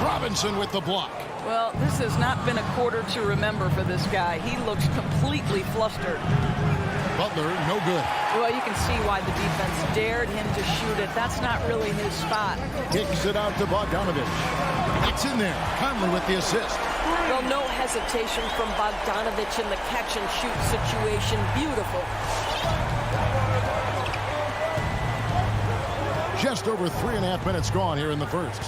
Robinson with the block. Well, this has not been a quarter to remember for this guy. He looks completely flustered. Butler, no good. Well, you can see why the defense dared him to shoot it. That's not really his spot. Kicks it out to Bogdanovich. It's in there. Conley with the assist. Well, no hesitation from Bogdanovich in the catch-and-shoot situation. Beautiful. Just over 3.5 minutes gone here in the first.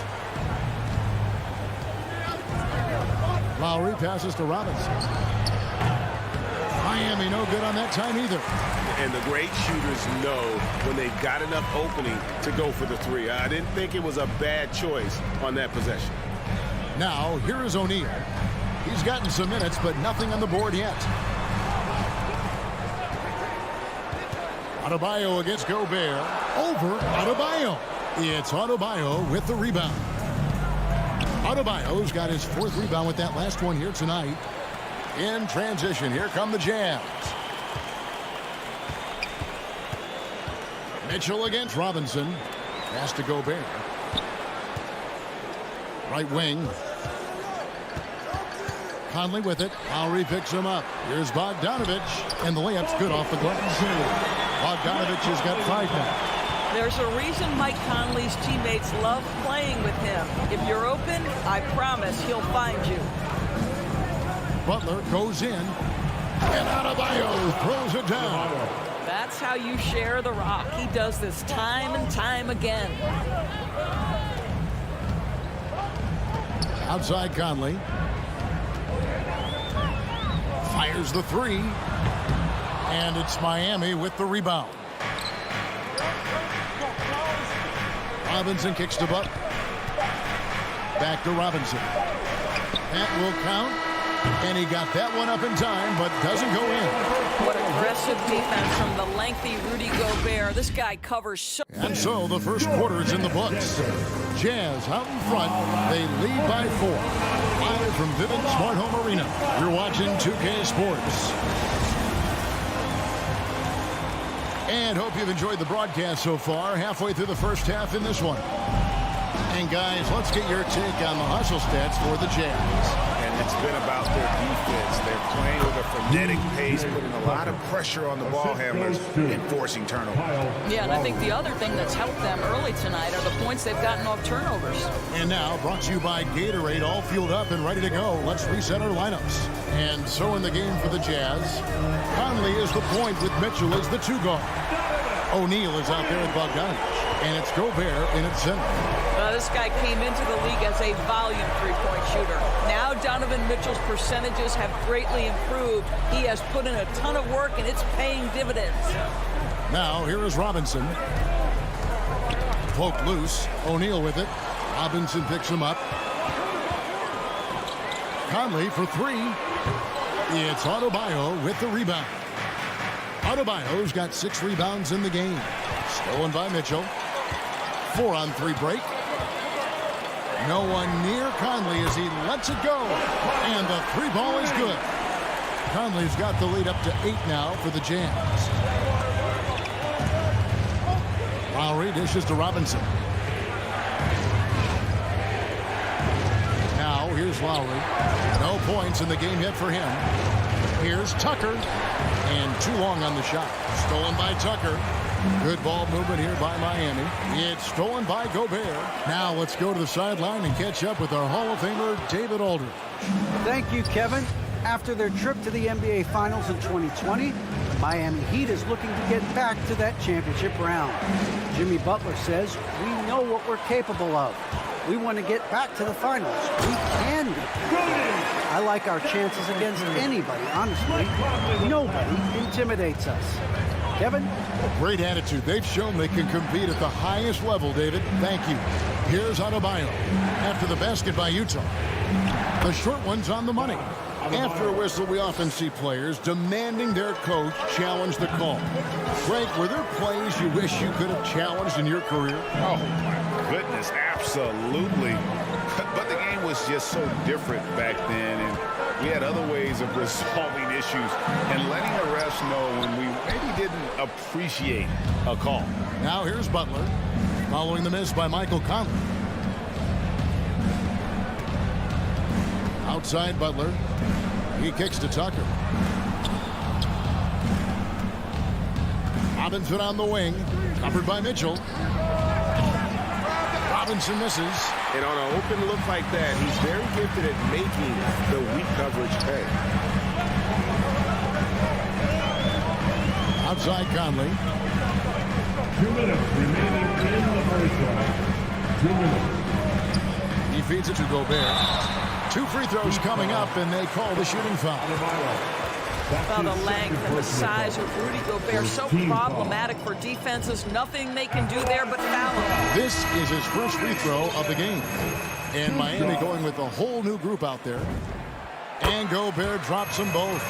Lowry passes to Robinson. Miami no good on that time either. And the great shooters know when they've got enough opening to go for the 3. I didn't think it was a bad choice on that possession. Now, here is O'Neal. He's gotten some minutes, but nothing on the board yet. Adebayo against Gobert. Over Adebayo. It's Adebayo with the rebound. Adebayo's got his 4th rebound with that last one here tonight. In transition, here come the Jazz. Mitchell against Robinson. Pass to Gobert. Right wing. Conley with it. Lowry picks him up. Here's Bogdanovich, and the layup's good off the glass. Bogdanovich has got 5 now. There's a reason Mike Conley's teammates love playing with him. If you're open, I promise he'll find you. Butler goes in, and Adebayo throws it down. That's how you share the rock. He does this time and time again. Outside Conley. Fires the 3. And it's Miami with the rebound. Robinson kicks to Butler. Back to Robinson. That will count. And he got that one up in time, but doesn't go in. What aggressive defense from the lengthy Rudy Gobert. This guy covers so... And so the first quarter is in the books. Jazz out in front. They lead by 4. Live from Vivint Smart Home Arena. You're watching 2K Sports. And hope you've enjoyed the broadcast so far. Halfway through the first half in this one. And guys, let's get your take on the hustle stats for the Jazz. And it's been about their defense. They're playing with a frenetic pace, putting a lot of pressure on the ball handlers and forcing turnovers. Yeah, and I think the other thing that's helped them early tonight are the points they've gotten off turnovers. And now, brought to you by Gatorade, all fueled up and ready to go. Let's reset our lineups. And so in the game for the Jazz, Conley is the point with Mitchell as the 2 guard. O'Neal is out there with Bogdanovich, and it's Gobert in its center. This guy came into the league as a volume three-point shooter. Now Donovan Mitchell's percentages have greatly improved. He has put in a ton of work, and it's paying dividends. Now, here is Robinson. Poked loose. O'Neal with it. Robinson picks him up. Conley for 3. It's Adebayo with the rebound. Adebayo's got 6 rebounds in the game. Stolen by Mitchell. 4-on-3 break. No one near Conley as he lets it go. And the 3 ball is good. Conley's got the lead up to 8 now for the Jazz. Lowry dishes to Robinson. Now here's Lowry. No points in the game yet for him. Here's Tucker. And too long on the shot. Stolen by Tucker. Good ball movement here by Miami. It's stolen by Gobert. Now let's go to the sideline and catch up with our Hall of Famer, David Aldridge. Thank you, Kevin. After their trip to the NBA Finals in 2020, the Miami Heat is looking to get back to that championship round. Jimmy Butler says, we know what we're capable of. We want to get back to the finals. We can get back. I like our chances against anybody, honestly. Nobody intimidates us. Kevin? Great attitude. They've shown they can compete at the highest level, David. Thank you. Here's Adebayo. After the basket by Utah. The short one's on the money. After a whistle, we often see players demanding their coach challenge the call. Frank, were there plays you wish you could have challenged in your career? Oh, my goodness, absolutely. But the game was just so different back then, and we had other ways of resolving issues and letting the refs know when we maybe didn't appreciate a call. Now here's Butler, following the miss by Michael Conley. Outside Butler. He kicks to Tucker. Robinson on the wing. Covered by Mitchell. Robinson misses. And on an open look like that, he's very gifted at making the weak coverage pay. Outside Conley. 2 minutes remaining in the first round. 2 minutes. He feeds it to Gobert. 2 free throws coming up, and they call the shooting foul. Well, the length and the size of Rudy Gobert so problematic for defenses. Nothing they can do there but foul him. This is his first free throw of the game. And Miami going with a whole new group out there. And Gobert drops them both.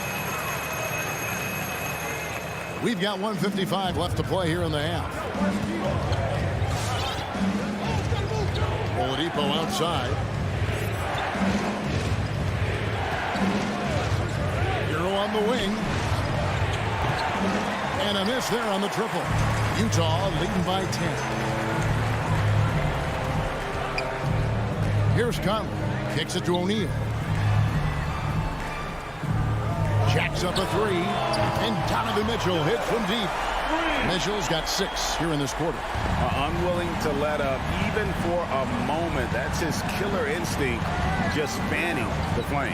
We've got 1:55 left to play here in the half. Oladipo outside. Hero on the wing. And a miss there on the triple. Utah leading by 10. Here's Conley. Kicks it to O'Neal. Jacks up a three. And Donovan Mitchell hits from deep. Mitchell's got 6 here in this quarter. Unwilling to let up even for a moment. That's his killer instinct, just fanning the flame.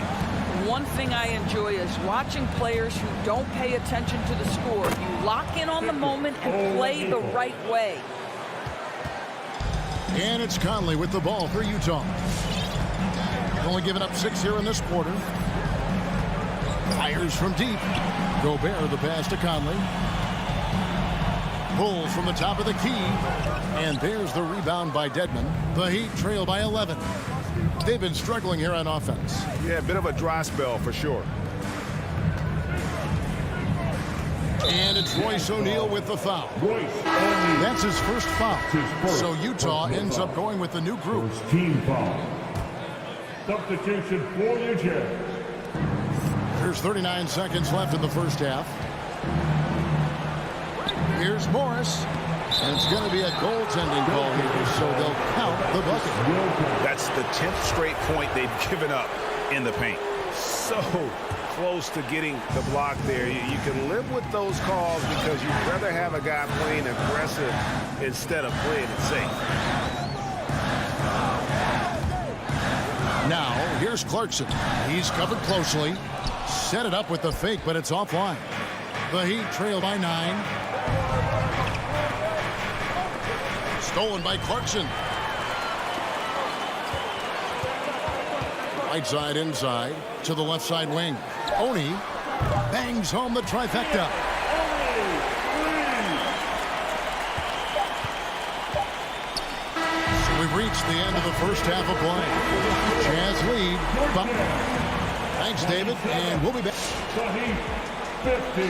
One thing I enjoy is watching players who don't pay attention to the score. You lock in on the moment and play the right way. And it's Conley with the ball for Utah. Only giving up 6 here in this quarter. Fires from deep. Gobert the pass to Conley. Pulls from the top of the key. And there's the rebound by Dedmon. The Heat trail by 11. They've been struggling here on offense. Yeah, a bit of a dry spell for sure. And it's Royce O'Neal with the foul. That's his first foul. So Utah ends up going with the new group. First team foul. Substitution for your Jazz. There's 39 seconds left in the first half. Here's Morris. And it's going to be a goaltending call here, so they'll count the bucket. That's the 10th straight point they've given up in the paint. So close to getting the block there. You can live with those calls because you'd rather have a guy playing aggressive instead of playing it safe. Now, here's Clarkson. He's covered closely. Set it up with the fake, but it's offline. The Heat trail by 9. Stolen by Clarkson. Right side inside to the left side wing. Oni bangs home the trifecta. So we've reached the end of the first half of play. Jazz lead. Thanks, David, and we'll be back. 50.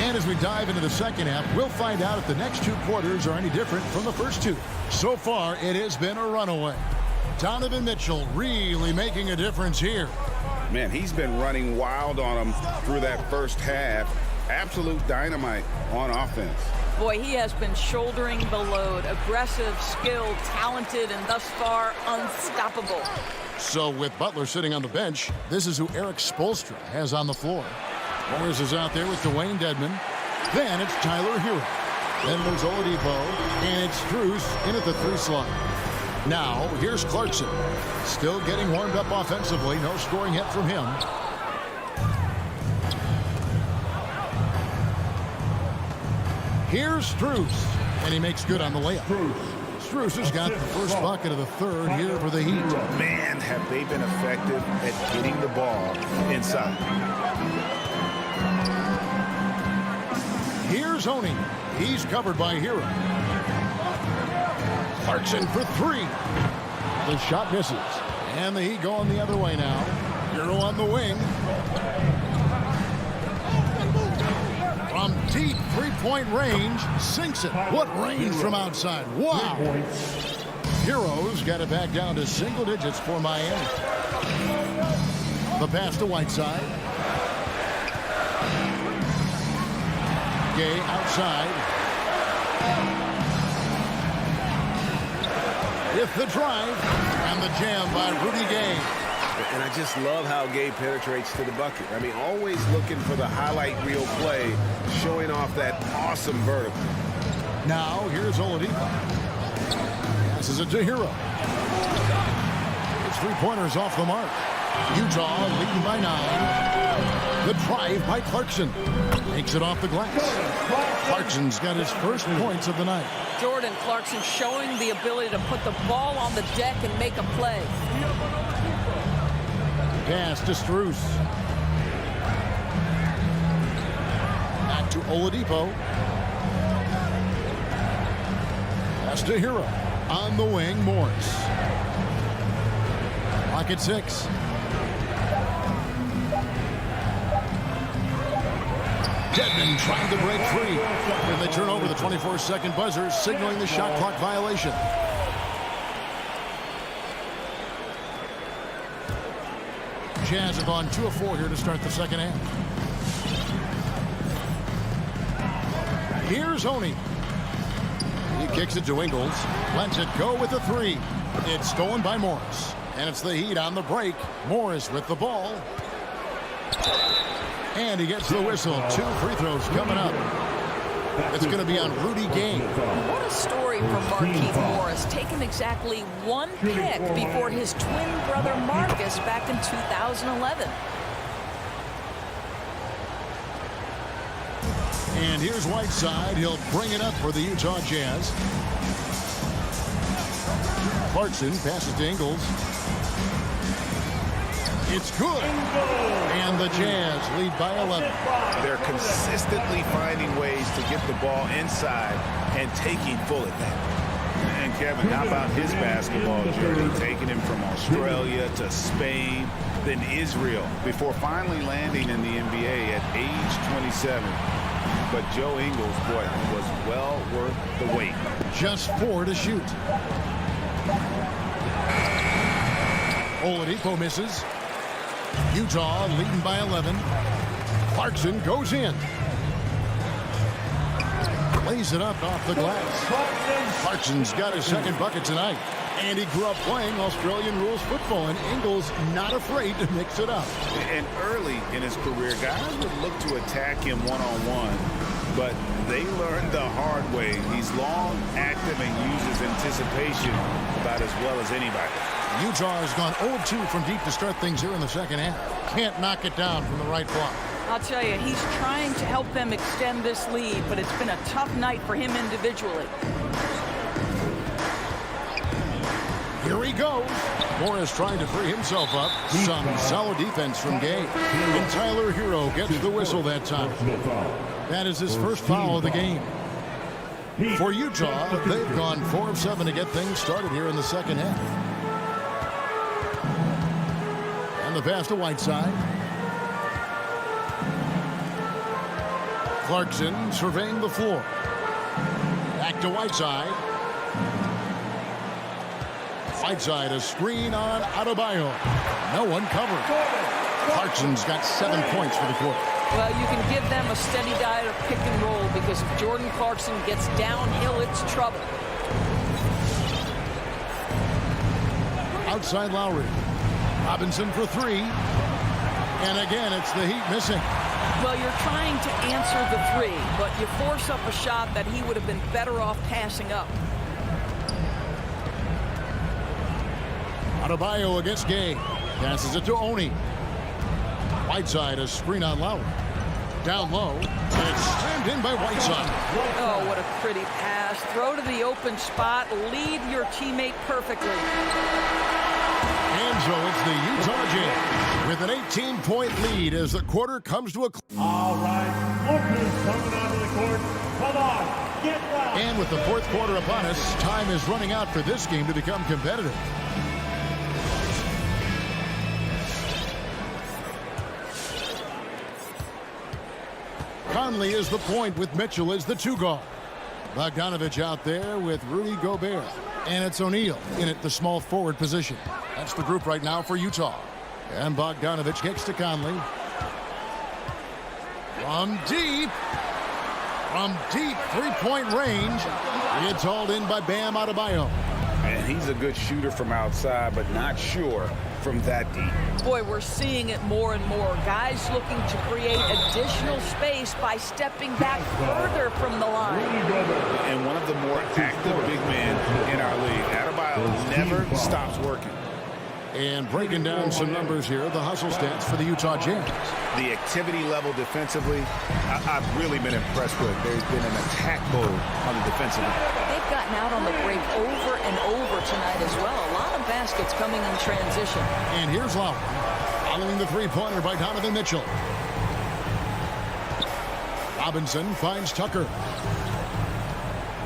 And as we dive into the second half, we'll find out if the next 2 quarters are any different from the first 2. So far, it has been a runaway. Donovan Mitchell really making a difference here. Man, he's been running wild on them through that first half. Absolute dynamite on offense. Boy, he has been shouldering the load. Aggressive, skilled, talented, and thus far unstoppable. So with Butler sitting on the bench, this is who Eric Spoelstra has on the floor. Morris is out there with Dwayne Dedmon. Then it's Tyler Hero. Then there's Oladipo. And it's Strus in at the 3 slot. Now, here's Clarkson. Still getting warmed up offensively. No scoring hit from him. Here's Strus. And he makes good on the layup. Strus has got the first bucket of the third here for the Heat. Man, have they been effective at getting the ball inside. Here's Oni. He's covered by Hero. Clarkson for 3. The shot misses. And the Heat going the other way now. Hero on the wing. From deep 3-point range, sinks it. What range from outside. Wow. Hero's got it back down to single digits for Miami. The pass to Whiteside. Gay outside. With the drive and the jam by Rudy Gay. And I just love how Gay penetrates to the bucket. I mean, always looking for the highlight reel play, showing off that awesome vertical. Now, here's Oladipo. Passes it to Hero. His 3-pointers off the mark. Utah leading by 9. The drive by Clarkson. Takes it off the glass. Clarkson's got his first points of the night. Jordan Clarkson showing the ability to put the ball on the deck and make a play. Pass to Strus. Back to Oladipo. Pass to Hero. On the wing, Morris. Clock at 6. Dedmon trying to break free. And they turn over the 24-second buzzer, signaling the shot clock violation. Jazz have gone 2 of 4 here to start the second half. Here's Oni. He kicks it to Ingles. Lets it go with a three. It's stolen by Morris. And it's the Heat on the break. Morris with the ball. And he gets the whistle. 2 free throws coming up. It's going to be on Rudy Gay. What a story from Markieff Morris. Taken exactly 1 pick before his twin brother Marcus back in 2011. And here's Whiteside. He'll bring it up for the Utah Jazz. Clarkson passes to Ingles. It's good. And the Jazz lead by 11. They're consistently finding ways to get the ball inside and taking full advantage. And Kevin, how about his basketball journey? Taking him from Australia to Spain, then Israel, before finally landing in the NBA at age 27. But Joe Ingles, boy, was well worth the wait. Just 4 to shoot. Oladipo misses. Utah leading by 11. Clarkson goes in. Lays it up off the glass. Clarkson's got his second bucket tonight. And he grew up playing Australian rules football, and Ingles not afraid to mix it up. And early in his career, guys would look to attack him one-on-one, but they learned the hard way. He's long, active, and uses anticipation about as well as anybody. Utah has gone 0-2 from deep to start things here in the second half. Can't knock it down from the right block. I'll tell you, he's trying to help them extend this lead, but it's been a tough night for him individually. Here he goes. Morris trying to free himself up. Some solid defense from Gay. And Tyler Hero gets the whistle that time. That is his first foul of the game. For Utah, they've gone 4 of 7 to get things started here in the second half. And the pass to Whiteside. Clarkson surveying the floor. Back to Whiteside. Whiteside, a screen on Adebayo. No one covered. Clarkson's got 7 points for the quarter. Well, you can give them a steady diet of pick and roll because if Jordan Clarkson gets downhill, it's trouble. Outside Lowry. Robinson for 3. And again, it's the Heat missing. Well, you're trying to answer the 3, but you force up a shot that he would have been better off passing up. Adebayo against Gay. Passes it to Oni. Whiteside, a screen on Lowry. Down low. And it's slammed in by Whiteside. Oh, what a pretty pass. Throw to the open spot. Lead your teammate perfectly. And so it's the Utah Jazz with an 18-point lead as the quarter comes to a close. All right, lookers coming onto the court. Come on, get down. And with the fourth quarter upon us, time is running out for this game to become competitive. Conley is the point with Mitchell as the 2 guard. Bogdanovich out there with Rudy Gobert. And it's O'Neal in at the small forward position. That's the group right now for Utah. And Bogdanovich kicks to Conley. From deep, 3-point range. It's hauled in by Bam Adebayo. And he's a good shooter from outside, but not sure from that deep. Boy, we're seeing it more and more. Guys looking to create additional space by stepping back further from the line. And one of the more active big men in our league. Adebayo never stops working. And breaking down some numbers here, the hustle stats for the Utah Jazz. The activity level defensively, I've really been impressed with. There's been an attack mode on the defensive end. They've gotten out on the break over and over tonight as well. A lot of baskets coming in transition. And here's Lowry, following the 3-pointer by Donovan Mitchell. Robinson finds Tucker.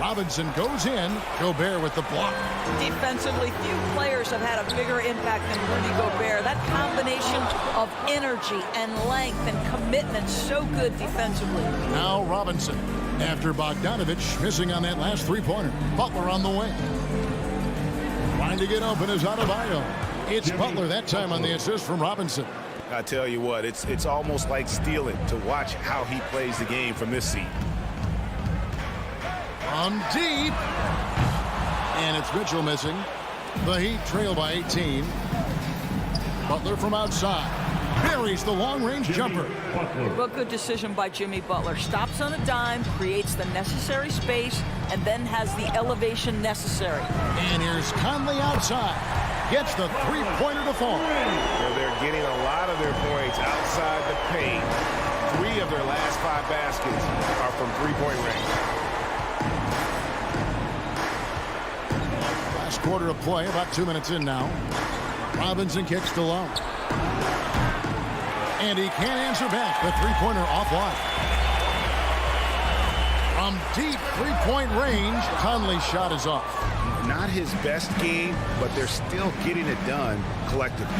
Robinson goes in. Gobert with the block. Defensively, few players have had a bigger impact than Rudy Gobert. That combination of energy and length and commitment, so good defensively. Now Robinson, after Bogdanovich missing on that last 3-pointer. Butler on the wing. Trying to get open is Adebayo. It's Butler that time on the assist from Robinson. I tell you what, it's almost like stealing to watch how he plays the game from this seat. From deep. And it's Mitchell missing. The Heat trail by 18. Butler from outside. Buries the long-range jumper. Well, good decision by Jimmy Butler. Stops on a dime, creates the necessary space, and then has the elevation necessary. And here's Conley outside. Gets the three-pointer to fall. They're getting a lot of their points outside the paint. 3 of their last 5 baskets are from three-point range. Last quarter of play, about 2 minutes in now. Robinson kicks to low. And he can't answer back. The three-pointer offline. From deep three-point range, Conley's shot is off. Not his best game, but they're still getting it done collectively.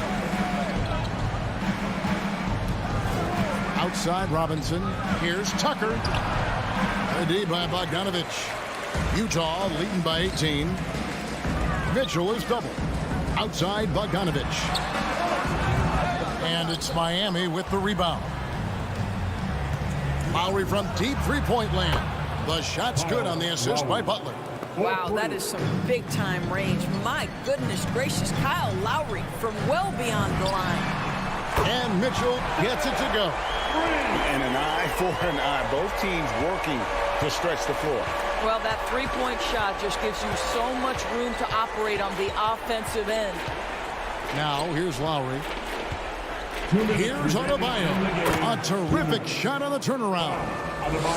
Outside Robinson. Here's Tucker. A D by Bogdanovich. Utah leading by 18. Mitchell is double. Outside Bogdanovich. And it's Miami with the rebound. Lowry from deep three-point land. The shot's good on the assist by Butler. Wow, that is some big-time range. My goodness gracious, Kyle Lowry from well beyond the line. And Mitchell gets it to go. And an eye for an eye. Both teams working to stretch the floor. Well, that three-point shot just gives you so much room to operate on the offensive end. Now, here's Lowry. Here's Adebayo. A terrific shot on the turnaround.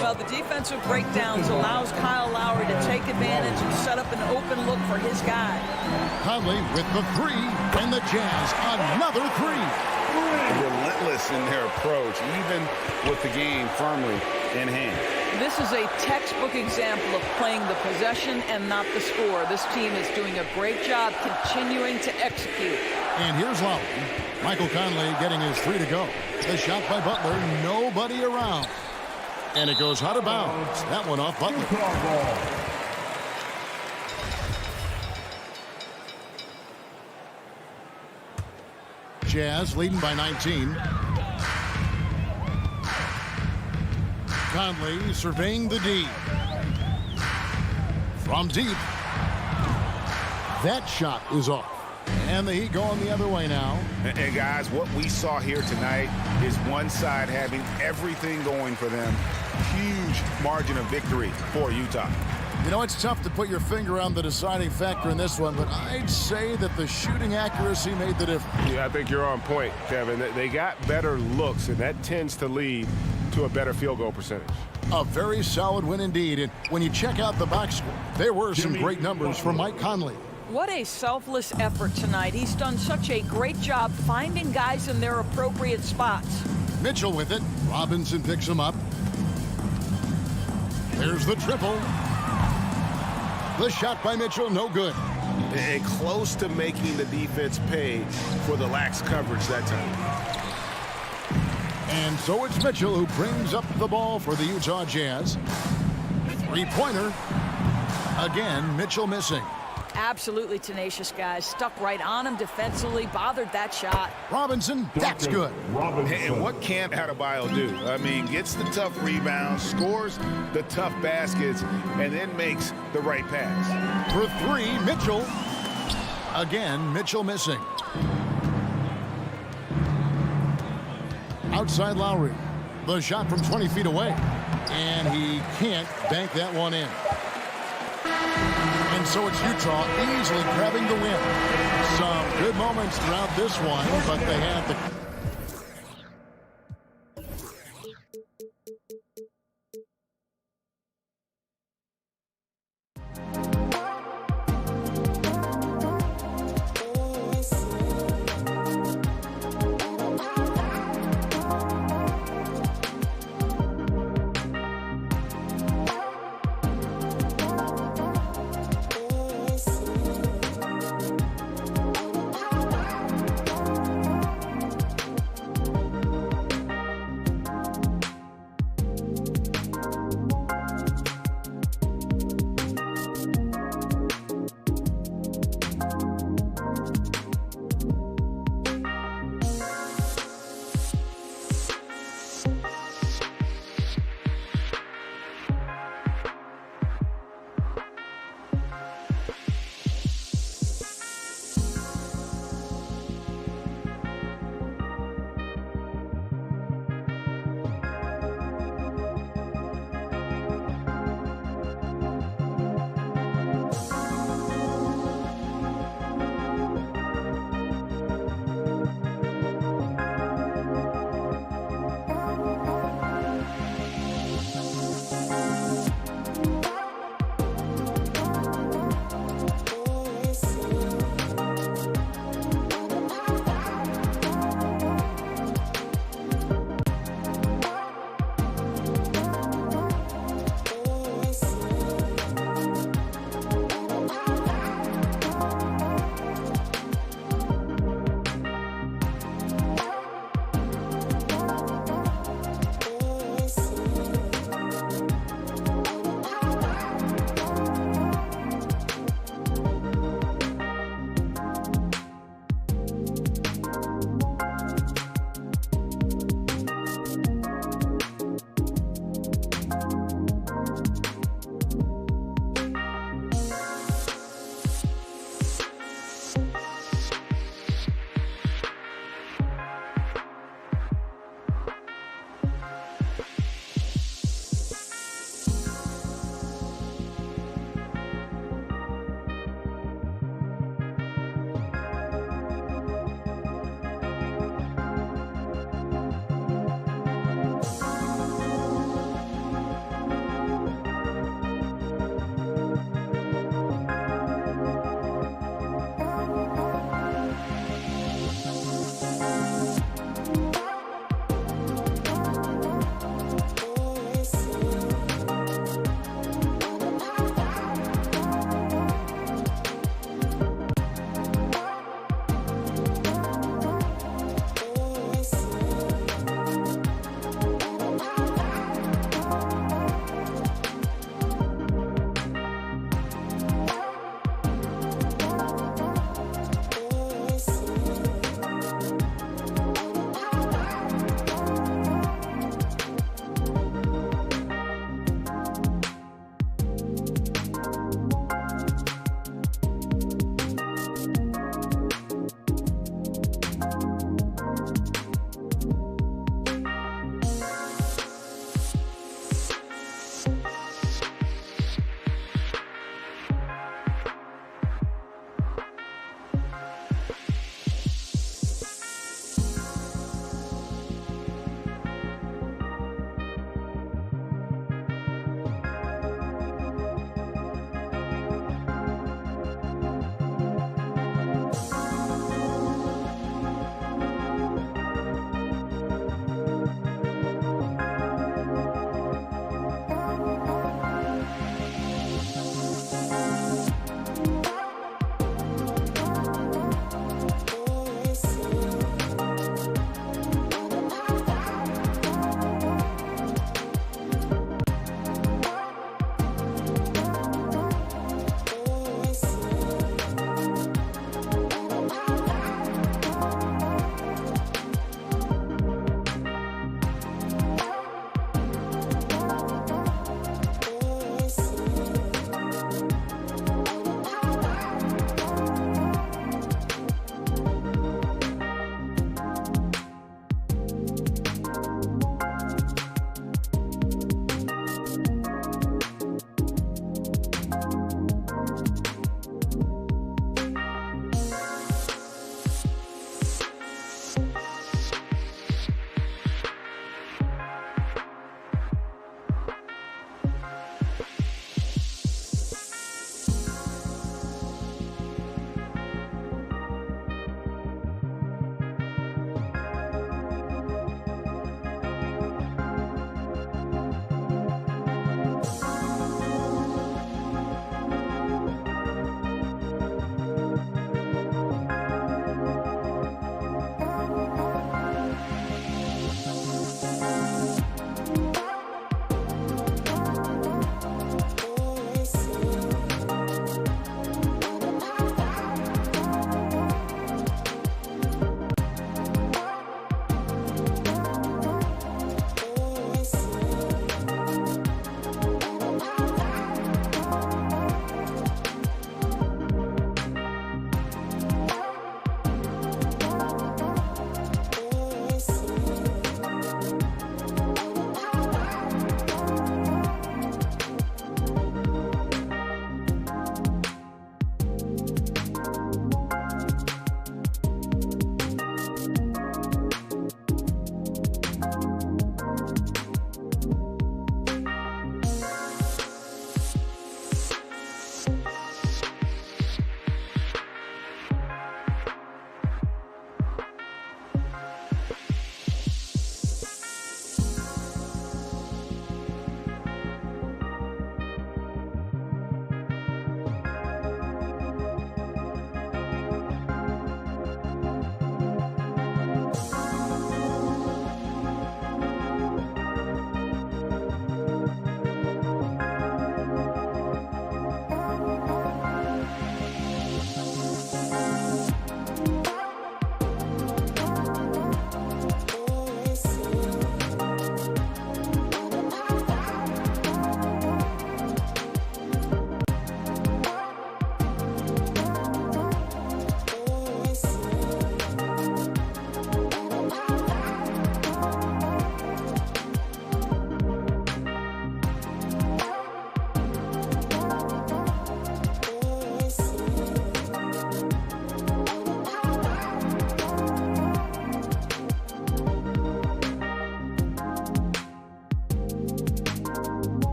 Well, the defensive breakdowns allows Kyle Lowry to take advantage and set up an open look for his guy. Conley with the three, and the Jazz another three. Relentless in their approach, even with the game firmly in hand. This is a textbook example of playing the possession and not the score. This team is doing a great job continuing to execute. And here's Lowry. Michael Conley getting his three to go. The shot by Butler, nobody around. And it goes out of bounds. That one off Butler. Jazz leading by 19. Conley surveying the D. From deep. That shot is off. And the Heat going the other way now. And guys, what we saw here tonight is one side having everything going for them. Huge margin of victory for Utah. You know, it's tough to put your finger on the deciding factor in this one, but I'd say that the shooting accuracy made the difference. Yeah, I think you're on point, Kevin. They got better looks, and that tends to lead to a better field goal percentage. A very solid win indeed. And when you check out the box score, there were some great numbers from Mike Conley. What a selfless effort tonight. He's done such a great job finding guys in their appropriate spots. Mitchell with it. Robinson picks him up. There's the triple. The shot by Mitchell, no good. And close to making the defense pay for the lax coverage that time. And so it's Mitchell who brings up the ball for the Utah Jazz. Three-pointer. Again, Mitchell missing. Absolutely tenacious, guys. Stuck right on him defensively, bothered that shot. Robinson, that's good. And what can't Adebayo do? I mean, gets the tough rebounds, scores the tough baskets, and then makes the right pass. For three, Mitchell. Again, Mitchell missing. Outside Lowry. The shot from 20 feet away. And he can't bank that one in. And so it's Utah easily grabbing the win. Some good moments throughout this one, but they had the...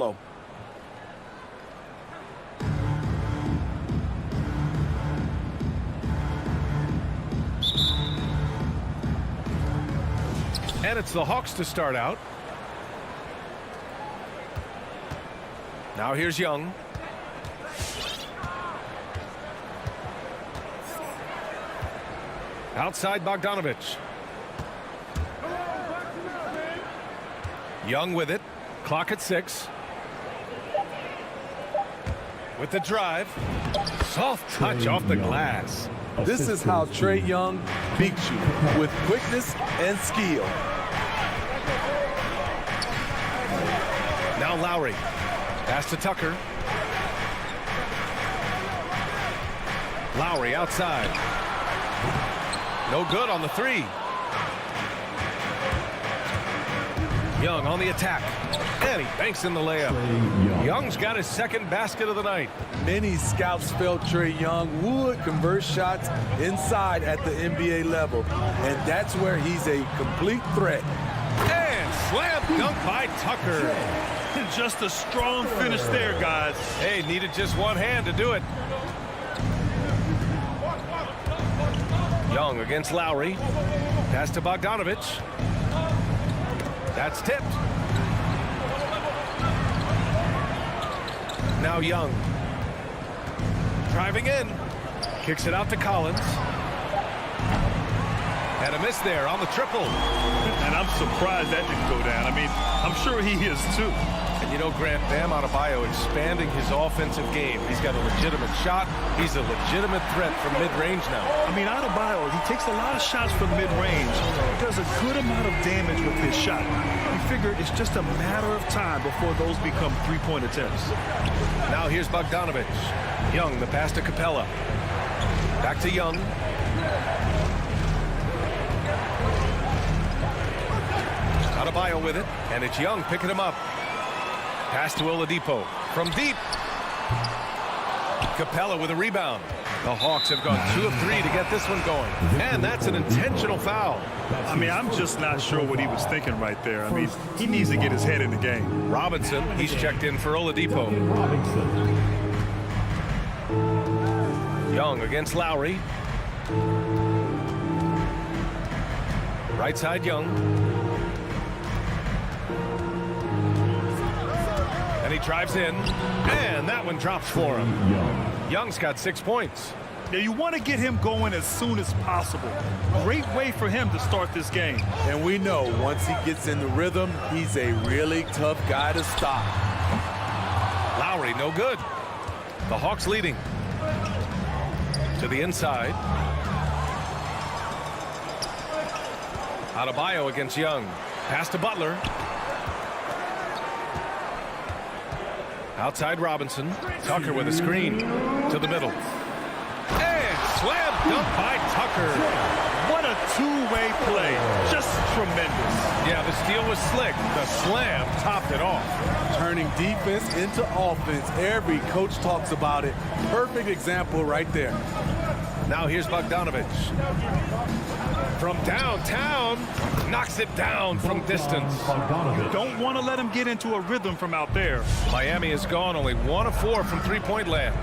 flow. And it's the Hawks to start out. Now here's Young. Outside Bogdanovich. Young with it. Clock at 6. With the drive. Soft touch off the glass. This is how Trae Young beats you, with quickness and skill. Now Lowry. Pass to Tucker. Lowry outside. No good on the 3. Young on the attack. And he banks in the layup. Young's got his second basket of the night. Many scouts felt Trae Young would convert shots inside at the NBA level. And that's where he's a complete threat. And slam dunk by Tucker. Just a strong finish there, guys. Hey, needed just one hand to do it. Young against Lowry. Pass to Bogdanovich. That's tipped. Now Young. Driving in. Kicks it out to Collins. And a miss there on the triple. And I'm surprised that didn't go down. I mean, I'm sure he is too. And you know, Grant, Bam Adebayo expanding his offensive game. He's got a legitimate shot. He's a legitimate threat from mid-range now. I mean, Adebayo, he takes a lot of shots from mid-range. He does a good amount of damage with his shot. We figure it's just a matter of time before those become three-point attempts. Now here's Bogdanovich. Young, the pass to Capella. Back to Young. Adebayo with it, and it's Young picking him up. Pass to Oladipo from deep. Capella with a rebound. The Hawks have gone 2 of 3 to get this one going. And that's an intentional foul. I mean, I'm just not sure what he was thinking right there. I mean, he needs to get his head in the game. Robinson, he's checked in for Oladipo. Young against Lowry. Right side Young. And he drives in, and that one drops for him. Young's got 6 points. Now, you want to get him going as soon as possible. Great way for him to start this game. And we know once he gets in the rhythm, he's a really tough guy to stop. Lowry, no good. The Hawks leading. To the inside. Adebayo against Young. Pass to Butler. Outside Robinson. Tucker with a screen to the middle. And slam dunk by Tucker. What a two-way play. Just tremendous. Yeah, the steal was slick. The slam topped it off. Turning defense into offense. Every coach talks about it. Perfect example right there. Now here's Bogdanovich. From downtown, knocks it down from distance. You don't want to let him get into a rhythm from out there. Miami has gone only 1 of 4 from three-point land.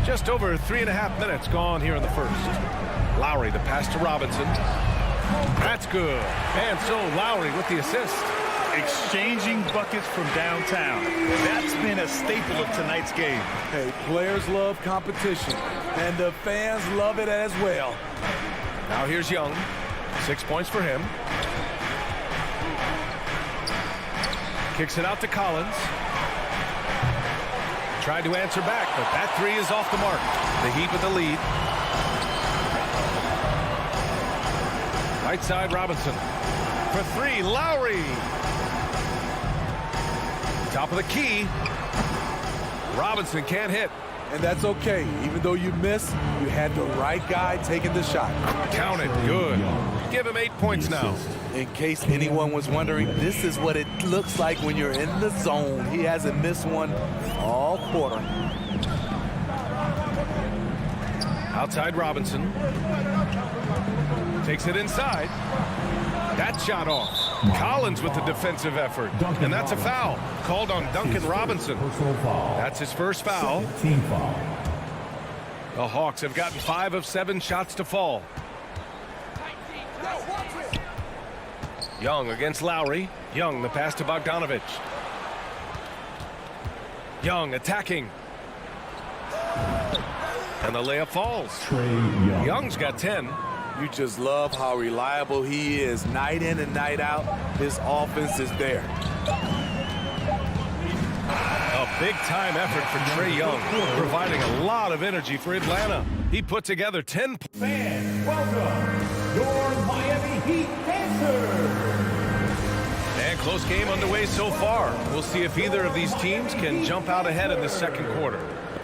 Just over 3.5 minutes gone here in the first. Lowry, the pass to Robinson. That's good. And so Lowry with the assist. Exchanging buckets from downtown. That's been a staple of tonight's game. Hey, players love competition, and the fans love it as well. Now here's Young. 6 points for him. Kicks it out to Collins. Tried to answer back, but that 3 is off the mark. The Heat with the lead. Right side, Robinson. For 3, Lowry. Top of the key. Robinson can't hit. And that's okay. Even though you miss, you had the right guy taking the shot. Count it. Good. Give him 8 points now. In case anyone was wondering, this is what it looks like when you're in the zone. He hasn't missed one all quarter. Outside Robinson. Takes it inside. That shot off. Collins with the defensive effort. And that's a foul called on Duncan Robinson. That's his first foul. Team foul. The Hawks have gotten 5 of 7 shots to fall. Young against Lowry. Young, the pass to Bogdanovich. Young attacking. And the layup falls. Young's got 10. You just love how reliable he is. Night in and night out, his offense is there. A big-time effort for Trae Young, providing a lot of energy for Atlanta. He put together 10 points. Fans, welcome your Miami Heat Pacers. And close game underway so far. We'll see if either of these teams can jump out ahead in the second quarter.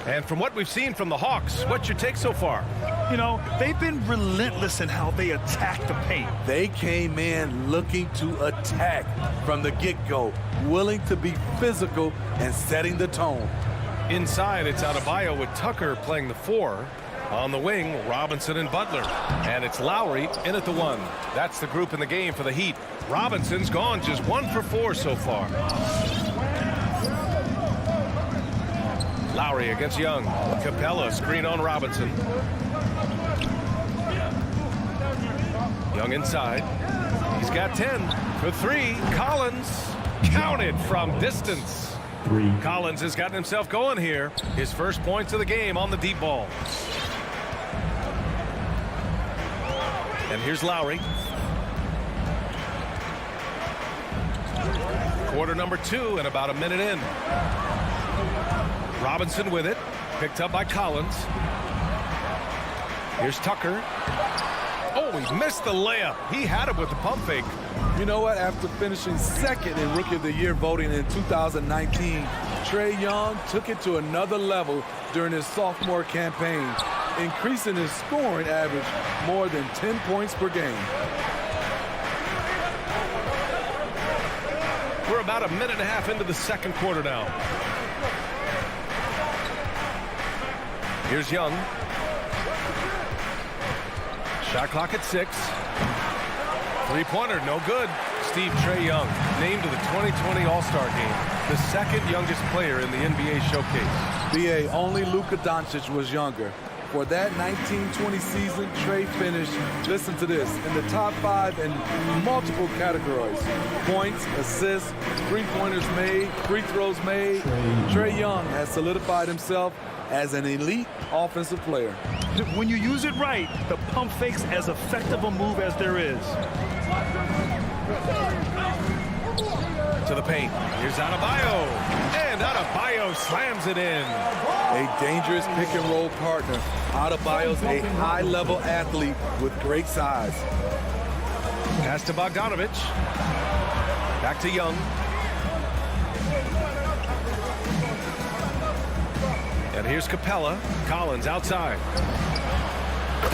And from what we've seen from the Hawks, what's your take so far? You know, they've been relentless in how they attack the paint. They came in looking to attack from the get-go, willing to be physical and setting the tone. Inside, it's Adebayo with Tucker playing the 4. On the wing, Robinson and Butler. And it's Lowry in at the 1. That's the group in the game for the Heat. Robinson's gone just 1 for 4 so far. Lowry against Young. Capella screen on Robinson. Young inside. He's got 10 for 3. Collins counted from distance. Collins has gotten himself going here. His first points of the game on the deep ball. And here's Lowry. Quarter number 2 and about a minute in. Robinson with it. Picked up by Collins. Here's Tucker. Oh, he missed the layup. He had it with the pump fake. You know what? After finishing second in Rookie of the Year voting in 2019, Trae Young took it to another level during his sophomore campaign, increasing his scoring average more than 10 points per game. We're about a minute and a half into the second quarter now. Here's Young. Shot clock at 6. Three-pointer, no good. Trae Young named to the 2020 All-Star game, the second youngest player in the NBA showcase. BA, only Luka Doncic was younger. For that 1920 season, Trae finished, listen to this, in the top 5 in multiple categories. Points, assists, three-pointers made, free throws made. Trae Young has solidified himself as an elite offensive player. When you use it right, the pump fake's as effective a move as there is. To the paint. Here's Adebayo. And Adebayo slams it in. A dangerous pick-and-roll partner. Adebayo's a high-level athlete with great size. Pass to Bogdanovich. Back to Young. And here's Capella. Collins outside.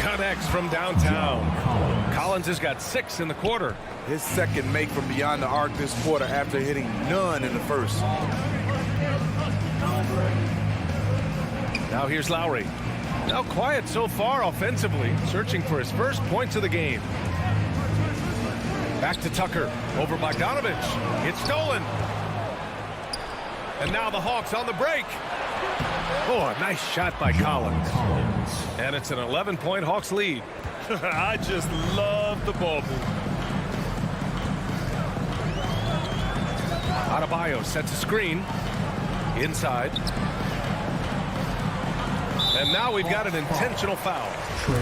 Connects from downtown. Collins has got 6 in the quarter. His second make from beyond the arc this quarter after hitting none in the first. Now here's Lowry. Now quiet so far offensively, searching for his first points of the game. Back to Tucker, over Bogdanovich. It's stolen. And now the Hawks on the break. Oh, a nice shot by Collins. And it's an 11-point Hawks lead. I just love the ball move. Adebayo sets a screen. Inside. And now we've got an intentional foul.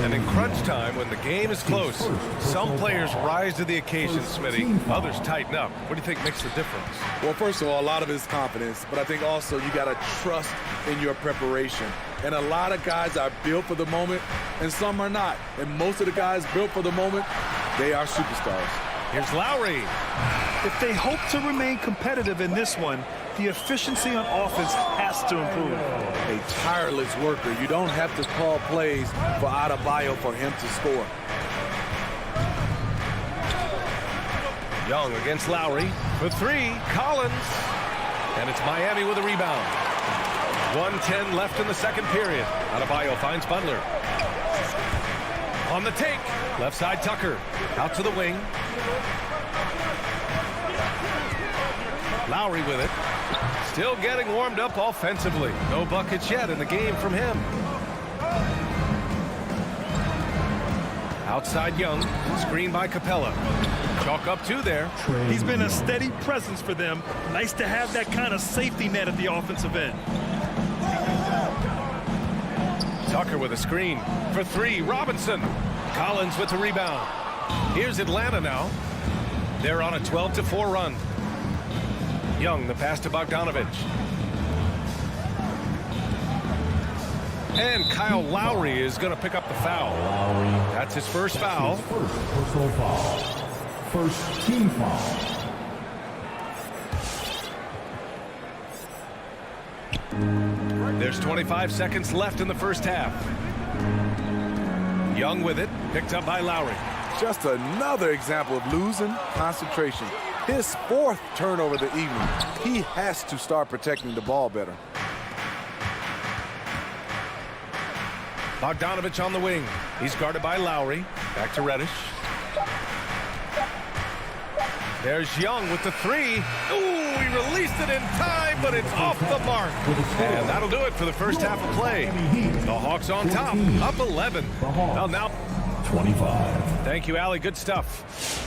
And in crunch time, when the game is close, some players rise to the occasion, Smitty. Others tighten up. What do you think makes the difference? Well, first of all, a lot of it is confidence. But I think also you got to trust in your preparation. And a lot of guys are built for the moment, and some are not. And most of the guys built for the moment, they are superstars. Here's Lowry. If they hope to remain competitive in this one, the efficiency on offense has to improve. A tireless worker. You don't have to call plays for Adebayo for him to score. Young against Lowry for 3. Collins. And it's Miami with a rebound. 1:10 left in the second period. Adebayo finds Butler. On the take. Left side Tucker. Out to the wing. Lowry with it. Still getting warmed up offensively. No buckets yet in the game from him. Outside Young. Screen by Capella. Chalk up 2 there. He's been a steady presence for them. Nice to have that kind of safety net at the offensive end. Tucker with a screen for 3. Robinson. Collins with the rebound. Here's Atlanta now. They're on a 12-4 run. Young, the pass to Bogdanovich. And Kyle Lowry is going to pick up the foul. That's his first foul. First personal foul. First team foul. There's 25 seconds left in the first half. Young with it, picked up by Lowry. Just another example of losing concentration. His 4th turnover of the evening. He has to start protecting the ball better. Bogdanovich on the wing. He's guarded by Lowry. Back to Reddish. There's Young with the 3. Ooh, he released it in time, but it's off the mark. And that'll do it for the first half of play. The Hawks on top, up 11. Well, now 25. Thank you, Allie. Good stuff.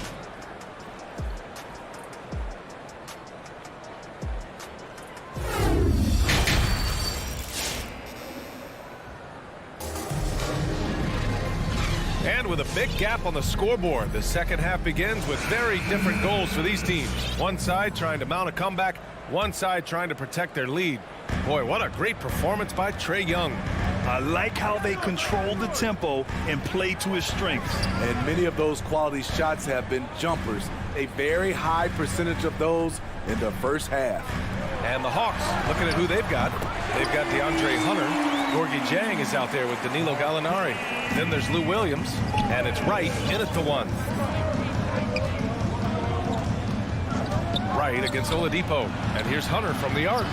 And with a big gap on the scoreboard, the second half begins with very different goals for these teams. One side trying to mount a comeback, one side trying to protect their lead. Boy, what a great performance by Trae Young. I like how they control the tempo and play to his strengths. And many of those quality shots have been jumpers. A very high percentage of those in the first half. And the Hawks, looking at who they've got. They've got DeAndre Hunter. Gorgie Jang is out there with Danilo Gallinari. Then there's Lou Williams. And it's Wright in at the 1. Wright against Oladipo. And here's Hunter from the arc.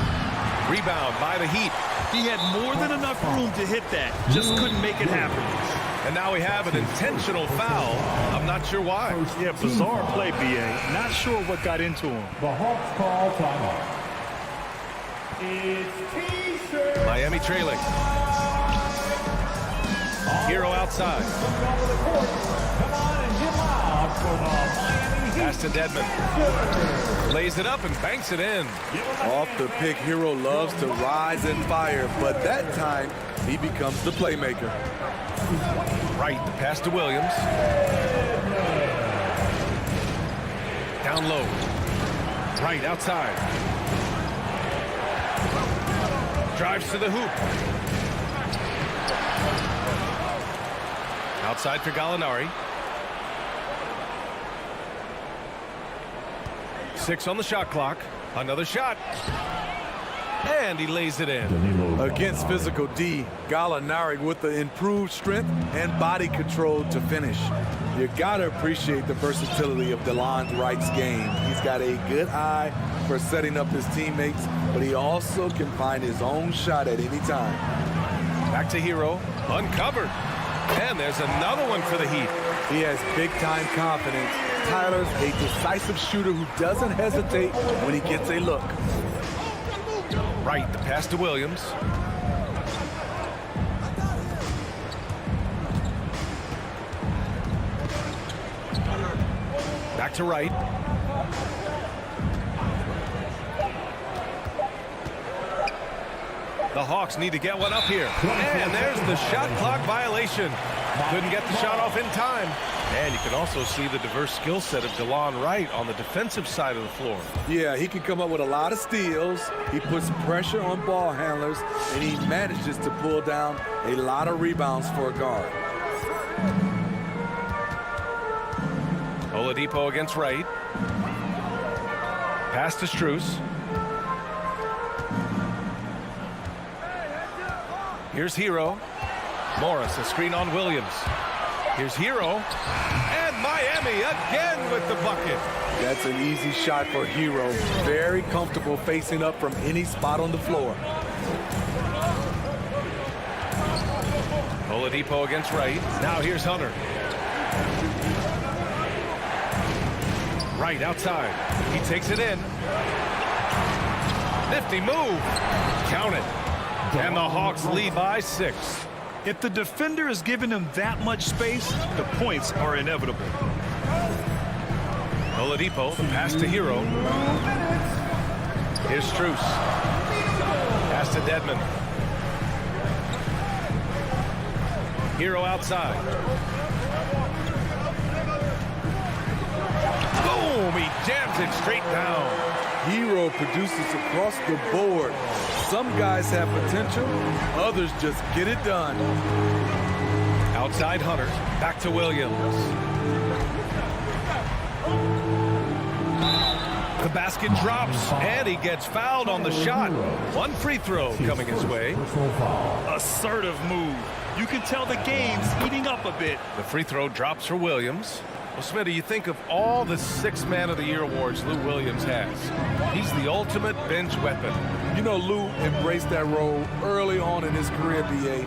Rebound by the Heat. He had more than enough room to hit that. Just couldn't make it happen. And now we have an intentional foul. I'm not sure why. Yeah, bizarre play, B.A. Not sure what got into him. The Hawks call timeout. It's T-shirt. Miami trailing. Hero outside. Come on and get loud for the Miami Heat. Pass to Dedmon. Lays it up and banks it in. Off the pick, Hero loves to rise and fire, but that time he becomes the playmaker. Right, the pass to Williams. Down low. Right, outside. Drives to the hoop. Outside for Gallinari. 6 on the shot clock. Another shot. And he lays it in. Against physical D, Gallinari with the improved strength and body control to finish. You gotta appreciate the versatility of DeLon Wright's game. He's got a good eye for setting up his teammates, but he also can find his own shot at any time. Back to Hero, uncovered. And there's another one for the Heat. He has big-time confidence. Tyler's a decisive shooter who doesn't hesitate when he gets a look. Right, the pass to Williams. Back to Wright. The Hawks need to get one up here. And there's the shot clock violation. Couldn't get the shot off in time. And you can also see the diverse skill set of DeLon Wright on the defensive side of the floor. Yeah, he can come up with a lot of steals. He puts pressure on ball handlers, and he manages to pull down a lot of rebounds for a guard. Oladipo against Wright. Pass to Strus. Here's Hero. Morris, a screen on Williams. Here's Hero. And Miami again with the bucket. That's an easy shot for Hero. Very comfortable facing up from any spot on the floor. Oladipo against Wright. Now here's Hunter. Wright outside. He takes it in. Nifty move. Count it. And the Hawks lead by 6. If the defender is giving him that much space, the points are inevitable. Oladipo, the pass to Hero. Here's Strus. Pass to Dedmon. Hero outside. Boom! He jams it straight down. Hero produces across the board. Some guys have potential, others just get it done. Outside Hunter, back to Williams. The basket drops, and he gets fouled on the shot. One free throw coming his way. Assertive move. You can tell the game's heating up a bit. The free throw drops for Williams. Well, Smitty, you think of all the 6 Man of the Year awards Lou Williams has. He's the ultimate bench weapon. You know, Lou embraced that role early on in his career, B.A.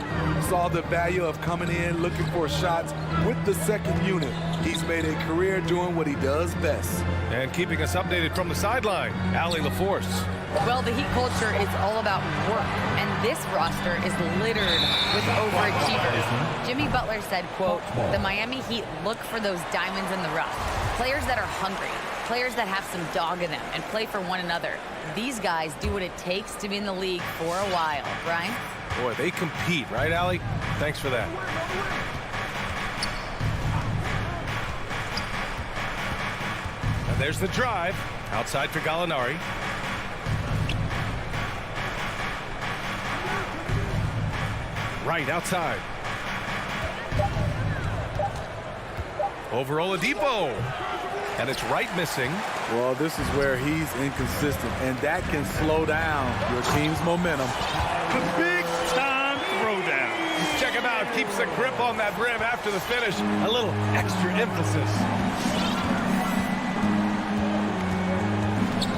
Saw the value of coming in, looking for shots with the second unit. He's made a career doing what he does best. And keeping us updated from the sideline, Allie LaForce. Well, the Heat culture is all about work, and this roster is littered with overachievers. Jimmy Butler said, quote, "The Miami Heat look for those diamonds in the rough. Players that are hungry, players that have some dog in them and play for one another. These guys do what it takes to be in the league for a while." Brian? Boy, they compete, right, Allie? Thanks for that. And there's the drive. Outside for Gallinari. Right outside. Over Oladipo. And it's right missing. Well, this is where he's inconsistent, and that can slow down your team's momentum. The big-time throwdown. Check him out. Keeps the grip on that rim after the finish. A little extra emphasis.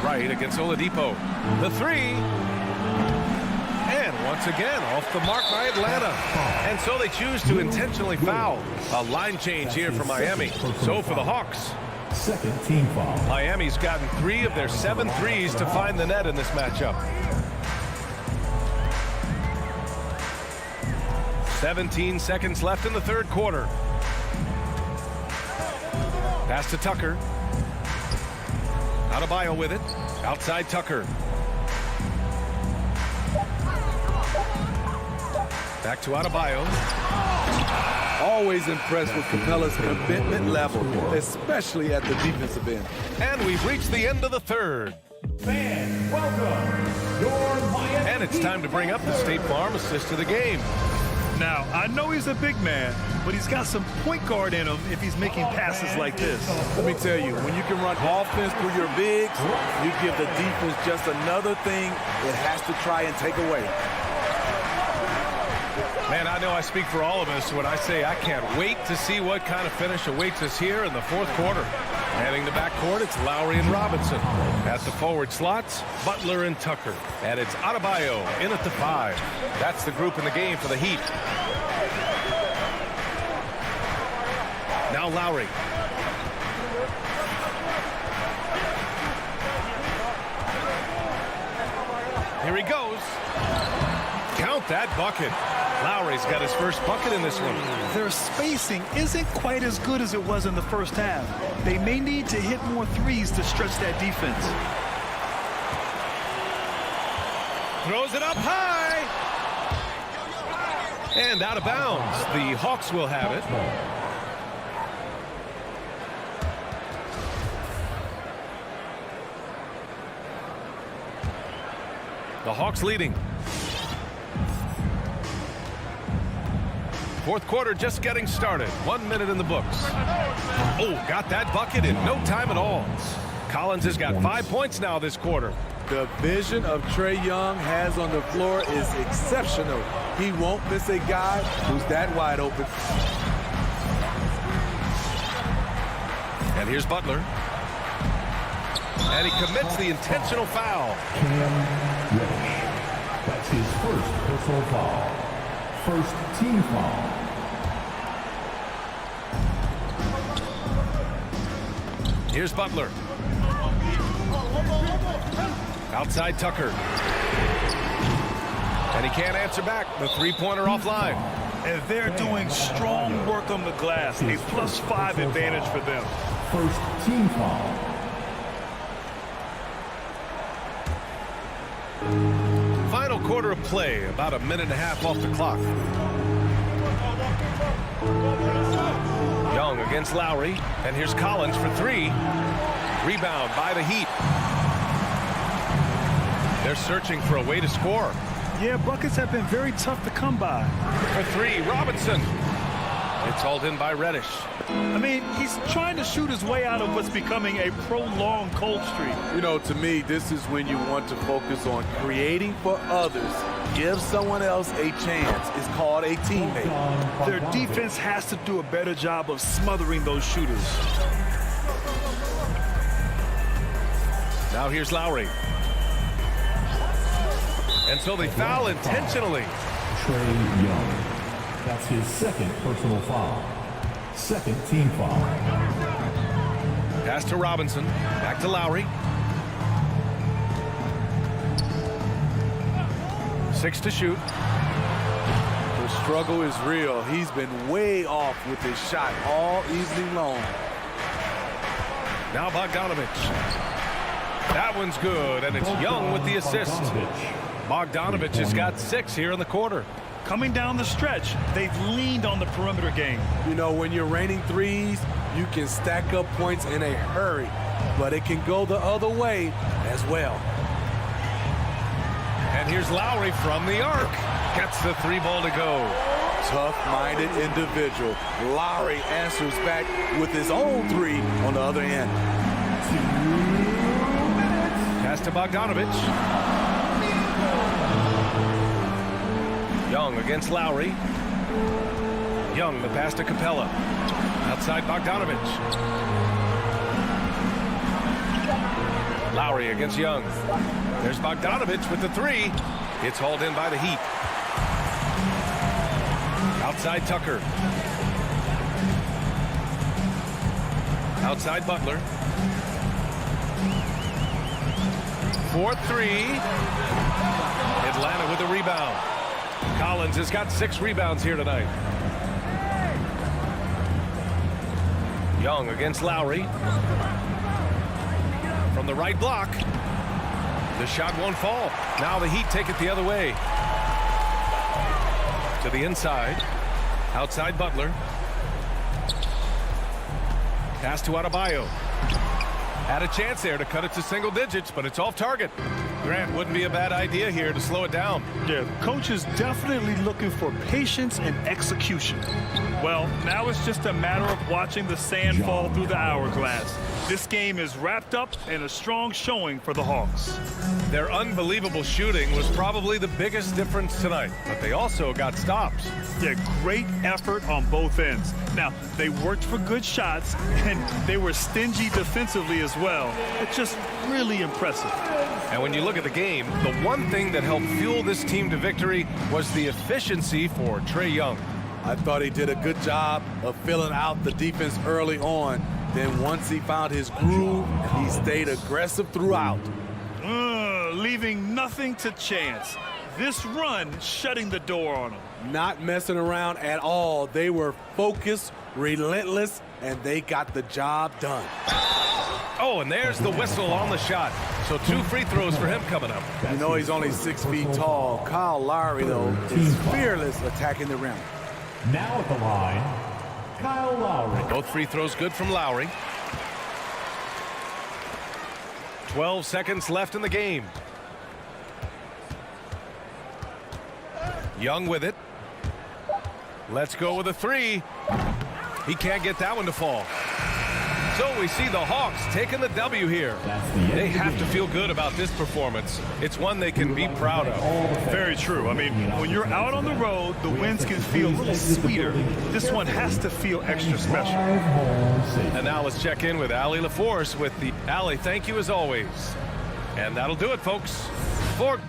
Right against Oladipo. The 3. And once again, off the mark by Atlanta. And so they choose to intentionally foul. A line change here for Miami. So for the Hawks. Second team foul. Miami's gotten 3 of their 7 threes to find the net in this matchup. 17 seconds left in the third quarter. Pass to Tucker. Adebayo with it. Outside Tucker. Back to Adebayo. Always impressed with Capella's commitment level, especially at the defensive end. And we've reached the end of the third. Fans, welcome your Miami. And it's time to bring up the State Farm assist of the game. Now, I know he's a big man, but he's got some point guard in him if he's making passes like this. Let me tell you, when you can run offense through your bigs, you give the defense just another thing it has to try and take away. Man, I know I speak for all of us when I say I can't wait to see what kind of finish awaits us here in the fourth quarter. Heading to backcourt, it's Lowry and Robinson. At the forward slots, Butler and Tucker. And it's Adebayo in at the 5. That's the group in the game for the Heat. Now Lowry. Here he goes. Count that bucket. Lowry's got his first bucket in this one. Their spacing isn't quite as good as it was in the first half. They may need to hit more threes to stretch that defense. Throws it up high. And out of bounds. The Hawks will have it. The Hawks leading. Fourth quarter just getting started. 1 minute in the books. Oh, got that bucket in no time at all. Collins has got 5 points now this quarter. The vision of Trae Young has on the floor is exceptional. He won't miss a guy who's that wide open. And here's Butler. And he commits the intentional foul. Cam Reddish. That's his first personal foul. First team foul. Here's Butler. Outside Tucker. And he can't answer back. The three-pointer offline. And they're doing strong work on the glass. A +5 advantage for them. First team foul. Final quarter of play, about a minute and a half off the clock. Young against Lowry, and here's Collins for three. Rebound by the Heat. They're searching for a way to score. Yeah, buckets have been very tough to come by. For three, Robinson. It's hauled in by Reddish. I mean, he's trying to shoot his way out of what's becoming a prolonged cold streak. You know, to me, this is when you want to focus on creating for others. Give someone else a chance. It's called a teammate. Their defense has to do a better job of smothering those shooters. Now here's Lowry. And so they foul intentionally. Trey Young. That's his second personal foul. Second team foul. Pass to Robinson. Back to Lowry. 6 to shoot. The struggle is real. He's been way off with his shot all evening long. Now Bogdanovich. That one's good, and it's Young with the assist. Bogdanovich has got 6 here in the quarter. Coming down the stretch, they've leaned on the perimeter game. You know, when you're raining threes, you can stack up points in a hurry, but it can go the other way as well. And here's Lowry from the arc. Gets the 3 ball to go. Tough-minded individual. Lowry answers back with his own 3 on the other end. Pass to Bogdanovich. Young against Lowry. Young, the pass to Capella. Outside Bogdanovich. Lowry against Young. There's Bogdanovich with the 3. It's hauled in by the Heat. Outside Tucker. Outside Butler. 4-3. Atlanta with a rebound. Collins has got 6 rebounds here tonight. Young against Lowry. From the right block. The shot won't fall. Now the Heat take it the other way. To the inside. Outside Butler. Pass to Adebayo. Had a chance there to cut it to single digits, but it's off target. Grant, wouldn't be a bad idea here to slow it down. Yeah, coach is definitely looking for patience and execution. Well, now it's just a matter of watching the sand fall through the hourglass. This game is wrapped up in a strong showing for the Hawks. Their unbelievable shooting was probably the biggest difference tonight, but they also got stops. Yeah, great effort on both ends. Now, they worked for good shots, and they were stingy defensively as well. It's just really impressive. And when you look at the game, the one thing that helped fuel this team to victory was the efficiency for Trey Young. I thought he did a good job of filling out the defense early on. Then once he found his groove, he stayed aggressive throughout. Leaving nothing to chance. This run shutting the door on him. Not messing around at all. They were focused, relentless, and they got the job done. Oh, and there's the whistle on the shot. So 2 free throws for him coming up. You know he's only 6 feet tall. Kyle Lowry, though, is fearless attacking the rim. Now at the line, Kyle Lowry. Both free throws good from Lowry. 12 seconds left in the game. Young with it. Let's go with a 3. He can't get that one to fall. So we see the Hawks taking the W here. They have to feel good about this performance. It's one they can be proud of. Very true. I mean, when you're out on the road, the wins can feel a little sweeter. This one has to feel extra special. And now let's check in with Allie LaForce with the Allie. Thank you as always. And that'll do it, folks. For